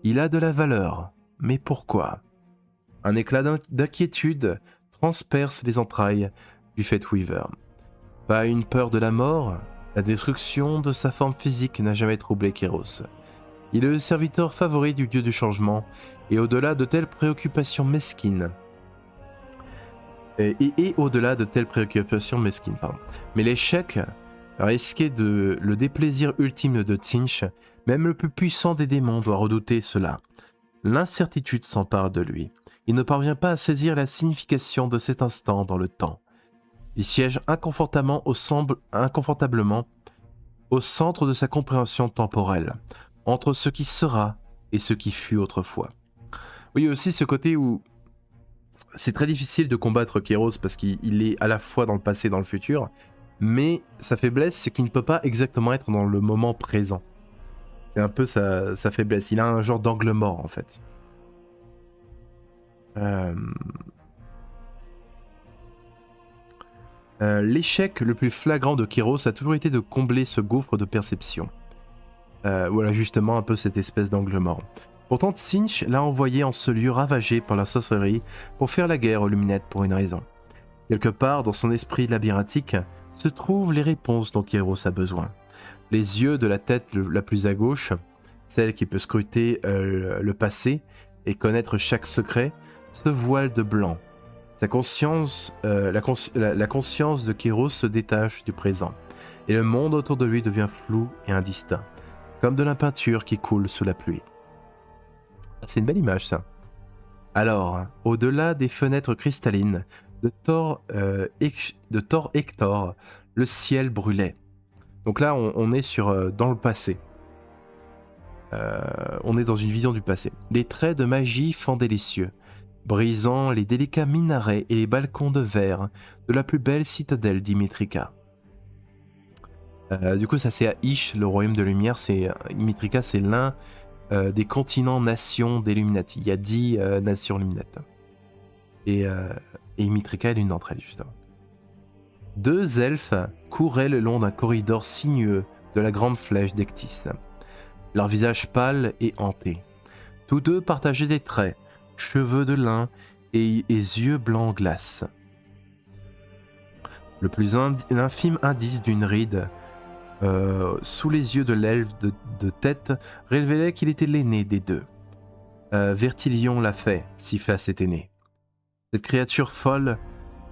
Il a de la valeur, mais pourquoi ? Un éclat d'inquiétude transperce les entrailles du Fate Weaver. Pas une peur de la mort, la destruction de sa forme physique n'a jamais troublé Kéros. Il est le serviteur favori du dieu du changement, et au-delà de telles préoccupations mesquines, Mais l'échec risquait de le déplaisir ultime de Tzeentch, même le plus puissant des démons doit redouter cela. L'incertitude s'empare de lui. Il ne parvient pas à saisir la signification de cet instant dans le temps. Il siège inconfortablement au centre de sa compréhension temporelle, entre ce qui sera et ce qui fut autrefois. Oui, il y a aussi ce côté où c'est très difficile de combattre Kéros parce qu'il est à la fois dans le passé et dans le futur, mais sa faiblesse, c'est qu'il ne peut pas exactement être dans le moment présent. C'est un peu sa faiblesse. Il a un genre d'angle mort, en fait. L'échec le plus flagrant de Kéros a toujours été de combler ce gouffre de perception. Voilà justement un peu cette espèce d'angle mort. Pourtant Tzeentch l'a envoyé en ce lieu ravagé par la sorcellerie pour faire la guerre aux luminettes pour une raison. Quelque part dans son esprit labyrinthique se trouvent les réponses dont Kéros a besoin. Les yeux de la tête la plus à gauche, celle qui peut scruter le passé et connaître chaque secret, se voile de blanc. Sa conscience, la conscience de Kéros se détache du présent, et le monde autour de lui devient flou et indistinct, comme de la peinture qui coule sous la pluie. C'est une belle image, ça. Alors, au-delà des fenêtres cristallines de Thor Hector, le ciel brûlait. Donc là, on est dans le passé. On est dans une vision du passé. Des traits de magie fendaient les cieux, brisant les délicats minarets et les balcons de verre de la plus belle citadelle d'Imitrika. Du coup, ça c'est à Ish, le royaume de lumière. Imitrika, c'est l'un des continents-nations des Illuminati. Il y a 10 nations Illuminati. Et Imitrika est l'une d'entre elles, justement. 2 elfes couraient le long d'un corridor sinueux de la grande flèche d'Ectis. Leur visage pâle et hanté. Tous deux partageaient des traits, cheveux de lin et yeux blancs glace. Le plus infime indice d'une ride sous les yeux de l'elfe de tête révélait qu'il était l'aîné des deux. Vertilion l'a fait, siffla cet aîné. Cette créature folle,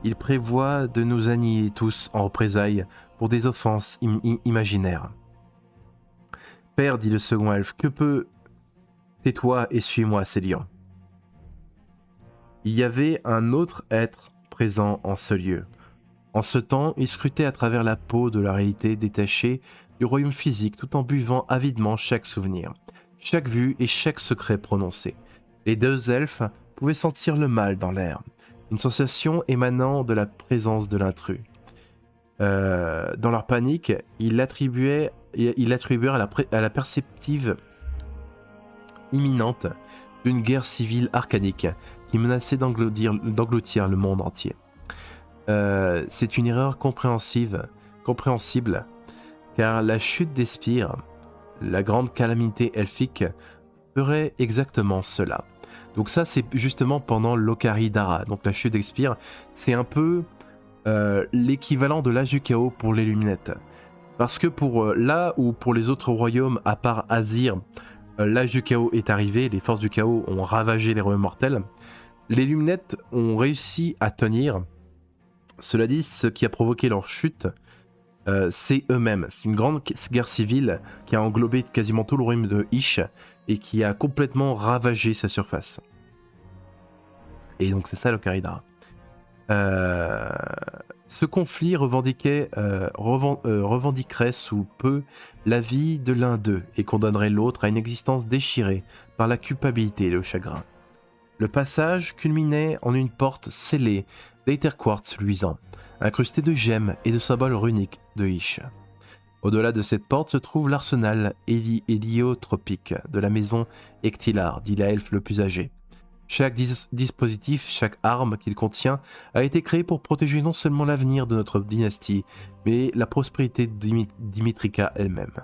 il prévoit de nous annihiler tous en représailles pour des offenses imaginaires. Père, dit le second elfe, que peut... Tais-toi et suis-moi, Célion. Il y avait un autre être présent en ce lieu. En ce temps, il scrutait à travers la peau de la réalité détachée du royaume physique tout en buvant avidement chaque souvenir, chaque vue et chaque secret prononcé. Les 2 elfes pouvaient sentir le mal dans l'air, une sensation émanant de la présence de l'intrus. Dans leur panique, ils l'attribuèrent à la perceptive imminente d'une guerre civile arcanique qui menaçait d'engloutir le monde entier. C'est une erreur compréhensible, car la chute des spires, la grande calamité elfique, ferait exactement cela. Donc ça, c'est justement pendant l'Okari Dara. Donc la chute des spires, c'est un peu l'équivalent de l'âge du chaos pour les Luminettes. Parce que pour les autres royaumes, à part Azir, l'âge du chaos est arrivé, les forces du chaos ont ravagé les royaumes mortels, les Luminettes ont réussi à tenir. Cela dit, ce qui a provoqué leur chute, c'est eux-mêmes. C'est une grande guerre civile qui a englobé quasiment tout le royaume de Ish et qui a complètement ravagé sa surface. Et donc c'est ça le Karidara. Ce conflit revendiquerait sous peu la vie de l'un d'eux et condamnerait l'autre à une existence déchirée par la culpabilité et le chagrin. Le passage culminait en une porte scellée d'éther-quartz luisant, incrustée de gemmes et de symboles runiques de Ish. Au-delà de cette porte se trouve l'arsenal héliotropique de la maison Ectilar, dit l'elfe le plus âgé. Chaque dispositif, chaque arme qu'il contient a été créé pour protéger non seulement l'avenir de notre dynastie, mais la prospérité de Dimitrika elle-même.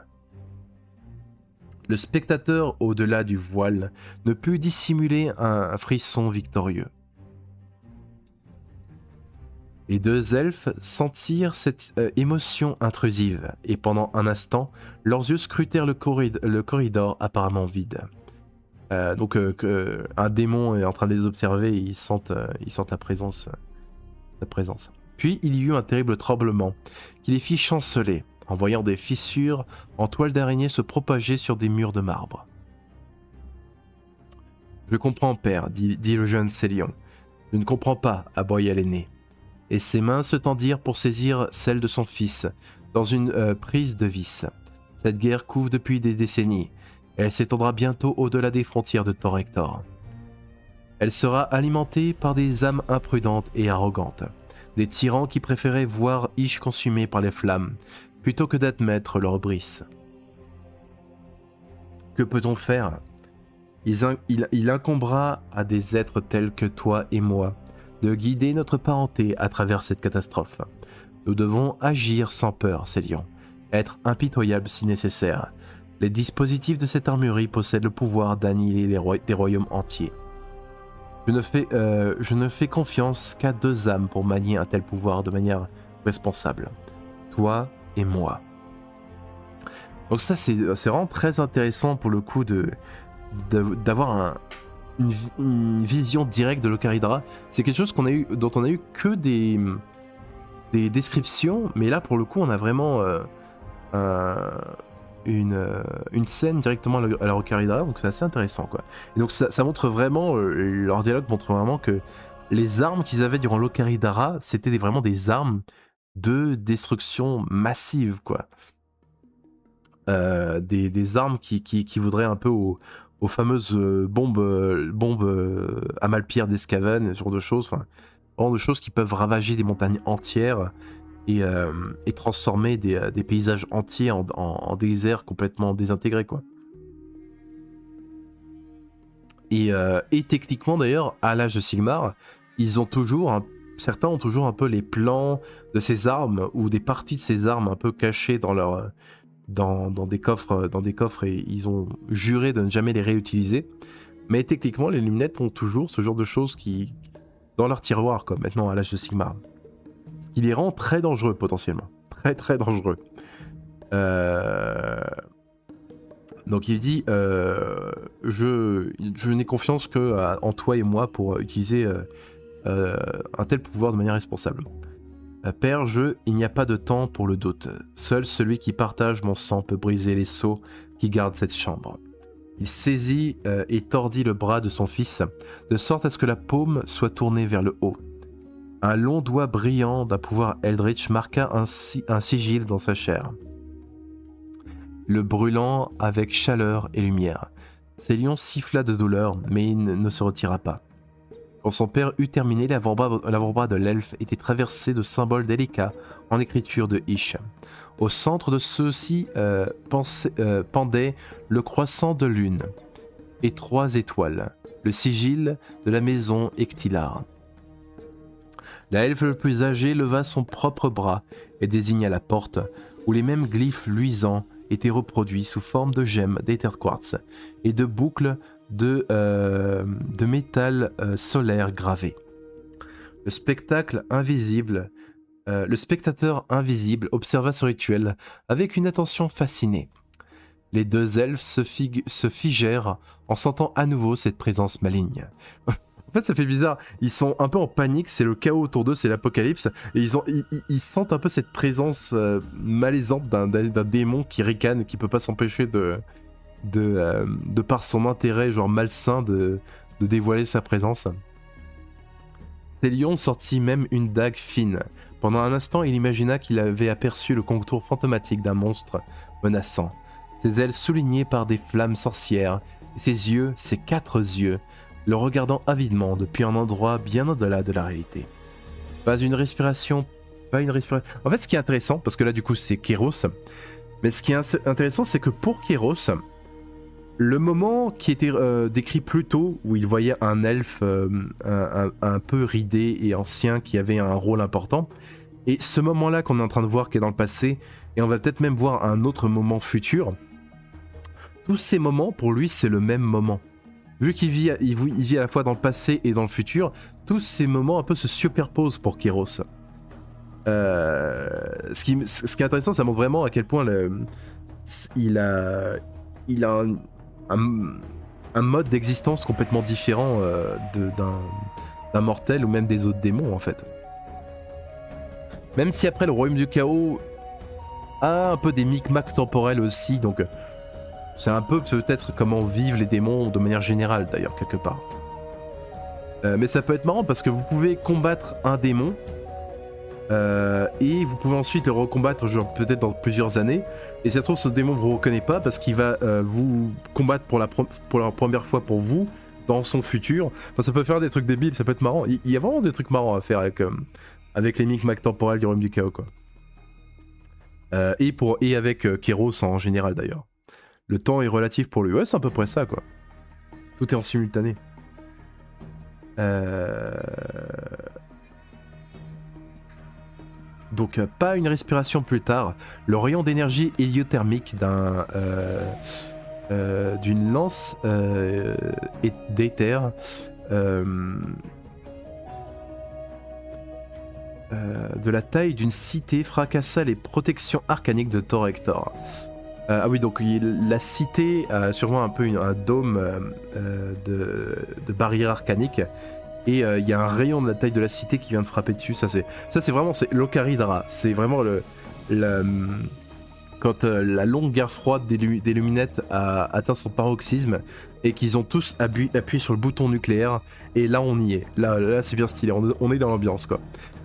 Le spectateur au-delà du voile ne put dissimuler un frisson victorieux. Les deux elfes sentirent cette émotion intrusive, et pendant un instant, leurs yeux scrutèrent le corridor apparemment vide. Donc un démon est en train de les observer et ils sentent la présence. Puis il y eut un terrible tremblement qui les fit chanceler en voyant des fissures en toile d'araignée se propager sur des murs de marbre. « Je comprends, père, dit le jeune Célion. Je ne comprends pas, aboya l'aîné. » Et ses mains se tendirent pour saisir celle de son fils dans une prise de vis. Cette guerre couve depuis des décennies. Elle s'étendra bientôt au-delà des frontières de Thor-Hector. Elle sera alimentée par des âmes imprudentes et arrogantes, des tyrans qui préféraient voir Ish consumé par les flammes, plutôt que d'admettre leur brise. Que peut-on faire ? Il incombera à des êtres tels que toi et moi de guider notre parenté à travers cette catastrophe. Nous devons agir sans peur, Célion, être impitoyables si nécessaire. Les dispositifs de cette armurerie possèdent le pouvoir d'annihiler des royaumes entiers. Je ne fais confiance qu'à deux âmes pour manier un tel pouvoir de manière responsable. Toi et moi. Donc ça, c'est vraiment très intéressant pour le coup d'avoir une vision directe de l'Ocarina. C'est quelque chose dont on a eu que des descriptions, mais là, pour le coup, on a vraiment une scène directement à la Ocarina, donc c'est assez intéressant, quoi. Et donc ça montre vraiment, leur dialogue montre vraiment que les armes qu'ils avaient durant l'Ocarina, c'était vraiment des armes de destruction massive, quoi. Des armes qui voudraient un peu aux fameuses bombes à Malpire d'Escaven, ce genre de choses, enfin, vraiment de choses qui peuvent ravager des montagnes entières et transformer des paysages entiers en déserts complètement désintégrés, quoi. Et techniquement d'ailleurs, à l'âge de Sigmar, certains ont toujours un peu les plans de ces armes ou des parties de ces armes un peu cachées dans des coffres et ils ont juré de ne jamais les réutiliser. Mais techniquement, les lunettes ont toujours ce genre de choses dans leur tiroir, quoi, maintenant à l'âge de Sigmar. Ce qui les rend très dangereux potentiellement. Très très dangereux. Donc il dit je n'ai confiance que en toi et moi pour utiliser un tel pouvoir de manière responsable. Père, il n'y a pas de temps pour le doute. Seul celui qui partage mon sang peut briser les sceaux qui gardent cette chambre. Il saisit et tordit le bras de son fils, de sorte à ce que la paume soit tournée vers le haut. Un long doigt brillant d'un pouvoir Eldritch marqua un sigil dans sa chair, le brûlant avec chaleur et lumière. Célion siffla de douleur, mais il ne se retira pas. Quand son père eut terminé, l'avant-bras de l'elfe était traversé de symboles délicats en écriture de Ish. Au centre de ceux-ci pendait le croissant de lune et 3 étoiles, le sigil de la maison Ectilar. La elfe le plus âgé leva son propre bras et désigna la porte, où les mêmes glyphes luisants étaient reproduits sous forme de gemmes d'éther-quartz et de boucles de métal solaire gravé. Le spectateur invisible observa ce rituel avec une attention fascinée. Les deux elfes se figèrent en sentant à nouveau cette présence maligne. En fait, ça fait bizarre. Ils sont un peu en panique, c'est le chaos autour d'eux, c'est l'apocalypse, et ils sentent un peu cette présence malaisante d'un démon qui ricane et qui peut pas s'empêcher de par son intérêt genre malsain de dévoiler sa présence. Célion sortit même une dague fine, Pendant un instant, il imagina qu'il avait aperçu le contour fantomatique d'un monstre menaçant, ses ailes soulignées par des flammes sorcières, et ses yeux, ses 4 yeux, le regardant avidement depuis un endroit bien au-delà de la réalité. Pas une respiration. En fait, ce qui est intéressant, parce que là, du coup, c'est Kéros, mais ce qui est intéressant, c'est que pour Kéros, le moment qui était décrit plus tôt, où il voyait un elfe un peu ridé et ancien qui avait un rôle important, et ce moment-là qu'on est en train de voir qui est dans le passé, et on va peut-être même voir un autre moment futur, tous ces moments, pour lui, c'est le même moment. Vu qu'il vit, il vit à la fois dans le passé et dans le futur, tous ces moments un peu se superposent pour Kéros. Ce qui est intéressant, ça montre vraiment à quel point il a un mode d'existence complètement différent d'un mortel ou même des autres démons en fait. Même si après le royaume du chaos a un peu des micmacs temporels aussi, donc c'est un peu peut-être comment vivent les démons de manière générale d'ailleurs quelque part. Mais ça peut être marrant parce que vous pouvez combattre un démon et vous pouvez ensuite le recombattre genre peut-être dans plusieurs années, et ça se trouve ce démon vous reconnaît pas parce qu'il va vous combattre pour la première fois pour vous dans son futur. Enfin ça peut faire des trucs débiles, ça peut être marrant. Il y a vraiment des trucs marrants à faire avec les micmacs temporels du royaume du chaos quoi. Et avec Kéros en général d'ailleurs. Le temps est relatif pour lui. Ouais, c'est à peu près ça quoi. Tout est en simultané. Donc pas une respiration plus tard, le rayon d'énergie héliothermique d'une lance d'éther de la taille d'une cité fracassa les protections arcaniques de Thor Hector. Ah oui, donc la cité a sûrement un peu un dôme de barrière arcanique. Et il y a un rayon de la taille de la cité qui vient de frapper dessus. Ça c'est vraiment l'Ocaridra. C'est vraiment quand la longue guerre froide des Luminettes a atteint son paroxysme et qu'ils ont tous appuyé sur le bouton nucléaire. Et là on y est. Là c'est bien stylé. On est dans l'ambiance quoi.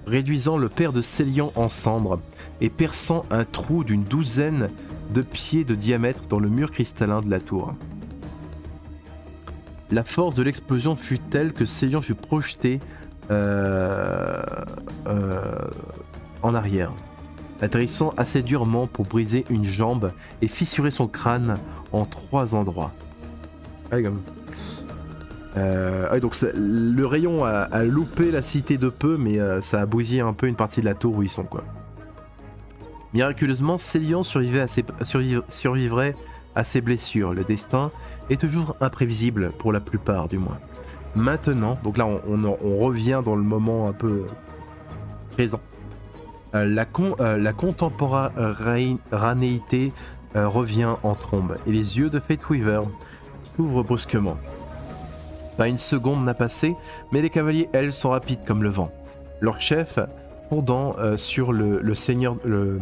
Réduisant le père de Célian en cendres et perçant un trou d'une 12aine de pieds de diamètre dans le mur cristallin de la tour. La force de l'explosion fut telle que Célian fut projeté en arrière, atterrissant assez durement pour briser une jambe et fissurer son crâne en 3 endroits. Donc le rayon a loupé la cité de peu, mais ça a bousillé un peu une partie de la tour où ils sont quoi. Miraculeusement, Célian survivrait à ses blessures. Le destin est toujours imprévisible pour la plupart du moins. Maintenant, donc là on revient dans le moment un peu présent. La contemporanéité revient en trombe et les yeux de Fate Weaver s'ouvrent brusquement. Pas une seconde n'a passé, mais les cavaliers, elles, sont rapides comme le vent. Leur chef, fondant sur le seigneur, le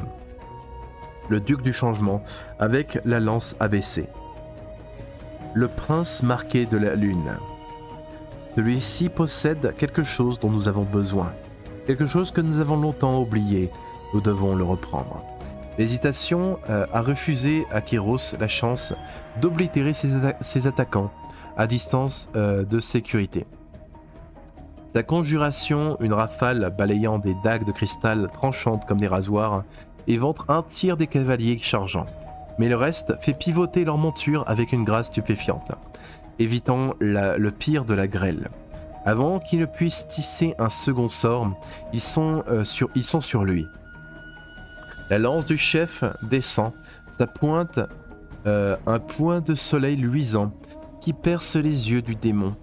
duc du changement, avec la lance abaissée. Le prince marqué de la lune. Celui-ci possède quelque chose dont nous avons besoin. Quelque chose que nous avons longtemps oublié. Nous devons le reprendre. L'hésitation a refusé à Kéros la chance d'oblitérer ses attaquants à distance de sécurité. Sa conjuration, une rafale balayant des dagues de cristal tranchantes comme des rasoirs, éventre un tiers des cavaliers chargeants, mais le reste fait pivoter leur monture avec une grâce stupéfiante, évitant le pire de la grêle. Avant qu'ils ne puissent tisser un second sort, ils sont sur lui. La lance du chef descend, sa pointe, un point de soleil luisant qui perce les yeux du démon,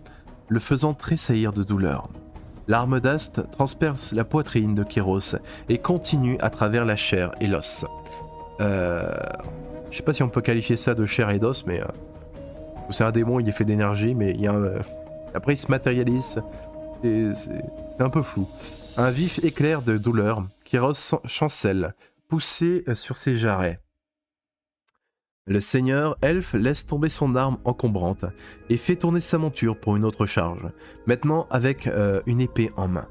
le faisant tressaillir de douleur. L'arme d'Ast transperce la poitrine de Kéros et continue à travers la chair et l'os. Je sais pas si on peut qualifier ça de chair et d'os, mais c'est un démon, il est fait d'énergie, mais il y a après il se matérialise. C'est un peu flou. Un vif éclair de douleur, Kéros chancelle, poussé sur ses jarrets. Le seigneur elfe laisse tomber son arme encombrante et fait tourner sa monture pour une autre charge, maintenant avec une épée en main.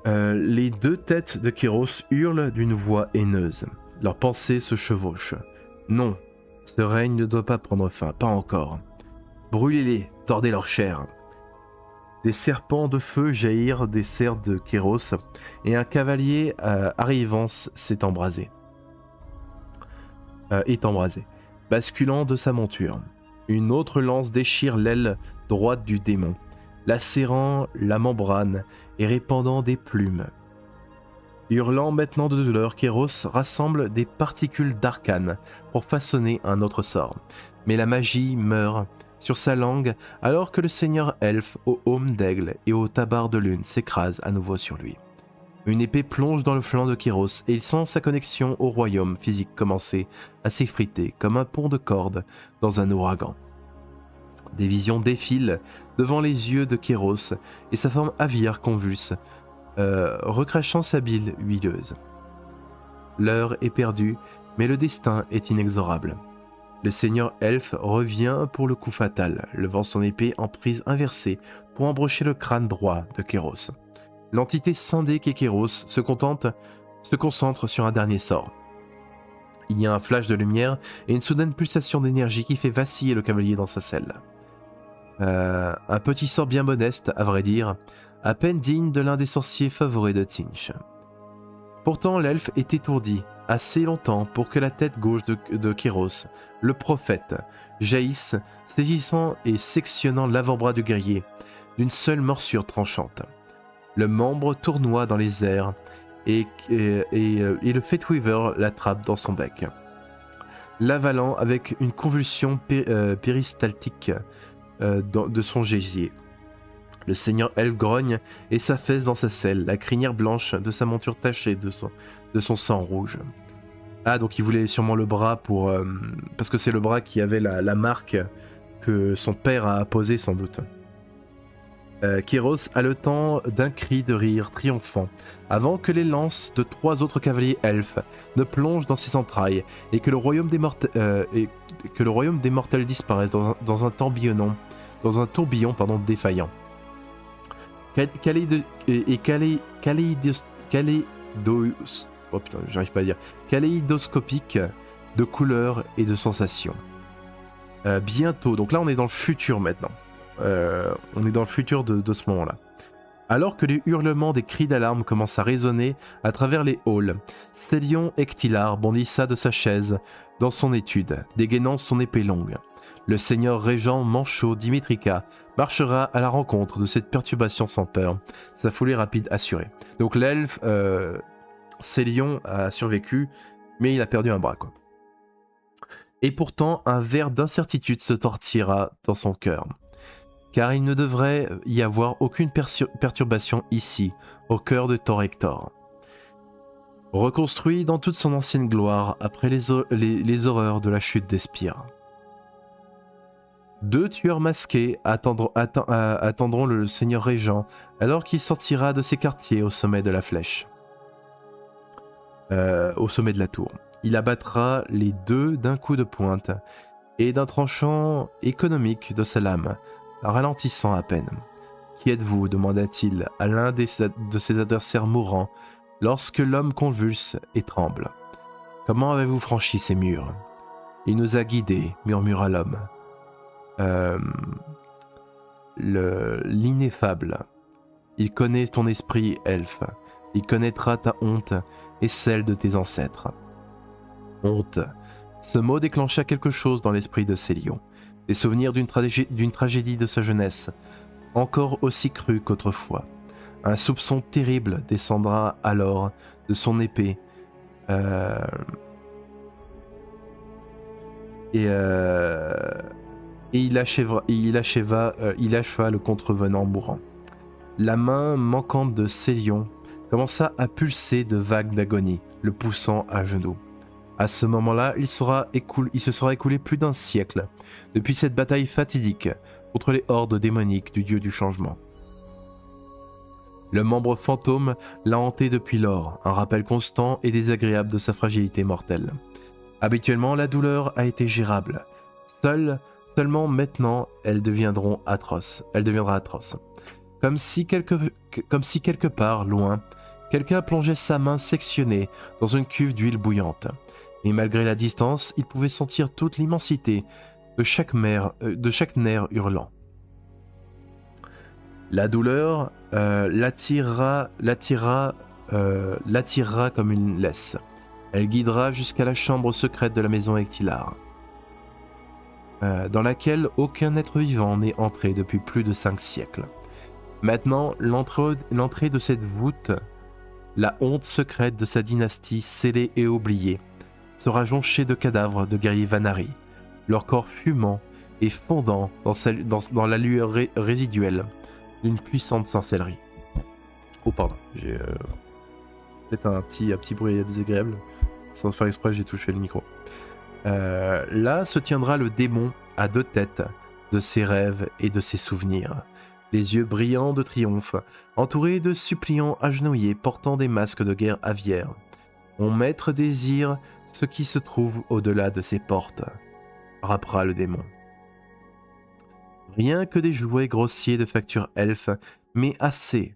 Les deux têtes de Kéros hurlent d'une voix haineuse. Leurs pensées se chevauchent. Non, ce règne ne doit pas prendre fin, pas encore. Brûlez-les, tordez leur chair. Des serpents de feu jaillirent des serres de Kéros, et un cavalier arrivant est embrasé, basculant de sa monture. Une autre lance déchire l'aile droite du démon, lacérant la membrane et répandant des plumes. Hurlant maintenant de douleur, Kéros rassemble des particules d'arcane pour façonner un autre sort. Mais la magie meurt sur sa langue alors que le seigneur elfe au aume d'aigle et au tabard de lune s'écrase à nouveau sur lui. Une épée plonge dans le flanc de Kéros et il sent sa connexion au royaume physique commencer à s'effriter comme un pont de cordes dans un ouragan. Des visions défilent devant les yeux de Kéros et sa forme aviare convulse, recrachant sa bile huileuse. L'heure est perdue, mais le destin est inexorable. Le seigneur elfe revient pour le coup fatal, levant son épée en prise inversée pour embrocher le crâne droit de Kéros. L'entité scindée qu'est Kéros se concentre sur un dernier sort. Il y a un flash de lumière et une soudaine pulsation d'énergie qui fait vaciller le cavalier dans sa selle. Un petit sort bien modeste, à vrai dire, à peine digne de l'un des sorciers favoris de Tzeentch. Pourtant, l'elfe est étourdi assez longtemps pour que la tête gauche de Kéros, le prophète, jaillisse, saisissant et sectionnant l'avant-bras du guerrier d'une seule morsure tranchante. Le membre tournoie dans les airs et le Fateweaver l'attrape dans son bec, l'avalant avec une convulsion péristaltique de son gésier. Le seigneur elfe grogne et s'affaisse dans sa selle, la crinière blanche de sa monture tachée de son sang rouge. Ah, donc il voulait sûrement le bras pour... parce que c'est le bras qui avait la marque que son père a posée sans doute. Kéros a le temps d'un cri de rire triomphant, avant que les lances de 3 autres cavaliers elfes ne plongent dans ses entrailles et que le royaume des mortels disparaisse dans un tourbillon défaillant. Kaléidoscopique de couleurs et de sensations. Bientôt, donc là on est dans le futur maintenant. On est dans le futur de ce moment-là. Alors que les hurlements des cris d'alarme commencent à résonner à travers les halls, Célion Ectilar bondissa de sa chaise dans son étude, dégainant son épée longue. Le seigneur régent Manchot Dimitrica marchera à la rencontre de cette perturbation sans peur, sa foulée rapide assurée. Donc l'elfe Célion a survécu, mais il a perdu un bras, quoi. Et pourtant, un ver d'incertitude se tortillera dans son cœur. Car il ne devrait y avoir aucune perturbation ici, au cœur de Tor Hector. Reconstruit dans toute son ancienne gloire après les horreurs de la chute des spires. 2 tueurs masqués attendront le seigneur régent alors qu'il sortira de ses quartiers au sommet de la flèche. Au sommet de la tour. Il abattra les 2 d'un coup de pointe et d'un tranchant économique de sa lame, ralentissant à peine. « Qui êtes-vous » demanda-t-il à l'un de ses adversaires mourants lorsque l'homme convulse et tremble. « Comment avez-vous franchi ces murs ?»« Il nous a guidés » murmura l'homme. L'ineffable. Il connaît ton esprit, elfe. Il connaîtra ta honte et celle de tes ancêtres. Honte. Ce mot déclencha quelque chose dans l'esprit de Célion. Des souvenirs d'une tragédie de sa jeunesse, encore aussi crue qu'autrefois. Un soupçon terrible descendra alors de son épée. Et il acheva le contrevenant mourant. La main manquante de Célion commença à pulser de vagues d'agonie, le poussant à genoux. À ce moment-là, il se sera écoulé plus d'un siècle depuis cette bataille fatidique contre les hordes démoniques du dieu du changement. Le membre fantôme l'a hanté depuis lors, un rappel constant et désagréable de sa fragilité mortelle. Habituellement, la douleur a été gérable. Seulement maintenant, elle deviendra atroce. comme si quelque part, loin, quelqu'un plongeait sa main sectionnée dans une cuve d'huile bouillante. Et malgré la distance, il pouvait sentir toute l'immensité de chaque nerf hurlant. La douleur l'attirera comme une laisse. Elle guidera jusqu'à la chambre secrète de la maison Ectilar, dans laquelle aucun être vivant n'est entré depuis plus de 5 siècles. Maintenant, l'entrée de cette voûte, la honte secrète de sa dynastie scellée et oubliée, sera jonchée de cadavres de guerriers Vanari, leur corps fumant et fondant dans la lueur résiduelle d'une puissante sorcellerie. Oh pardon, j'ai peut-être un petit bruit désagréable. Sans faire exprès, j'ai touché le micro. Là se tiendra le démon à 2 têtes de ses rêves et de ses souvenirs. Les yeux brillants de triomphe, entourés de suppliants agenouillés portant des masques de guerre aviaires. Mon maître désire ce qui se trouve au-delà de ces portes, rappera le démon. Rien que des jouets grossiers de facture elfe, mais assez,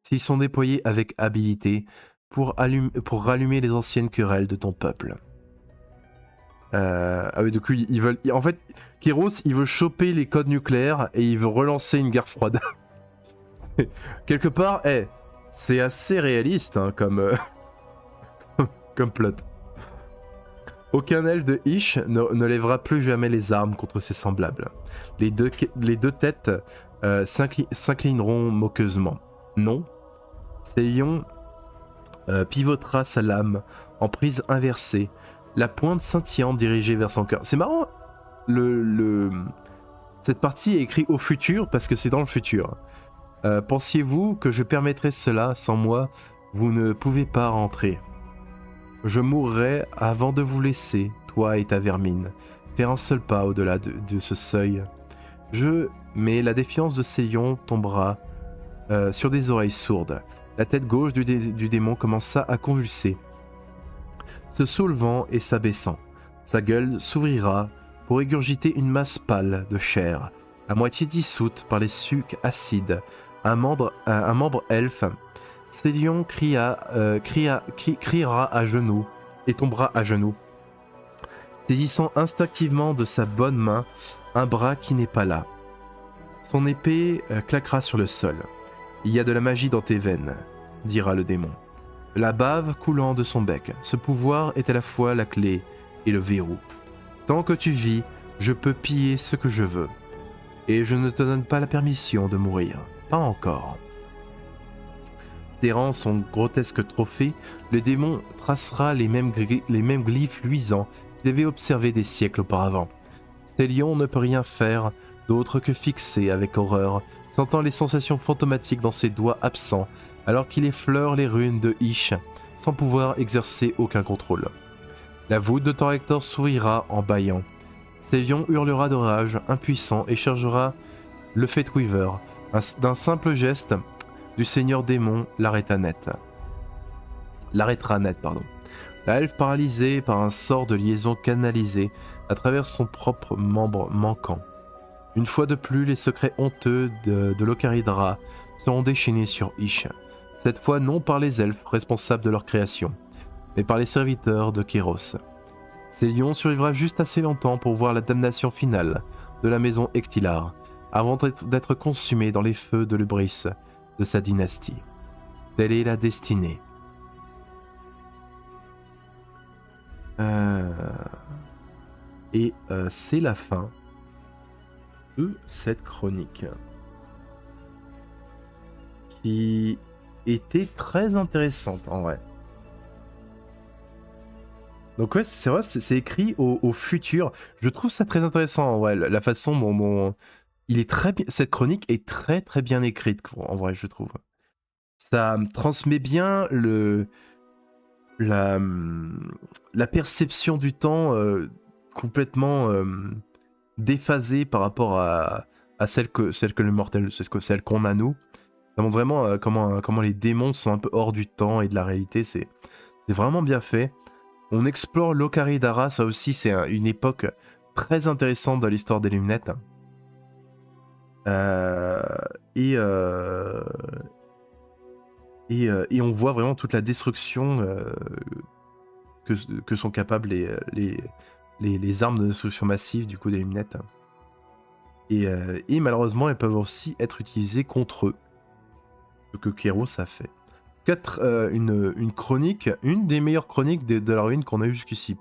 s'ils sont déployés avec habileté, pour rallumer les anciennes querelles de ton peuple. Ah oui, du coup, en fait, Kéros, il veut choper les codes nucléaires et il veut relancer une guerre froide. Quelque part, c'est assez réaliste hein, comme plot. Aucun elfe de Ish ne lèvera plus jamais les armes contre ses semblables. Les deux têtes s'inclineront moqueusement. Non, Célion pivotera sa lame en prise inversée, la pointe scintillante dirigée vers son cœur. C'est marrant, cette partie est écrite au futur parce que c'est dans le futur. Pensiez-vous que je permettrais cela? Sans moi, vous ne pouvez pas rentrer. Je mourrai avant de vous laisser, toi et ta vermine, faire un seul pas au-delà de ce seuil. Mais la défiance de Célion tombera sur des oreilles sourdes. La tête gauche du démon commença à convulser, se soulevant et s'abaissant. Sa gueule s'ouvrira pour égurgiter une masse pâle de chair, à moitié dissoute par les sucs acides. Un membre elfe, Célion criera à genoux et tombera à genoux, saisissant instinctivement de sa bonne main un bras qui n'est pas là. Son épée claquera sur le sol. « Il y a de la magie dans tes veines », dira le démon, la bave coulant de son bec. Ce pouvoir est à la fois la clé et le verrou. Tant que tu vis, je peux piller ce que je veux. Et je ne te donne pas la permission de mourir. Pas encore. Serrant son grotesque trophée, le démon tracera les mêmes glyphes luisants qu'il avait observés des siècles auparavant. Célion ne peut rien faire d'autre que fixer avec horreur, sentant les sensations fantomatiques dans ses doigts absents, alors qu'il effleure les runes de Ish, sans pouvoir exercer aucun contrôle. La voûte de Thor-Hector s'ouvrira en bâillant. Célion hurlera de rage, impuissant, et chargera le Fateweaver. D'un simple geste du seigneur démon l'arrêtera net. La elfe paralysée par un sort de liaison canalisé à travers son propre membre manquant. Une fois de plus, les secrets honteux de l'Ocaridra seront déchaînés sur Ish. Cette fois non par les elfes responsables de leur création, mais par les serviteurs de Kéros. Célion survivra juste assez longtemps pour voir la damnation finale de la maison Ectilar, avant d'être consumé dans les feux de l'ubris de sa dynastie. Telle est la destinée. C'est la fin de cette chronique qui était très intéressante en vrai. Donc ouais, c'est vrai, c'est écrit au futur. Je trouve ça très intéressant en vrai, la façon dont il est cette chronique est très très bien écrite en vrai, je trouve. Ça transmet bien la perception du temps complètement déphasée par rapport à celle que le mortel, celle qu'on a nous. Ça montre vraiment comment les démons sont un peu hors du temps et de la réalité. C'est vraiment bien fait. On explore l'Ocaridara, ça aussi c'est une époque très intéressante dans l'histoire des Luminettes. Euh, et, et on voit vraiment toute la destruction que sont capables les armes de destruction massive du coup des lunettes. Et malheureusement, elles peuvent aussi être utilisées contre eux. Ce que Kéros a fait. Une chronique, une des meilleures chroniques de la ruine qu'on a eu jusqu'ici,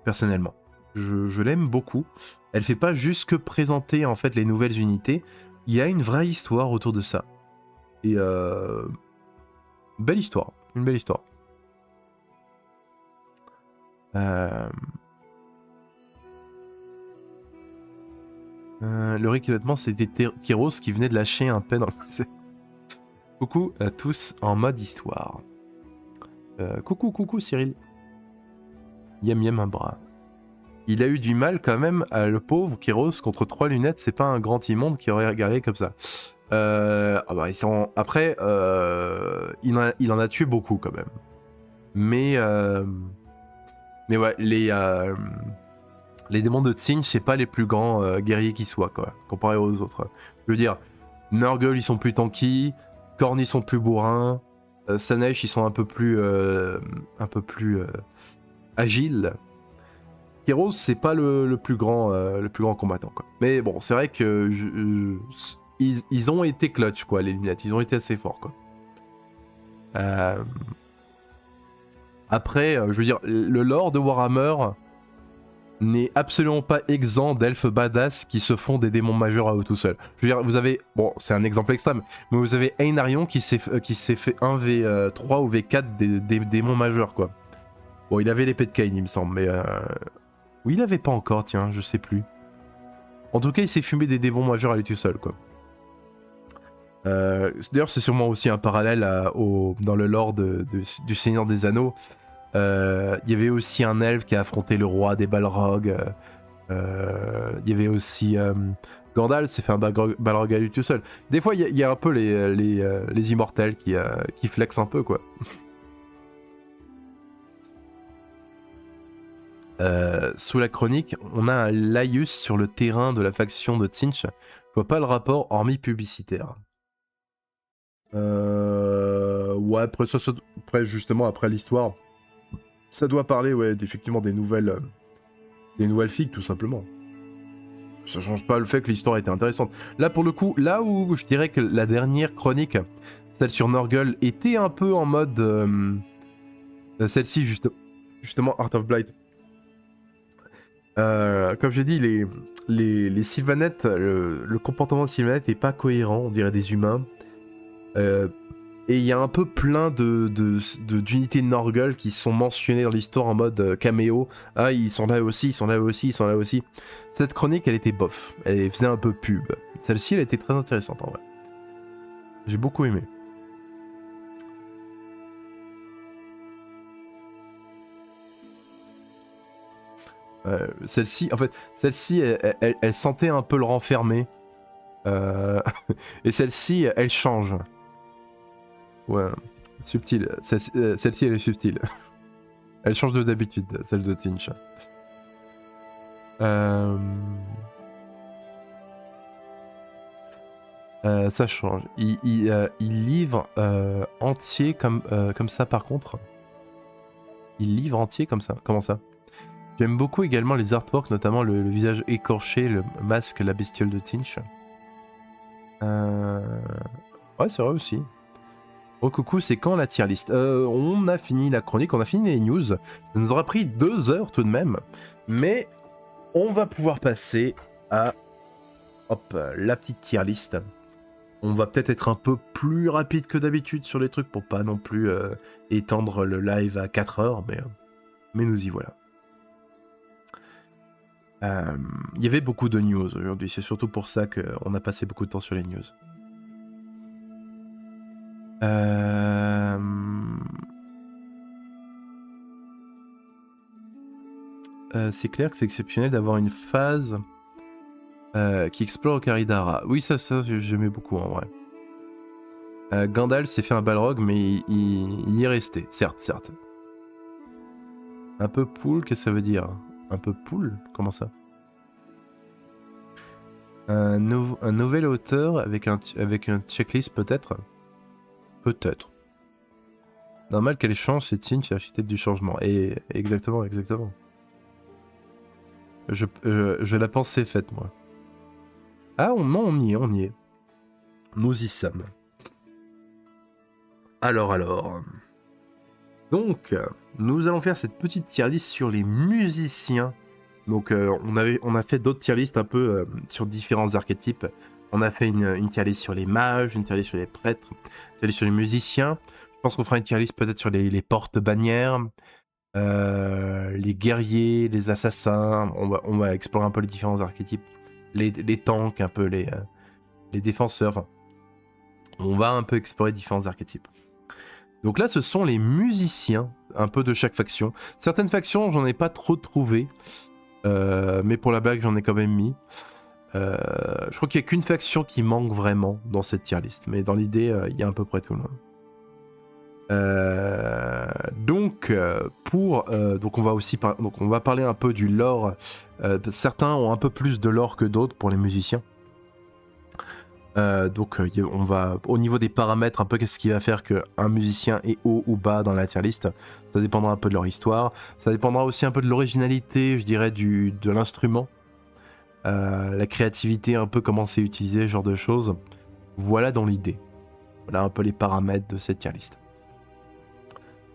personnellement. Je l'aime beaucoup. Elle fait pas juste que présenter en fait les nouvelles unités. Il y a une vraie histoire autour de ça. Et belle histoire, une belle histoire. Le rééquipement, c'était Kéros qui venait de lâcher un pen dans le... Coucou à tous en mode histoire. Coucou Cyril. Yem un bras. Il a eu du mal quand même, le pauvre Kéros, contre 3 lunettes, c'est pas un grand immonde qui aurait regardé comme ça. Ils sont... Après, il en a tué beaucoup quand même. Mais ouais, les démons de Tsinch, c'est pas les plus grands guerriers qui soient, quoi, comparé aux autres. Je veux dire, Nurgle, ils sont plus tanky, Khorne, ils sont plus bourrins, Slaanesh, ils sont un peu plus agiles. Kéros, c'est pas le plus grand combattant, quoi. Mais bon, c'est vrai que ils ont été clutch, quoi, les lunettes. Ils ont été assez forts, quoi. Après, je veux dire, le lore de Warhammer n'est absolument pas exempt d'elfes badass qui se font des démons majeurs à eux tout seuls. Je veux dire, vous avez... Bon, c'est un exemple extrême, mais vous avez Einarion qui s'est fait 1v3 ou v4 des démons majeurs, quoi. Bon, il avait l'épée de Cain, il me semble, mais... Ou il avait pas encore, tiens, je sais plus. En tout cas, il s'est fumé des démons majeurs à lui tout seul, quoi. D'ailleurs, c'est sûrement aussi un parallèle dans le lore du Seigneur des Anneaux. Il y avait aussi un elfe qui a affronté le roi des Balrogs. Il y avait aussi Gandalf s'est fait un Balrog à lui tout seul. Des fois, il y a un peu les immortels qui flexent un peu, quoi. Sous la chronique, on a un laïus sur le terrain de la faction de Tsinch. Je vois pas le rapport hormis publicitaire. Ouais, après justement, après l'histoire, ça doit parler, ouais, effectivement des nouvelles figues, tout simplement. Ça change pas le fait que l'histoire était intéressante. Là, pour le coup, là où je dirais que la dernière chronique, celle sur Nurgle, était un peu en mode... celle-ci, justement, Art of Blight. Comme j'ai dit, les Sylvanettes, le comportement de Sylvanette est pas cohérent, on dirait des humains. Et il y a un peu plein d'unités de Nurgle qui sont mentionnées dans l'histoire en mode caméo. Ah, ils sont là aussi, ils sont là aussi, ils sont là aussi. Cette chronique, elle était bof. Elle faisait un peu pub. Celle-ci, elle était très intéressante en vrai. J'ai beaucoup aimé. Celle-ci, en fait, elle sentait un peu le renfermer. Et celle-ci, elle change. Ouais, subtile. Celle-ci, elle est subtile. Elle change de d'habitude, celle de Tsinch. Ça change. Il livre entier comme ça, par contre. Il livre entier comme ça. Comment ça? J'aime beaucoup également les artworks, notamment le visage écorché, le masque, la bestiole de Tsinch. Ouais, c'est vrai aussi. Oh coucou, c'est quand la tier list? On a fini la chronique, on a fini les news. Ça nous aura pris 2 heures tout de même. Mais on va pouvoir passer à la petite tier list. On va peut-être être un peu plus rapide que d'habitude sur les trucs pour pas non plus étendre le live à 4 heures, mais nous y voilà. Il y avait beaucoup de news aujourd'hui, c'est surtout pour ça qu'on a passé beaucoup de temps sur les news. C'est clair que c'est exceptionnel d'avoir une phase qui explore Caridara. Oui, ça j'aimais beaucoup en vrai. Gandalf s'est fait un Balrog, mais il y est resté, certes. Un peu poule, qu'est-ce que ça veut dire? Un peu poule? Comment ça? Un nouvel auteur avec un checklist peut-être. Peut-être. Normal qu'elle change ses signes, c'est l'architecte du changement. Et exactement. Je la pensais faite, moi. Ah non, on y est. Nous y sommes. Alors. Donc, nous allons faire cette petite tier list sur les musiciens. Donc, on a fait d'autres tier lists un peu sur différents archétypes. On a fait une tier list sur les mages, une tier list sur les prêtres, une tier list sur les musiciens. Je pense qu'on fera une tier list peut-être sur les porte-bannières, les guerriers, les assassins. On va explorer un peu les différents archétypes. Les tanks, un peu les défenseurs. On va un peu explorer différents archétypes. Donc là, ce sont les musiciens, un peu de chaque faction. Certaines factions, j'en ai pas trop trouvé. Mais pour la blague, j'en ai quand même mis. Je crois qu'il n'y a qu'une faction qui manque vraiment dans cette tier list. Mais dans l'idée, il y a à peu près tout le monde. Donc on va parler un peu du lore. Certains ont un peu plus de lore que d'autres pour les musiciens. On va au niveau des paramètres un peu qu'est-ce qui va faire qu'un musicien est haut ou bas dans la tier list. Ça dépendra un peu de leur histoire. Ça dépendra aussi un peu de l'originalité, je dirais, de l'instrument. La créativité, un peu comment c'est utilisé, ce genre de choses. Voilà dans l'idée. Voilà un peu les paramètres de cette tier list.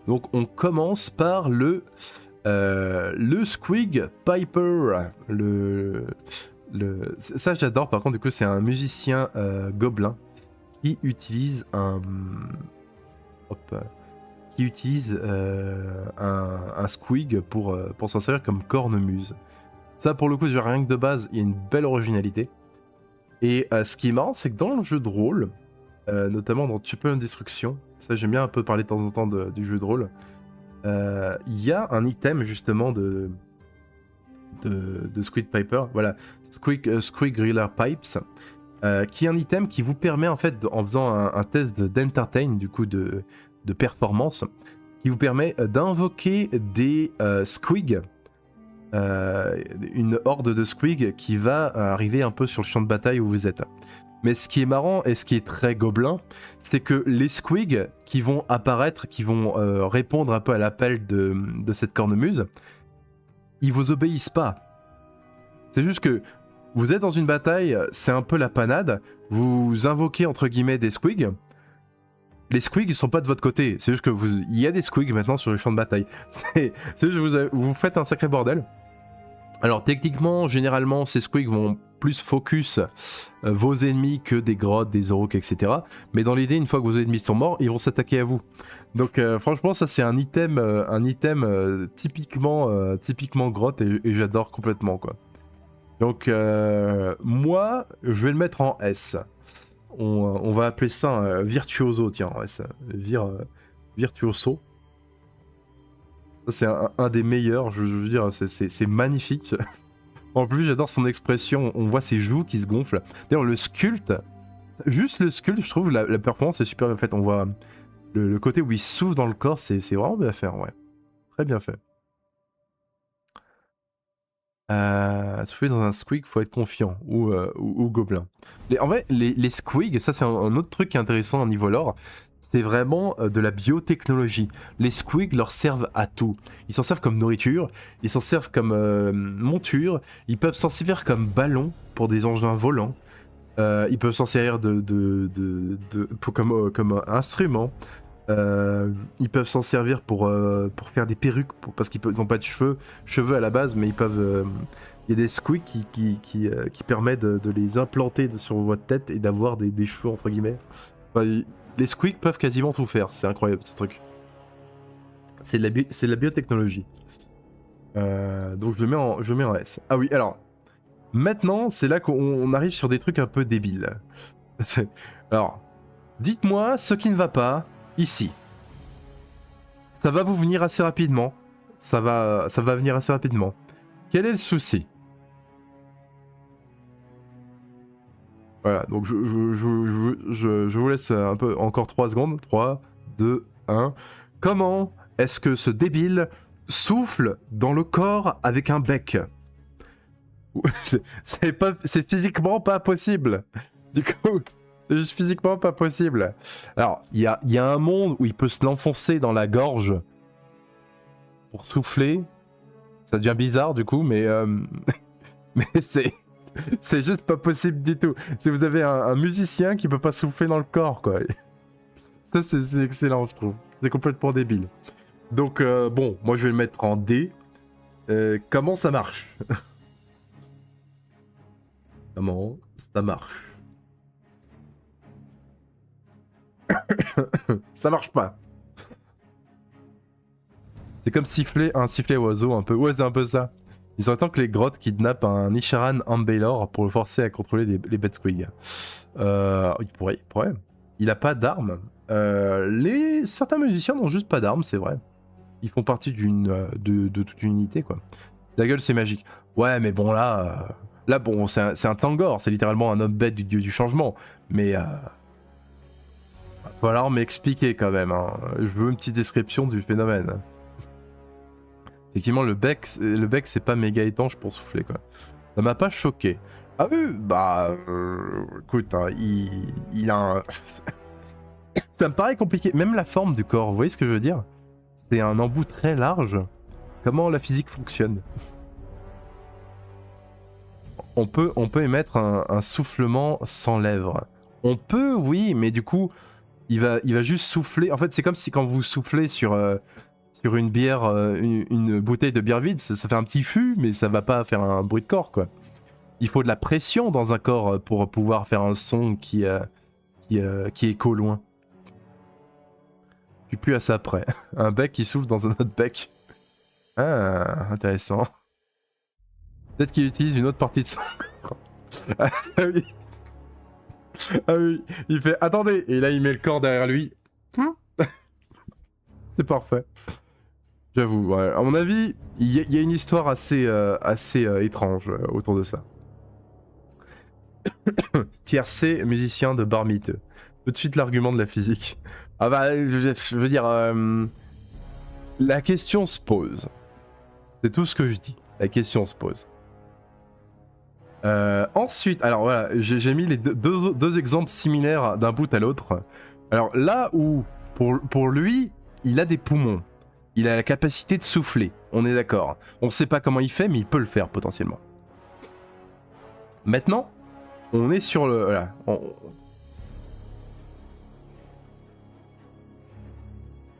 Donc on commence par le Squig Piper. Ça j'adore, par contre du coup c'est un musicien gobelin qui utilise un squig pour s'en servir comme cornemuse. Ça pour le coup rien que de base il y a une belle originalité. Et ce qui est marrant c'est que dans le jeu de rôle, notamment dans Tuple Destruction, ça j'aime bien un peu parler de temps en temps du jeu de rôle, il y a un item justement de Squid Piper, voilà, Squig Griller Pipes, qui est un item qui vous permet en fait, en faisant un test d'entertain, du coup de performance, qui vous permet d'invoquer des squigs, une horde de squigs qui va arriver un peu sur le champ de bataille où vous êtes. Mais ce qui est marrant et ce qui est très gobelin, c'est que les squigs qui vont apparaître, qui vont répondre un peu à l'appel de cette cornemuse, ils vous obéissent pas. C'est juste que vous êtes dans une bataille, c'est un peu la panade, vous invoquez entre guillemets des squigs. Les squigs sont pas de votre côté, c'est juste que il y a des squigs maintenant sur le champ de bataille. C'est juste que vous faites un sacré bordel. Alors techniquement, généralement, ces squigs vont plus focus vos ennemis que des grottes, des orques, etc. Mais dans l'idée, une fois que vos ennemis sont morts, ils vont s'attaquer à vous. Donc franchement, ça c'est un item typiquement grotte et j'adore complètement quoi. Donc moi, je vais le mettre en S. On va appeler ça un virtuoso, tiens, en S. Virtuoso. C'est un des meilleurs, je veux dire, c'est magnifique. En plus, j'adore son expression, on voit ses joues qui se gonflent. D'ailleurs, le sculpte, juste le sculpte, je trouve la performance est super bien faite. On voit le côté où il souffle dans le corps, c'est vraiment bien fait, ouais. Très bien fait. Souffler dans un squig, faut être confiant, ou gobelin. En vrai, les squigs, ça c'est un autre truc qui est intéressant au niveau lore. C'est vraiment de la biotechnologie. Les squigs leur servent à tout. Ils s'en servent comme nourriture, ils s'en servent comme monture, ils peuvent s'en servir comme ballon pour des engins volants, ils peuvent s'en servir comme instrument, ils peuvent s'en servir pour faire des perruques, parce qu'ils n'ont pas de cheveux à la base, mais ils peuvent... Il y a des squigs qui permettent de les implanter sur votre tête et d'avoir des cheveux entre guillemets. Enfin, les squigs peuvent quasiment tout faire, c'est incroyable ce truc. C'est de la biotechnologie. Donc je le mets en S. Ah oui, alors, maintenant c'est là qu'on arrive sur des trucs un peu débiles. Alors, dites-moi ce qui ne va pas ici. Ça va vous venir assez rapidement. Ça va venir assez rapidement. Quel est le souci ? Voilà, donc je vous laisse un peu, encore 3 secondes. 3, 2, 1. Comment est-ce que ce débile souffle dans le corps avec un bec ? C'est physiquement pas possible. Du coup, c'est juste physiquement pas possible. Alors, il y a un monde où il peut se l'enfoncer dans la gorge pour souffler. Ça devient bizarre du coup, mais mais c'est juste pas possible du tout. Si vous avez un musicien qui peut pas souffler dans le corps, quoi. Ça, c'est excellent, je trouve. C'est complètement débile. Donc, bon, moi je vais le mettre en D. Comment ça marche? Comment ça marche? Ça marche pas. C'est comme un sifflet oiseau un peu. Ouais, c'est un peu ça. Il serait temps que les grottes kidnappent un Isharan Ambaylor pour le forcer à contrôler les bêtes squig. Il pourrait. Il a pas d'armes. Certains musiciens n'ont juste pas d'armes, c'est vrai. Ils font partie de toute une unité, quoi. La gueule, c'est magique. Ouais, mais bon, là, bon, c'est un Tangor. C'est littéralement un homme bête du dieu du changement. Mais va falloir m'expliquer quand même. Hein. Je veux une petite description du phénomène. Effectivement, le bec, c'est pas méga étanche pour souffler, quoi. Ça m'a pas choqué. Ah oui, bah, écoute, hein, il a un... Ça me paraît compliqué. Même la forme du corps, vous voyez ce que je veux dire? C'est un embout très large. Comment la physique fonctionne? On peut émettre un soufflement sans lèvres. On peut, oui, mais du coup, il va juste souffler. En fait, c'est comme si quand vous soufflez sur une bière, une bouteille de bière vide, ça fait un petit fût, mais ça va pas faire un bruit de corps, quoi. Il faut de la pression dans un corps pour pouvoir faire un son qui écho loin. Je suis plus à ça près. Un bec qui souffle dans un autre bec. Ah, intéressant. Peut-être qu'il utilise une autre partie de son corps. Ah oui. Ah oui. Il fait attendez. Et là, il met le corps derrière lui. C'est parfait. J'avoue, ouais. À mon avis, il y a une histoire assez étrange autour de ça. Tiercé, musicien de bar miteux. Tout de suite l'argument de la physique. Ah bah, je veux dire, la question se pose. C'est tout ce que je dis. La question se pose. Ensuite, alors voilà, j'ai mis les deux exemples similaires d'un bout à l'autre. Alors là où, pour lui, il a des poumons. Il a la capacité de souffler, on est d'accord. On sait pas comment il fait, mais il peut le faire potentiellement. Maintenant, on est sur le... Voilà,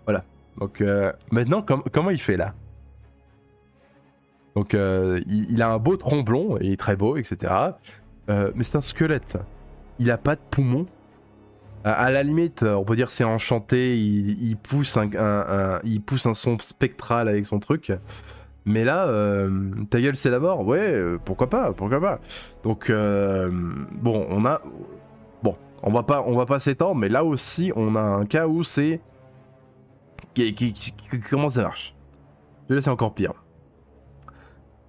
voilà. Donc maintenant, comment il fait là? Donc il a un beau tromblon, il est très beau, etc. Mais c'est un squelette. Il a pas de poumons. À la limite, on peut dire c'est enchanté, il pousse un son spectral avec son truc. Mais là, ta gueule c'est la mort, ouais, pourquoi pas. Donc bon, on va pas s'étendre, mais là aussi on a un cas où c'est comment ça marche. Là c'est encore pire.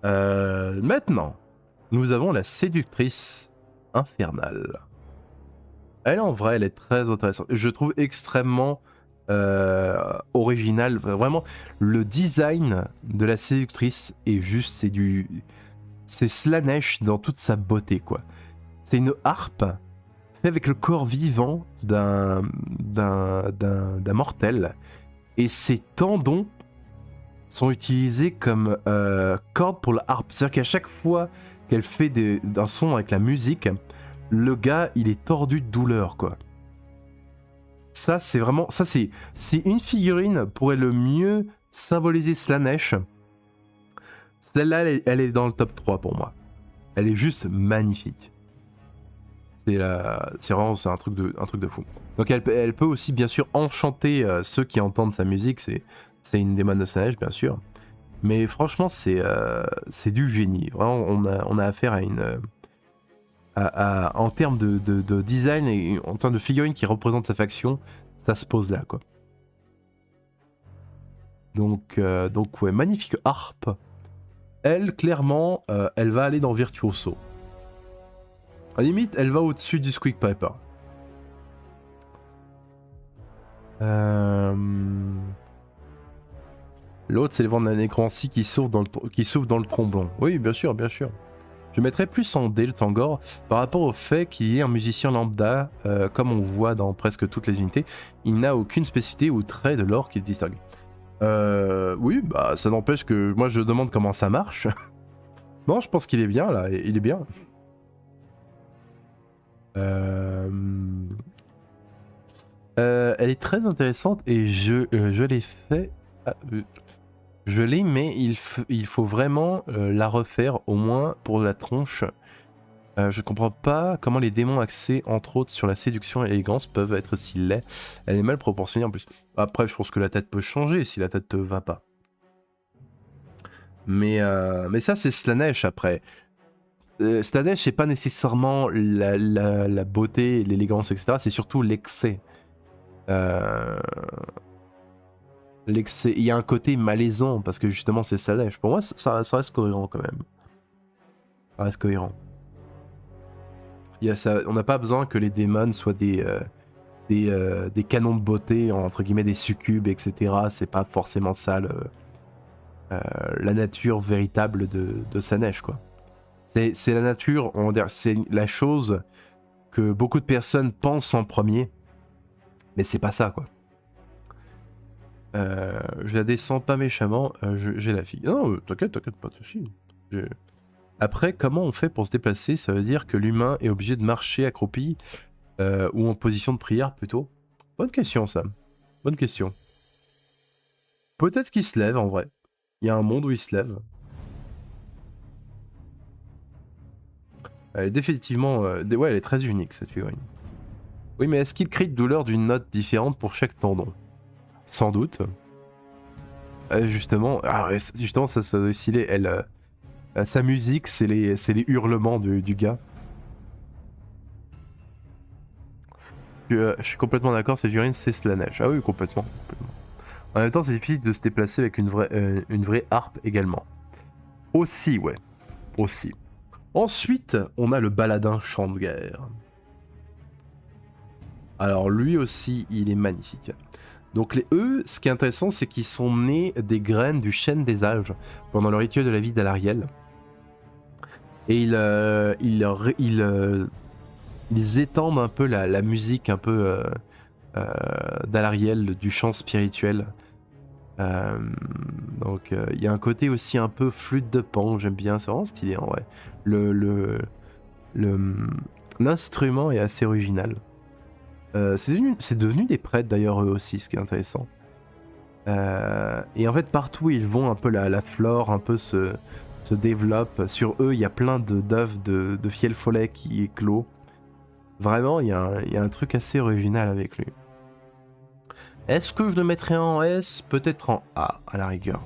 Maintenant, nous avons la séductrice infernale. Elle, en vrai, elle est très intéressante. Je trouve extrêmement originale. Vraiment, le design de la séductrice est juste... C'est Slaanesh dans toute sa beauté, quoi. C'est une harpe faite avec le corps vivant d'un mortel. Et ses tendons sont utilisés comme cordes pour la harpe. C'est-à-dire qu'à chaque fois qu'elle fait un son avec la musique... Le gars, il est tordu de douleur, quoi. Ça, c'est vraiment... Ça, c'est une figurine pourrait le mieux symboliser Slaanesh. Celle-là, elle est dans le top 3 pour moi. Elle est juste magnifique. C'est vraiment un truc de fou. Donc, elle peut aussi, bien sûr, enchanter ceux qui entendent sa musique. C'est une démon de Slaanesh, bien sûr. Mais franchement, c'est du génie. Vraiment, on a affaire à une... en termes de design et en termes de figurine qui représente sa faction, ça se pose là, quoi. Donc ouais, magnifique harpe. Elle, clairement, elle va aller dans Virtuoso. À la limite, elle va au-dessus du Squeak Piper. L'autre, c'est les vents de la nécromancie qui souffrent dans le tromblon. Oui, bien sûr, bien sûr. Je mettrais plus en D le Tangor par rapport au fait qu'il est un musicien lambda, comme on voit dans presque toutes les unités. Il n'a aucune spécificité ou trait de l'or qui le distingue. Oui, bah ça n'empêche que moi je demande comment ça marche. Non, je pense qu'il est bien là, il est bien. Elle est très intéressante et je l'ai fait. Je l'ai, mais il faut vraiment la refaire au moins pour la tronche. Je comprends pas comment les démons axés entre autres sur la séduction et l'élégance peuvent être si laids. Elle est mal proportionnée en plus. Après, je pense que la tête peut changer si la tête te va pas. Mais ça, c'est Slaanesh après. Slaanesh, c'est pas nécessairement la beauté, l'élégance, etc. C'est surtout l'excès. L'excès. Il y a un côté malaisant parce que justement, c'est Slaanesh. Pour moi, ça reste cohérent quand même. Ça reste cohérent. On n'a pas besoin que les démons soient des canons de beauté, entre guillemets des succubes, etc. C'est pas forcément ça la nature véritable de Slaanesh, quoi. C'est la nature, on va dire, c'est la chose que beaucoup de personnes pensent en premier, mais c'est pas ça, quoi. Je la descends pas méchamment, j'ai la fille. Non, t'inquiète, pas de soucis. Après, comment on fait pour se déplacer? Ça veut dire que l'humain est obligé de marcher accroupi ou en position de prière plutôt? Bonne question, Sam. Bonne question. Peut-être qu'il se lève en vrai. Il y a un monde où il se lève. Elle est définitivement... ouais, elle est très unique cette figurine. Oui, mais est-ce qu'il crie de douleur d'une note différente pour chaque tendon? Sans doute. Justement, ça doit osciller. Sa musique, c'est les hurlements du gars. Je suis complètement d'accord, cette figurine, c'est Slaanesh. Ah oui, complètement. En même temps, c'est difficile de se déplacer avec une vraie harpe également. Aussi, ouais. Aussi. Ensuite, on a le baladin chant de guerre. Alors lui aussi, il est magnifique. Donc eux, ce qui est intéressant, c'est qu'ils sont nés des graines du chêne des âges pendant le rituel de la vie d'Alariel. Et ils étendent un peu la musique un peu d'Alariel, du chant spirituel. Donc il y a un côté aussi un peu flûte de Pan, j'aime bien, c'est vraiment stylé en vrai. L'instrument est assez original. C'est devenu des prêtres d'ailleurs eux aussi, ce qui est intéressant. Et en fait partout où ils vont, un peu la flore un peu se développe. Sur eux il y a plein d'œufs de fiel follet qui éclosent. Vraiment il y a un truc assez original avec lui. Est-ce que je le mettrais en S? Peut-être en A à la rigueur.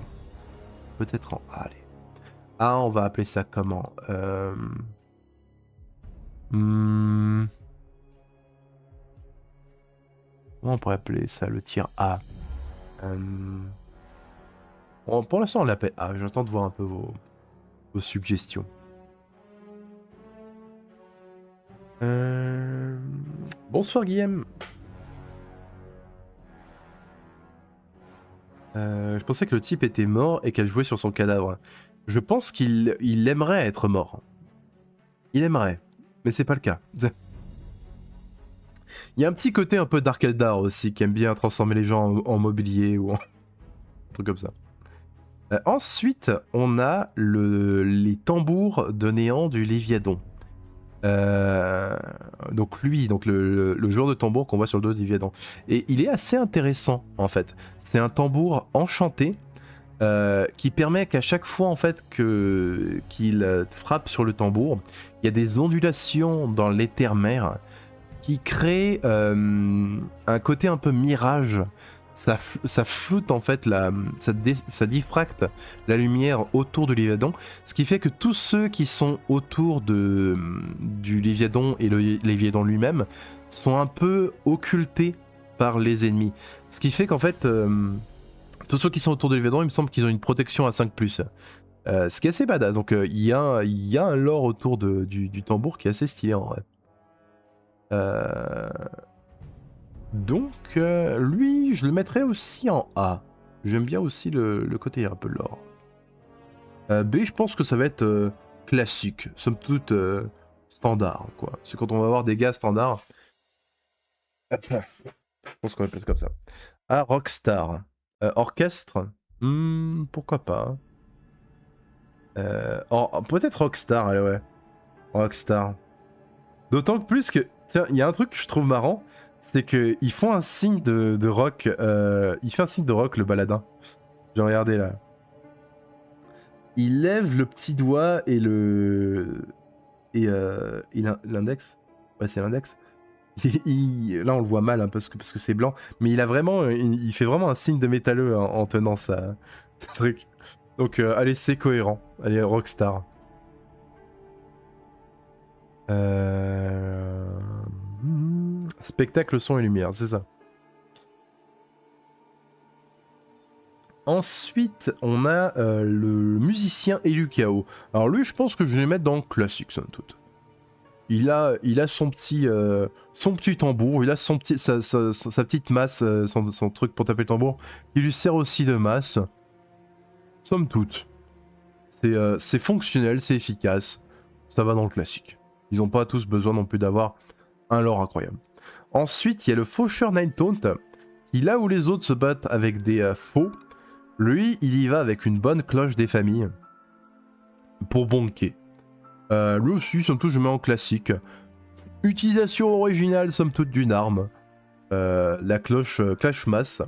Peut-être en A, allez. A, on va appeler ça comment? Comment on pourrait appeler ça le tier A? Bon, pour l'instant on l'appelle A, j'attends de voir un peu vos suggestions. Bonsoir Guillaume. Je pensais que le type était mort et qu'elle jouait sur son cadavre. Je pense qu'il aimerait être mort. Il aimerait, mais c'est pas le cas. Il y a un petit côté un peu Dark Eldar aussi, qui aime bien transformer les gens en mobilier ou en... un truc comme ça. Ensuite, on a les tambours de néant du Léviadon. Donc lui, le joueur de tambour qu'on voit sur le dos du Léviadon. Et il est assez intéressant en fait. C'est un tambour enchanté qui permet qu'à chaque fois en fait qu'il frappe sur le tambour, il y a des ondulations dans l'éther-mer qui créent un côté un peu mirage. Ça floute en fait, ça diffracte la lumière autour du Léviadon, ce qui fait que tous ceux qui sont autour du Léviadon et le Léviadon lui-même sont un peu occultés par les ennemis. Ce qui fait qu'en fait, tous ceux qui sont autour du Léviadon, il me semble qu'ils ont une protection à 5+. Ce qui est assez badass, donc il y a un lore autour du tambour qui est assez stylé en vrai. Donc, lui, je le mettrais aussi en A. J'aime bien aussi le côté un peu lore. B, je pense que ça va être classique, somme toute standard, quoi. C'est quand on va avoir des gars standards. Hop là. Je pense qu'on appelle ça comme ça. Ah, Rockstar. Orchestre. Pourquoi pas. Peut-être Rockstar, allez, ouais. Rockstar. D'autant que plus que... Tiens, il y a un truc que je trouve marrant, c'est qu'ils font un signe de rock. Il fait un signe de rock, le baladin. J'ai regardé là. Il lève le petit doigt et le... Et l'index. Ouais, c'est l'index. Là, on le voit mal hein, parce que c'est blanc. Mais il a vraiment... Il fait vraiment un signe de métalleux en tenant ce truc. Donc, allez, c'est cohérent. Allez, Rockstar. Spectacle, son et lumière, c'est ça. Ensuite, on a le musicien Elukao. Alors lui, je pense que je vais le mettre dans le classique, somme toute. Il a son petit tambour, il a sa petite masse, son truc pour taper le tambour, qui lui sert aussi de masse. Somme toute. C'est fonctionnel, c'est efficace. Ça va dans le classique. Ils n'ont pas tous besoin non plus d'avoir un lore incroyable. Ensuite, il y a le faucheur Ninetaunt, qui là où les autres se battent avec des faux, lui, il y va avec une bonne cloche des familles pour bonker. Lui aussi, somme toute, je mets en classique. Utilisation originale, somme toute, d'une arme. La cloche clash masse.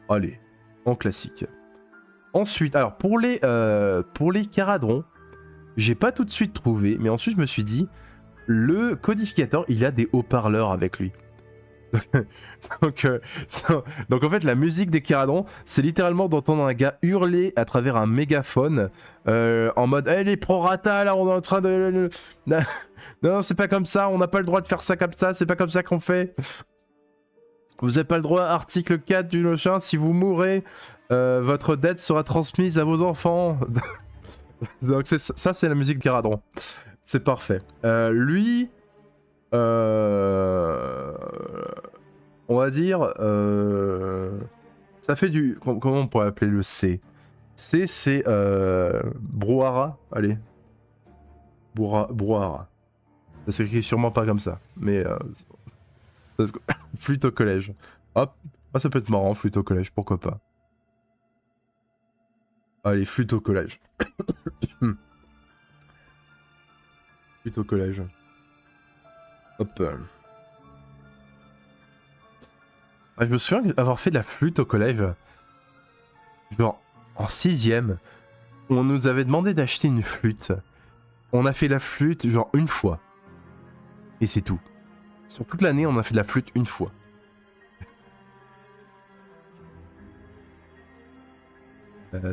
Allez, en classique. Ensuite, alors pour les caradrons, j'ai pas tout de suite trouvé, mais ensuite je me suis dit, le codificateur, il a des haut-parleurs avec lui. donc en fait, la musique des caradrons, c'est littéralement d'entendre un gars hurler à travers un mégaphone en mode hey, les prorata, là, on est en train de. Non, c'est pas comme ça, on n'a pas le droit de faire ça comme ça, c'est pas comme ça qu'on fait. Vous n'avez pas le droit, article 4 du machin, si vous mourrez, votre dette sera transmise à vos enfants. Donc ça, c'est la musique de Caradron. C'est parfait. Lui, on va dire, ça fait du... Comment on pourrait appeler le C? C, c'est brouhaha. Allez. Brouhaha. Ça s'écrit sûrement pas comme ça. Mais... flûte au collège. Hop. Ah, ça peut être marrant, flûte au collège, pourquoi pas. Allez, flûte au collège. Flûte au collège. Hop. Ah, je me souviens d'avoir fait de la flûte au collège. Genre, en 6ème, on nous avait demandé d'acheter une flûte. On a fait la flûte, genre, une fois. Et c'est tout. Sur toute l'année, on a fait de la flûte une fois.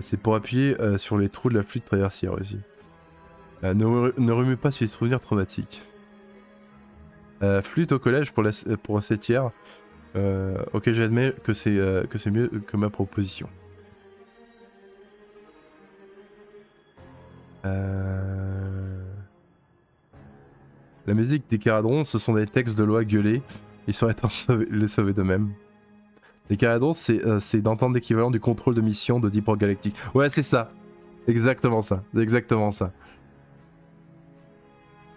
C'est pour appuyer sur les trous de la flûte traversière aussi. Ne remue pas sur les souvenirs traumatiques. Flûte au collège pour la 7ème. Ok, j'admets que c'est mieux que ma proposition. La musique des Caradrons, ce sont des textes de loi gueulés. Ils seraient les sauver d'eux-mêmes. Les Caradrons, c'est d'entendre l'équivalent du contrôle de mission de Deep Rock Galactic. Ouais, c'est ça. Exactement ça. C'est exactement ça.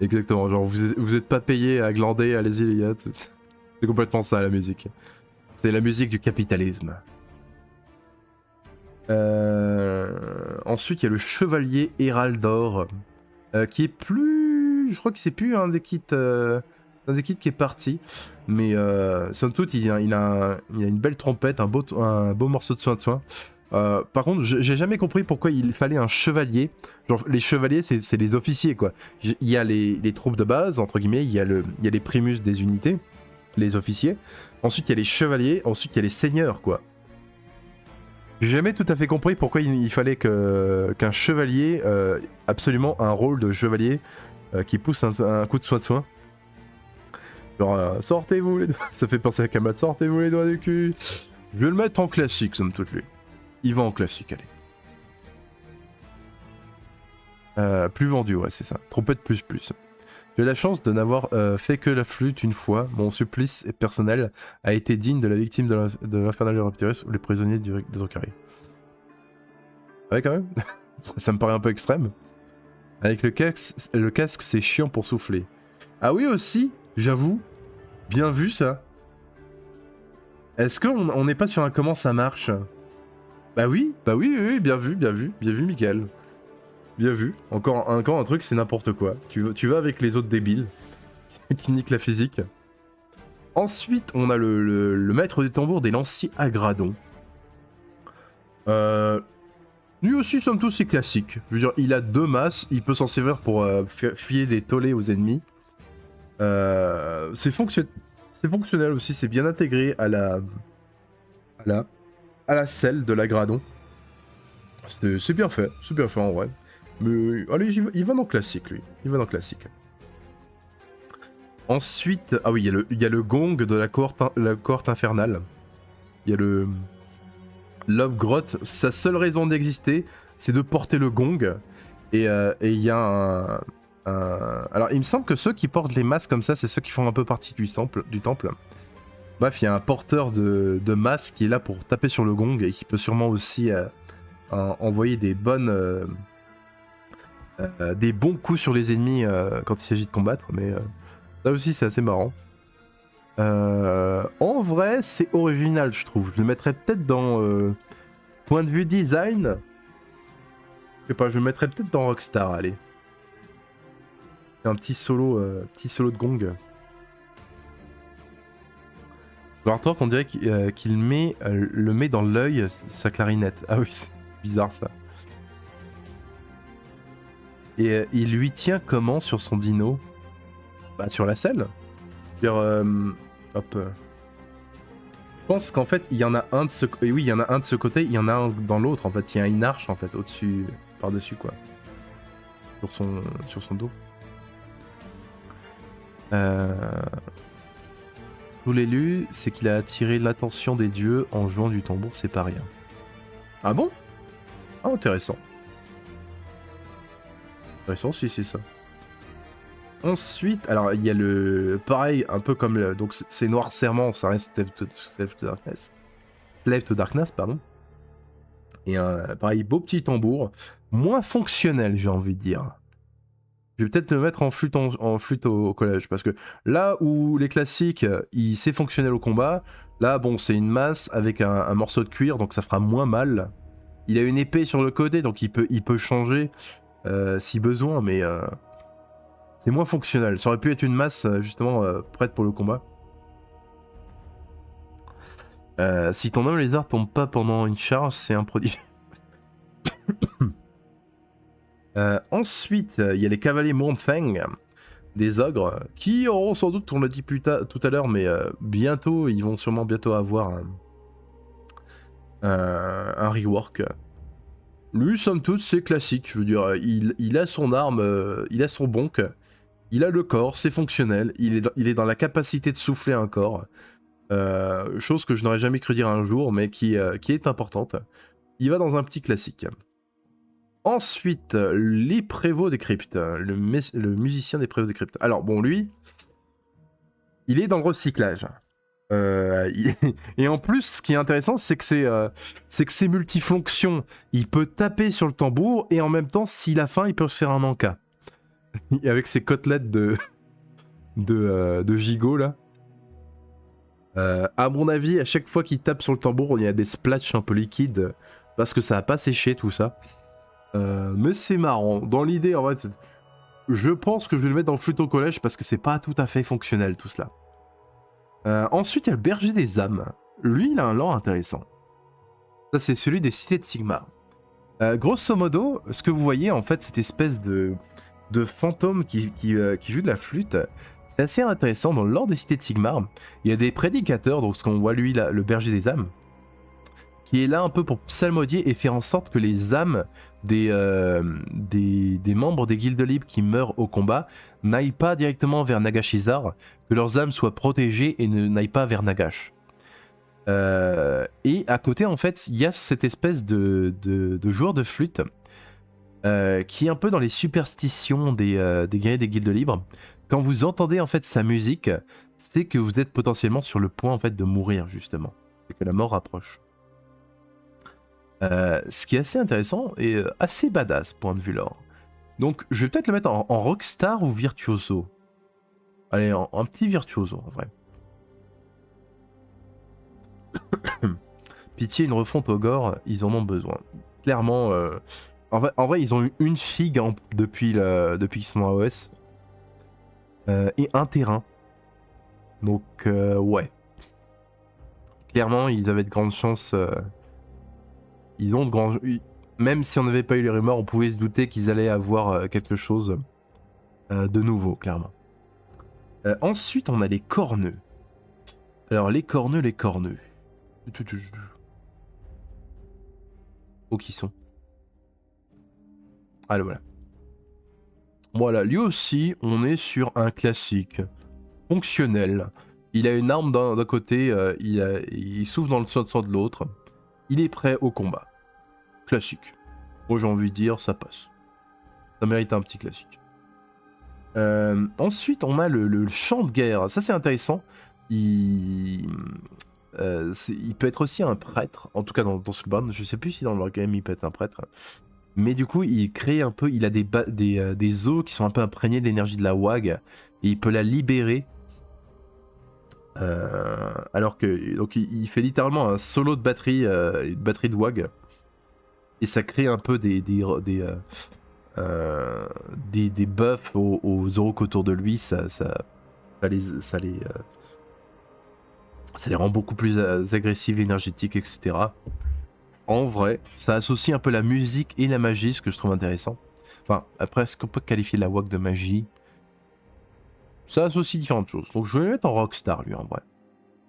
Exactement. Genre, vous êtes pas payé à glander, allez-y les gars. C'est complètement ça la musique. C'est la musique du capitalisme. Ensuite, il y a le chevalier Héraldor, qui est plus... Je crois que c'est plus un des kits qui est parti. Mais somme toute, il a une belle trompette, un beau morceau de soin. Par contre, j'ai jamais compris pourquoi il fallait un chevalier. Genre, les chevaliers, c'est les officiers, quoi. Il y a les troupes de base, entre guillemets, il y a les primus des unités, les officiers. Ensuite, il y a les chevaliers, ensuite, il y a les seigneurs, quoi. J'ai jamais tout à fait compris pourquoi il fallait qu'un chevalier, absolument un rôle de chevalier, qui pousse un coup de soin. Genre, sortez-vous les doigts. Ça fait penser à Camelot, sortez-vous les doigts du cul. Je vais le mettre en classique, somme toute, lui. Il va en classique, allez. Plus vendu, ouais, c'est ça. Trompette plus. J'ai la chance de n'avoir fait que la flûte une fois. Mon supplice personnel a été digne de la victime de l'Infernal Rapturus ou les prisonniers des Ocaries. Ouais, quand même. Ça me paraît un peu extrême. Avec le casque c'est chiant pour souffler. Ah oui aussi, j'avoue. Bien vu ça. Est-ce qu'on n'est pas sur un comment ça marche? Bah oui, oui, bien vu, Miguel. Bien vu. Encore un truc, c'est n'importe quoi. Tu vas avec les autres débiles qui niquent la physique. Ensuite, on a le maître des tambours des lanciers à gradon. Lui aussi, somme toute, c'est classique. Je veux dire, il a 2 masses, il peut s'en servir pour filer des tollés aux ennemis. C'est fonctionnel aussi, c'est bien intégré à la selle de la gradon. C'est bien fait en vrai. Mais allez, il va dans classique lui, Ensuite, ah oui, il y a le gong de la cohorte infernale. Il y a le Lobgroth, sa seule raison d'exister, c'est de porter le gong. Et il y a alors il me semble que ceux qui portent les masques comme ça, c'est ceux qui font un peu partie du temple. Bref, il y a un porteur de masque qui est là pour taper sur le gong et qui peut sûrement aussi envoyer des bons coups sur les ennemis quand il s'agit de combattre, mais là aussi c'est assez marrant. En vrai, c'est original, je trouve. Je le mettrais peut-être dans point de vue design. Je sais pas, je le mettrais peut-être dans Rockstar, allez. Un petit solo de gong. L'artwork, on dirait qu'il le met dans l'œil, sa clarinette. Ah oui, c'est bizarre ça. Et il lui tient comment sur son dino? Bah sur la selle. Hop. Je pense qu'en fait, il y en a un de ce côté. Oui, il y en a un de ce côté, il y en a un dans l'autre. En fait, il y a une arche en fait au-dessus, par-dessus quoi. Sur son dos. Sous l'élu, c'est qu'il a attiré l'attention des dieux en jouant du tambour, c'est pas rien. Ah bon? Ah, intéressant. Intéressant si c'est ça. Ensuite, alors il y a le... Pareil, un peu comme... Donc c'est Noir Serment, ça reste Slave to Darkness. Slave to Darkness, pardon. Et pareil, beau petit tambour. Moins fonctionnel, j'ai envie de dire. Je vais peut-être le mettre en flûte, au collège, parce que là où les classiques, c'est fonctionnel au combat, là, bon, c'est une masse avec un morceau de cuir, donc ça fera moins mal. Il a une épée sur le côté, donc il peut changer si besoin, mais c'est moins fonctionnel. Ça aurait pu être une masse, justement, prête pour le combat. Si ton homme lézard tombe pas pendant une charge, c'est un prodige. Ensuite, il y a les cavaliers Mournfang, des ogres, qui auront sans doute, on l'a dit tout à l'heure, mais bientôt, ils vont sûrement bientôt avoir un rework. Lui, somme toute, c'est classique. Je veux dire, il a son arme, il a son bonk, il a le corps, c'est fonctionnel, il est dans la capacité de souffler un corps. Chose que je n'aurais jamais cru dire un jour, mais qui est importante. Il va dans un petit classique. Ensuite, les prévôts des cryptes, le musicien des prévôts des cryptes. Alors bon, lui, il est dans le recyclage. Et en plus, ce qui est intéressant, c'est que c'est multifonction. Il peut taper sur le tambour et en même temps, s'il a faim, il peut se faire un encas. Avec ses côtelettes de gigot là. À mon avis, à chaque fois qu'il tape sur le tambour, il y a des splatchs un peu liquides parce que ça a pas séché tout ça. Mais c'est marrant. Dans l'idée, en fait, je pense que je vais le mettre dans le flûte au collège parce que c'est pas tout à fait fonctionnel tout cela. Ensuite, il y a le berger des âmes. Lui, il a un lore intéressant. Ça, c'est celui des cités de Sigmar. Grosso modo, ce que vous voyez, en fait, cette espèce de fantôme qui joue de la flûte, c'est assez intéressant. Dans le lore des cités de Sigmar, il y a des prédicateurs, donc ce qu'on voit lui, là, le berger des âmes, qui est là un peu pour psalmodier et faire en sorte que les âmes des membres des guildes libres qui meurent au combat n'aillent pas directement vers Nagashizar, que leurs âmes soient protégées et ne n'aillent pas vers Nagash. Et à côté, en fait, il y a cette espèce de joueur de flûte qui est un peu dans les superstitions des guerriers des guildes libres. Quand vous entendez en fait sa musique, c'est que vous êtes potentiellement sur le point en fait de mourir justement, c'est que la mort approche. Ce qui est assez intéressant et assez badass point de vue lore. Donc je vais peut-être le mettre en rockstar ou virtuoso. Allez, un petit virtuoso en vrai. Pitié, une refonte au gore, ils en ont besoin. Clairement, en vrai, ils ont eu une figue depuis qu'ils sont dans OS. Et un terrain. Donc, ouais. Clairement, ils avaient de grandes chances. Ils ont de grandes. Même si on n'avait pas eu les rumeurs, on pouvait se douter qu'ils allaient avoir quelque chose de nouveau, clairement. Ensuite, on a les corneux. Alors, les corneux. Où qu'ils sont? Ah, voilà. Voilà, lui aussi, on est sur un classique. Fonctionnel. Il a une arme d'un côté, il souffle dans le sang de l'autre. Il est prêt au combat. Classique. Moi j'ai envie de dire, ça passe. Ça mérite un petit classique. Ensuite, on a le champ de guerre. Ça c'est intéressant. Il peut être aussi un prêtre. En tout cas dans Soulbound. Je sais plus si dans le game il peut être un prêtre. Mais du coup, il crée un peu... Il a des os qui sont un peu imprégnés de l'énergie de la WAG. Et il peut la libérer. Alors que... Donc il fait littéralement un solo de batterie. Une batterie de WAG. Et ça crée un peu des buffs aux orques autour de lui. Ça les rend beaucoup plus agressifs, énergétiques, etc. En vrai, ça associe un peu la musique et la magie, ce que je trouve intéressant. Enfin, après, est-ce qu'on peut qualifier la WAG de magie? Ça associe différentes choses. Donc je vais le mettre en rockstar, lui, en vrai.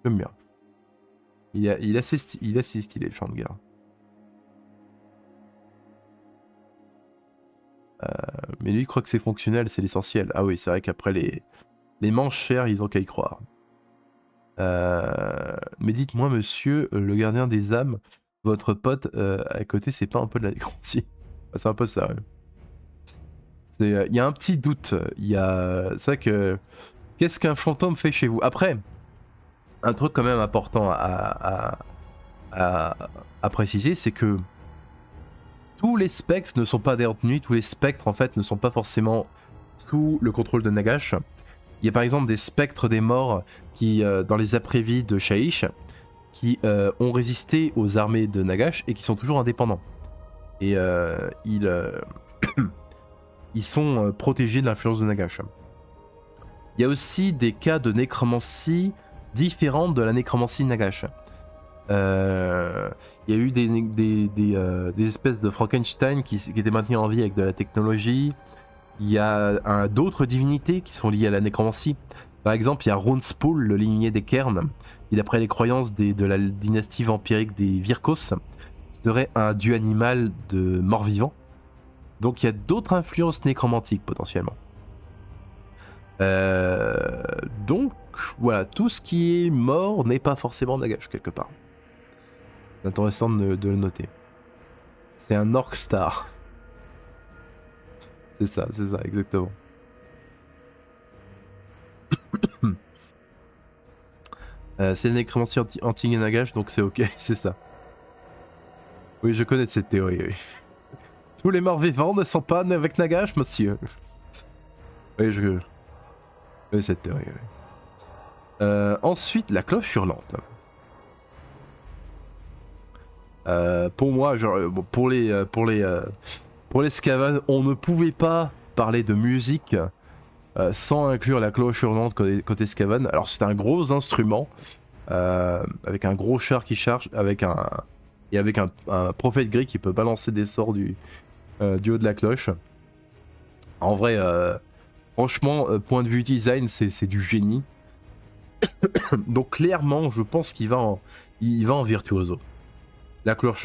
J'aime bien. Il est assez stylé, le champ de guerre. Mais lui, il croit que c'est fonctionnel, c'est l'essentiel. Ah oui, c'est vrai qu'après, les manches chères, ils ont qu'à y croire. Mais dites-moi, monsieur, le gardien des âmes, votre pote à côté, c'est pas un peu de la nécromancie? C'est un peu ça, ouais. Il y a un petit doute. C'est vrai que... Qu'est-ce qu'un fantôme fait chez vous? Après, un truc quand même important à préciser, c'est que tous les spectres ne sont pas des nuit, tous les spectres en fait ne sont pas forcément sous le contrôle de Nagash. Il y a par exemple des spectres des morts qui, dans les après-vies de Shaiish, qui ont résisté aux armées de Nagash et qui sont toujours indépendants. Et ils sont protégés de l'influence de Nagash. Il y a aussi des cas de nécromancie différentes de la nécromancie Nagash. Il y a eu des espèces de Frankenstein qui étaient maintenus en vie avec de la technologie. Il y a d'autres divinités qui sont liées à la nécromancie. Par exemple, il y a Runespool, le ligné des Cairns, qui d'après les croyances de la dynastie vampirique des Virkos, serait un dieu animal de mort-vivant. Donc il y a d'autres influences nécromantiques potentiellement. Donc voilà, tout ce qui est mort n'est pas forcément Nagash quelque part. C'est intéressant de le noter. C'est un Orc Star. C'est ça, exactement. C'est une nécromancie anti-Nagash, donc c'est ok, c'est ça. Oui, je connais cette théorie, oui. Tous les morts vivants ne sont pas avec Nagash, monsieur. Oui, je connais cette théorie, oui. Ensuite, la cloche hurlante. Pour moi, genre, pour les Skaven, on ne pouvait pas parler de musique sans inclure la cloche hurlante côté Skaven. Alors c'est un gros instrument avec un gros char qui charge, avec un prophète gris qui peut balancer des sorts du haut de la cloche. En vrai, franchement, point de vue design, c'est du génie. Donc clairement, je pense qu'il va en virtuoso. La cloche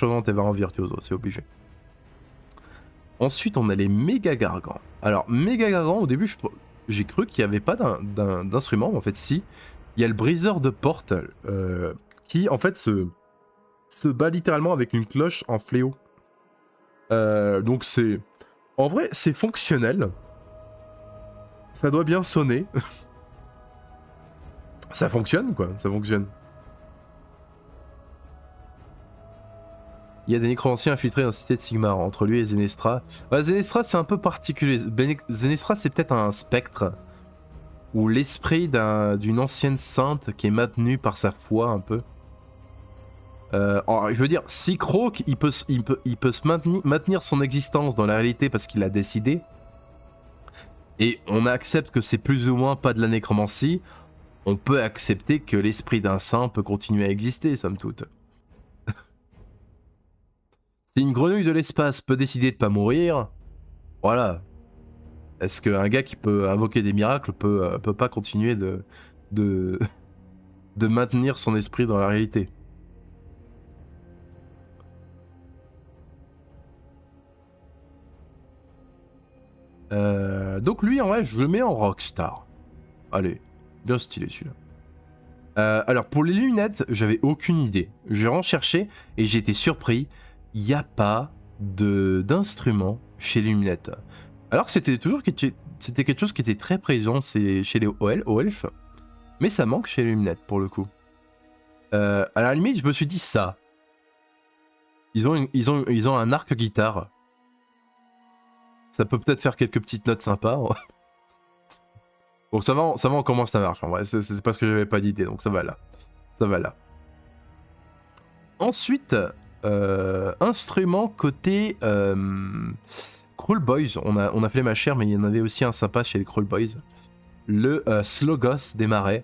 hurlante, elle va en virtuoso, c'est obligé. Ensuite, on a les méga gargants. Alors, méga gargants, au début, j'ai cru qu'il n'y avait pas d'instrument, mais en fait, si. Il y a le briseur de porte qui, en fait, se bat littéralement avec une cloche en fléau. Donc, c'est... En vrai, c'est fonctionnel. Ça doit bien sonner. Ça fonctionne, quoi. Ça fonctionne. Il y a des nécromanciens infiltrés dans la cité de Sigmar, entre lui et Zenestra. Ouais, Zenestra, c'est un peu particulier. Zenestra, c'est peut-être un spectre. Ou l'esprit d'une ancienne sainte qui est maintenue par sa foi, un peu. Je veux dire, si Croak, il peut se maintenir son existence dans la réalité parce qu'il a décidé, et on accepte que c'est plus ou moins pas de la nécromancie, on peut accepter que l'esprit d'un saint peut continuer à exister, somme toute. Si une grenouille de l'espace peut décider de pas mourir, voilà. Est-ce qu'un gars qui peut invoquer des miracles peut pas continuer de maintenir son esprit dans la réalité? Donc lui, en vrai, je le mets en rockstar. Allez, bien stylé celui-là. Alors pour les lunettes, j'avais aucune idée. J'ai recherché et j'ai été surpris. Il n'y a pas d'instrument chez les lunettes. Alors que c'était quelque chose qui était très présent chez les elfes. Mais ça manque chez les lunettes pour le coup. À la limite, je me suis dit ça. Ils ont un arc guitare. Ça peut peut-être faire quelques petites notes sympas. Bon, ça va en comment ça marche en vrai. C'est parce que j'avais pas d'idée, donc ça va là. Ça va là. Ensuite, instrument côté Crawl Boys. On a fait ma chère, mais il y en avait aussi un sympa chez les Crawl Boys. Le Slogos des Marais.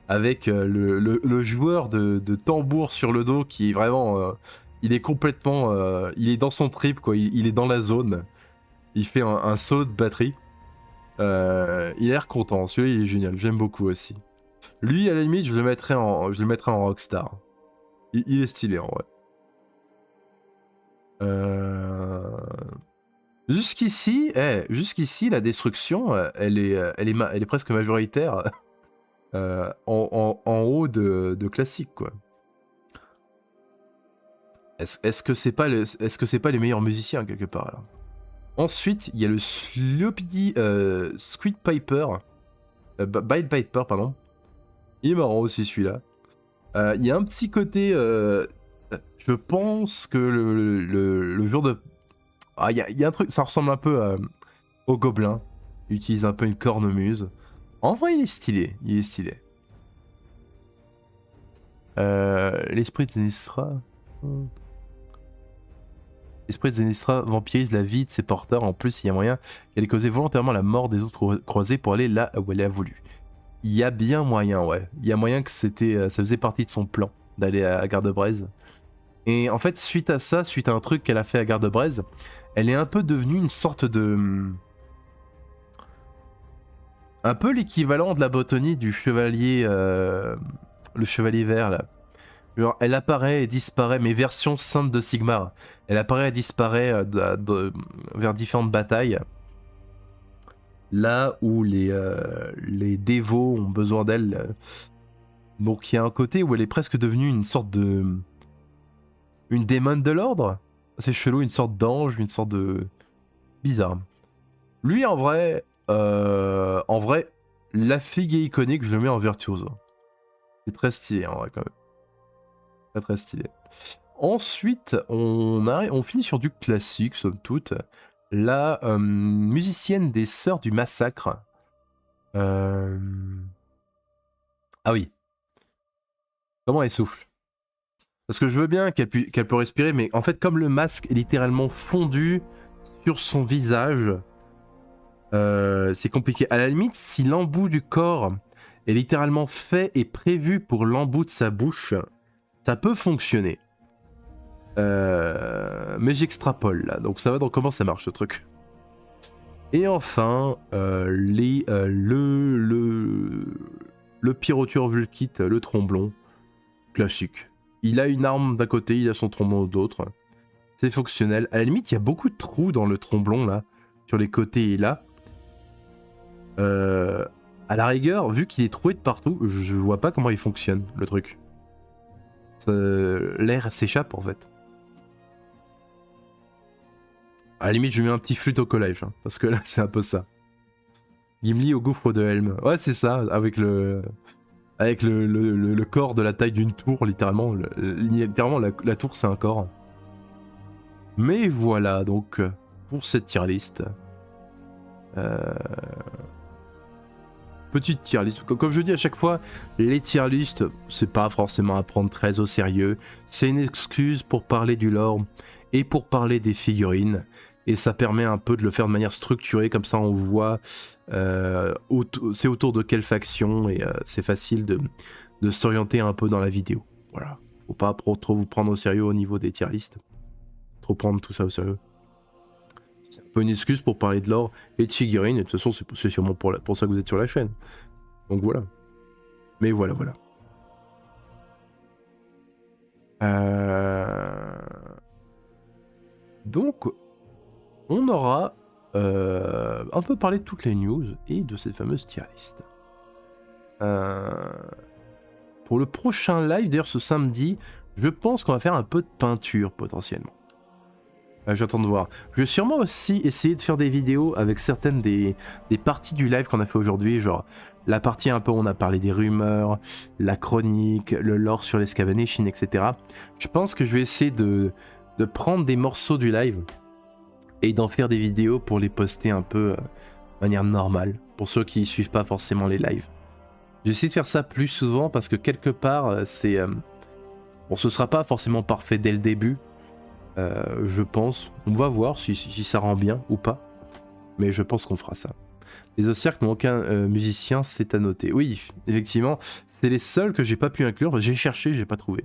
Avec le joueur de tambour sur le dos qui est vraiment... il est complètement... il est dans son trip, quoi. Il est dans la zone. Il fait un solo de batterie. Il a l'air content. Celui-là, il est génial. J'aime beaucoup aussi. Lui, à la limite, je le mettrais en rockstar. Il est stylé, en vrai. Jusqu'ici, la destruction, elle est presque majoritaire en haut de classique, quoi. Est-ce que c'est pas les meilleurs musiciens quelque part là? Ensuite, il y a le Sloppy Squid Piper, Bite Piper, pardon. Il est marrant aussi celui-là. Il y a un petit côté, je pense que le jour de, il y a un truc, ça ressemble un peu au gobelin. Il utilise un peu une cornemuse. En vrai, il est stylé, L'esprit de Zenestra. L'esprit de Zenestra vampirise la vie de ses porteurs. En plus, il y a moyen qu'elle ait causé volontairement la mort des autres croisés pour aller là où elle a voulu. Il y a bien moyen, ouais. Il y a moyen que ça faisait partie de son plan d'aller à Garde-Braise. Et en fait, suite à ça, suite à un truc qu'elle a fait à Garde-Braise, elle est un peu devenue une sorte de... un peu l'équivalent de la botonie du chevalier... le chevalier vert, là. Genre, elle apparaît et disparaît, mais version sainte de Sigmar. Elle apparaît et disparaît vers différentes batailles. Là où les dévots ont besoin d'elle. Donc il y a un côté où elle est presque devenue une sorte de... une démone de l'ordre. C'est chelou, une sorte d'ange, une sorte de... bizarre. Lui, en vrai, la figue est iconique, je le mets en virtuose. C'est très stylé, en vrai, quand même. Très stylé. Ensuite, on finit sur du classique, somme toute. La musicienne des Sœurs du Massacre. Ah oui. Comment elle souffle? Parce que je veux bien qu'elle peut respirer, mais en fait, comme le masque est littéralement fondu sur son visage, c'est compliqué. À la limite, si l'embout du corps est littéralement fait et prévu pour l'embout de sa bouche... ça peut fonctionner. Mais j'extrapole là, donc ça va dans comment ça marche ce truc. Et enfin, le pyrotueur vulkite, le tromblon, classique. Il a une arme d'un côté, il a son tromblon de l'autre. C'est fonctionnel. À la limite, il y a beaucoup de trous dans le tromblon là, sur les côtés et là. À la rigueur, vu qu'il est troué de partout, je vois pas comment il fonctionne le truc. L'air s'échappe en fait. À la limite, je mets un petit flûte au collège, hein, parce que là, c'est un peu ça. Gimli au gouffre de Helm. Ouais, c'est ça, avec le corps de la taille d'une tour, littéralement. Littéralement, la tour, c'est un corps. Mais voilà, donc, pour cette tier list. Petite tier list. Comme je dis à chaque fois, les tier list, c'est pas forcément à prendre très au sérieux. C'est une excuse pour parler du lore et pour parler des figurines. Et ça permet un peu de le faire de manière structurée, comme ça on voit c'est autour de quelle faction, et c'est facile de s'orienter un peu dans la vidéo. Voilà. Faut pas trop vous prendre au sérieux au niveau des tier list. Trop prendre tout ça au sérieux. C'est un peu une excuse pour parler de lore et de figurines, et de toute façon c'est sûrement pour ça que vous êtes sur la chaîne. Donc voilà. Mais voilà. Donc, on aura un peu parlé de toutes les news et de cette fameuse tier list. Pour le prochain live, d'ailleurs ce samedi, je pense qu'on va faire un peu de peinture potentiellement. J'attends de voir. Je vais sûrement aussi essayer de faire des vidéos avec certaines des parties du live qu'on a fait aujourd'hui, genre la partie un peu où on a parlé des rumeurs, la chronique, le lore sur les Scavenation, etc. Je pense que je vais essayer de prendre des morceaux du live et d'en faire des vidéos pour les poster un peu de manière normale, pour ceux qui suivent pas forcément les lives. J'essaie de faire ça plus souvent parce que quelque part, c'est... bon, ce sera pas forcément parfait dès le début, je pense. On va voir si ça rend bien ou pas, mais je pense qu'on fera ça. Les Ossiarques n'ont aucun musicien, c'est à noter. Oui, effectivement, c'est les seuls que j'ai pas pu inclure. J'ai cherché, j'ai pas trouvé.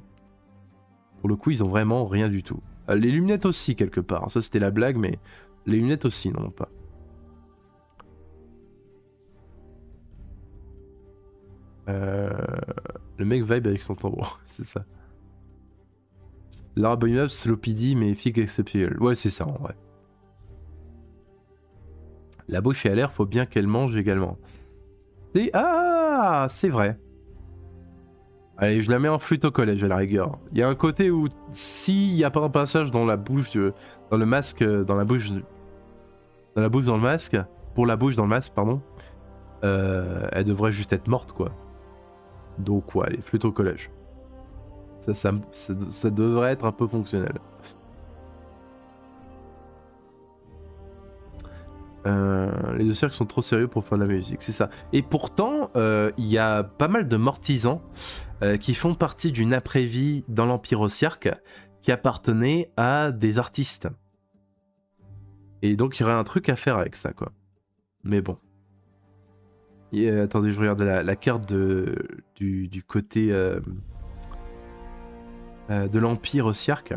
Pour le coup, ils ont vraiment rien du tout. Les lunettes aussi, quelque part. Ça, c'était la blague, mais les lunettes aussi n'en ont pas. Le mec vibe avec son tambour, c'est ça. L'art abominable, Slopedy, mais Fig exceptionnel. Ouais, c'est ça, en vrai. La bouche est à l'air, faut bien qu'elle mange également. Et... ah, c'est vrai. Allez, je la mets en flûte au collège à la rigueur. Il y a un côté où, s'il n'y a pas un passage dans la bouche, dans le masque, dans la bouche dans le masque, pour la bouche dans le masque, pardon, elle devrait juste être morte, quoi. Donc, ouais, allez, flûte au collège. Ça devrait être un peu fonctionnel. Les deux cercles sont trop sérieux pour faire de la musique, c'est ça. Et pourtant, il y a pas mal de mortisans qui font partie d'une après-vie dans l'Empire Ossiarque qui appartenait à des artistes. Et donc il y aurait un truc à faire avec ça, quoi. Mais bon. Attendez, je regarde la carte du côté de l'Empire Ossiarque.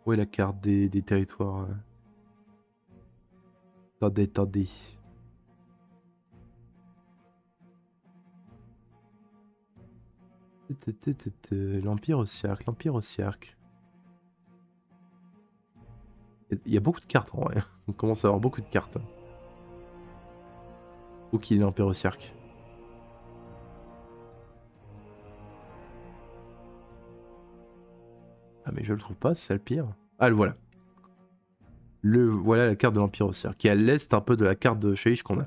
Où est la carte des territoires? Attendez. L'Empire Ossiarque. Il y a beaucoup de cartes en vrai. On commence à avoir beaucoup de cartes. Où qu'il est l'Empire Ossiarque? Ah mais je le trouve pas, c'est ça le pire. Ah le voilà. Voilà la carte de l'Empire Ossiarque, qui est à l'est un peu de la carte de Shaiish qu'on a.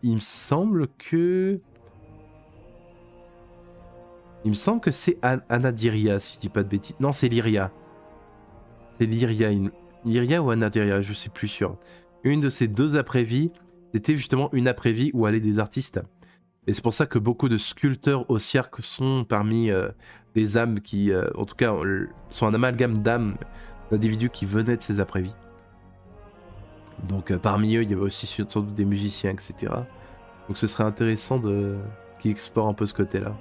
Il me semble que c'est Anadiria, si je dis pas de bêtises. Non, c'est Lyria. C'est Lyria. Lyria ou Anadiria, je sais plus sûr. Une de ces deux après-vies, c'était justement une après-vie où allaient des artistes. Et c'est pour ça que beaucoup de sculpteurs ossiarques sont parmi des âmes qui, en tout cas, sont un amalgame d'âmes, d'individus qui venaient de ces après-vies. Donc parmi eux, il y avait aussi sans doute des musiciens, etc. Donc ce serait intéressant qu'ils explorent un peu ce côté-là.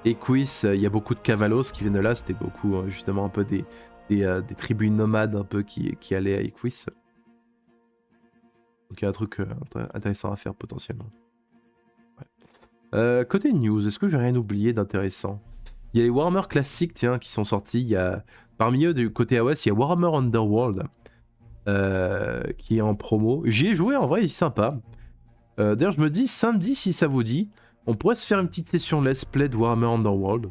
Equus, il y a beaucoup de cavalos qui viennent de là, c'était beaucoup justement un peu des tribus nomades un peu qui allaient à Equus. Donc il y a un truc intéressant à faire potentiellement. Ouais. Côté news, est-ce que j'ai rien oublié d'intéressant? Il y a les Warhammer classiques, tiens, qui sont sortis. Il y a, parmi eux, du côté AOS, il y a Warhammer Underworld qui est en promo. J'y ai joué en vrai, il est sympa. D'ailleurs, je me dis, samedi, si ça vous dit, on pourrait se faire une petite session let's play de Warhammer Underworld.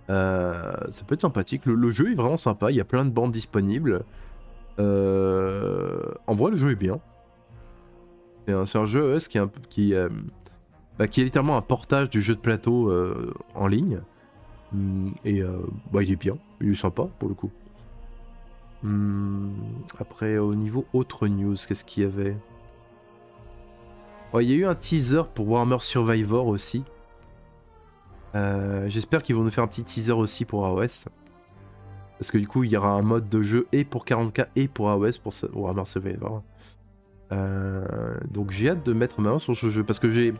Ça peut être sympathique. Le jeu est vraiment sympa, il y a plein de bandes disponibles. En vrai, le jeu est bien. C'est un jeu ES qui qui est littéralement un portage du jeu de plateau en ligne. Et il est bien, il est sympa pour le coup. Après, au niveau autre news, qu'est-ce qu'il y avait? Il y a eu un teaser pour Warhammer Survivor aussi. J'espère qu'ils vont nous faire un petit teaser aussi pour AOS. Parce que du coup, il y aura un mode de jeu et pour 40k et pour AOS pour Warhammer Survivor. Donc j'ai hâte de mettre ma main sur ce jeu. Parce que j'ai...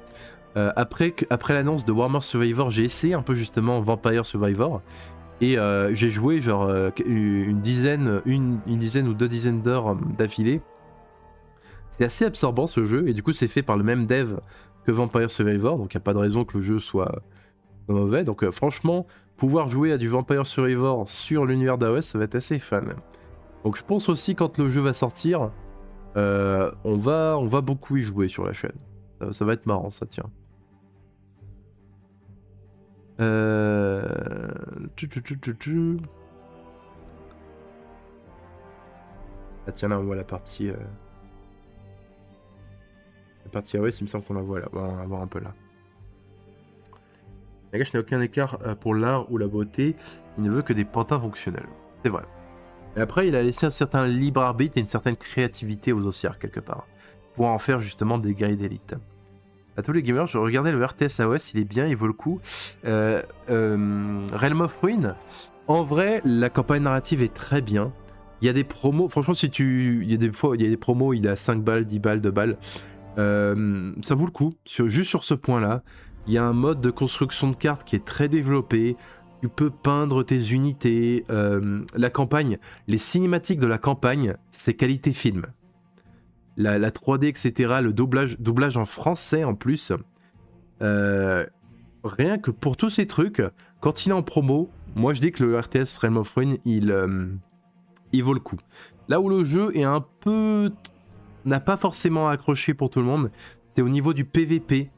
après l'annonce de Warhammer Survivor, j'ai essayé un peu justement Vampire Survivor. Et j'ai joué genre une dizaine ou 2 dizaines d'heures d'affilée. C'est assez absorbant ce jeu. Et du coup, c'est fait par le même dev que Vampire Survivor. Donc il n'y a pas de raison que le jeu soit mauvais. Donc franchement, pouvoir jouer à du Vampire Survivor sur l'univers d'AOS, ça va être assez fun. Donc je pense aussi quand le jeu va sortir, on va beaucoup y jouer sur la chaîne. Ça va être marrant, ça tient. Ah tiens, là on voit la partie... La partie AOS, il me semble qu'on la voit là. On va voir un peu là. Nagash n'a aucun écart pour l'art ou la beauté, il ne veut que des pantins fonctionnels. C'est vrai. Et après, il a laissé un certain libre arbitre et une certaine créativité aux Ossiards, quelque part, pour en faire justement des guides d'élite. À tous les gamers, je regardais le RTS AOS, il est bien, il vaut le coup. Realm of Ruin, en vrai, la campagne narrative est très bien. Il y a des promos, franchement, il y a des promos, il est à 5 balles, 10 balles, 2 balles. Ça vaut le coup, juste sur ce point-là. Il y a un mode de construction de cartes qui est très développé. Tu peux peindre tes unités. La campagne, les cinématiques de la campagne, c'est qualité film. La 3D, etc. Le doublage en français en plus. Rien que pour tous ces trucs, quand il est en promo, moi je dis que le RTS Realm of Ruin, il vaut le coup. Là où le jeu est un peu... n'a pas forcément accroché pour tout le monde, c'est au niveau du PVP.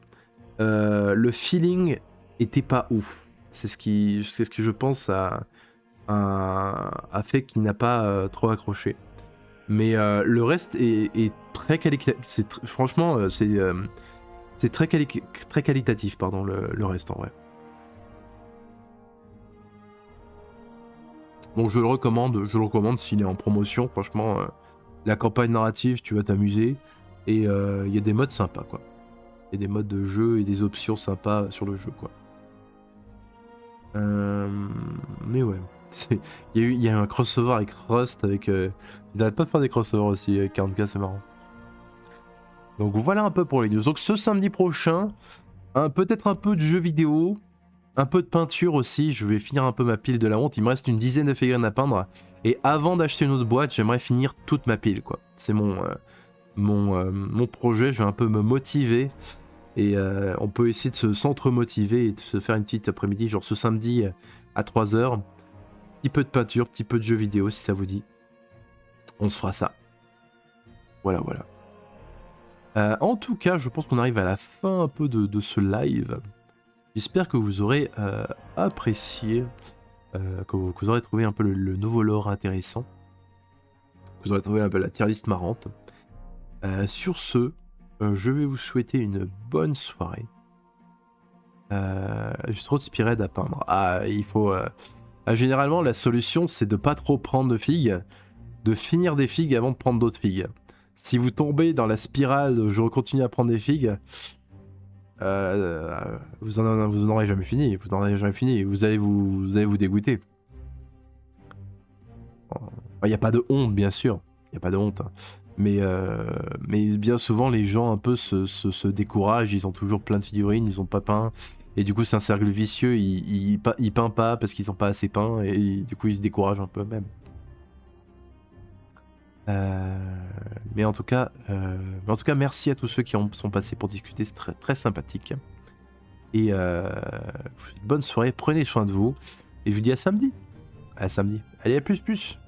Le feeling était pas ouf. C'est ce qui je pense a fait qu'il n'a pas trop accroché. Mais le reste est très qualitatif. Franchement, c'est très qualitatif, pardon, le reste en vrai. Donc je le recommande s'il est en promotion. Franchement, la campagne narrative, tu vas t'amuser. Et il y a des modes sympas, quoi. Il y a des modes de jeu et des options sympas sur le jeu, quoi. Mais ouais. Il y a eu un crossover avec Rust, avec... Ils n'arrêtent pas de faire des crossovers aussi, 40k, c'est marrant. Donc voilà un peu pour les news. Donc ce samedi prochain, peut-être un peu de jeux vidéo, un peu de peinture aussi. Je vais finir un peu ma pile de la honte. Il me reste une dizaine de figurines à peindre. Et avant d'acheter une autre boîte, j'aimerais finir toute ma pile, quoi. C'est mon projet, je vais un peu me motiver. Et on peut essayer de s'entre-motiver et de se faire une petite après-midi, genre ce samedi à 3h. Petit peu de peinture, petit peu de jeux vidéo si ça vous dit. On se fera ça. Voilà. En tout cas, je pense qu'on arrive à la fin un peu de ce live. J'espère que vous aurez apprécié, que vous aurez trouvé un peu le nouveau lore intéressant. Que vous aurez trouvé un peu la tier list marrante. Sur ce, je vais vous souhaiter une bonne soirée. J'ai trop de Spearhead à peindre. Il faut... généralement, la solution, c'est de pas trop prendre de figues, de finir des figues avant de prendre d'autres figues. Si vous tombez dans la spirale de je continue à prendre des figues, vous en aurez jamais fini. Vous allez vous dégoûter. Il n'y a pas de honte, bien sûr. Il n'y a pas de honte. Hein. Mais bien souvent, les gens un peu se découragent. Ils ont toujours plein de figurines, ils ont pas peint. Et du coup, c'est un cercle vicieux. Ils peignent pas parce qu'ils n'ont pas assez peint. Et du coup, ils se découragent un peu même. Mais en tout cas, merci à tous ceux qui sont passés pour discuter. C'est très, très sympathique. Et bonne soirée. Prenez soin de vous. Et je vous dis à samedi. À samedi. Allez, à plus.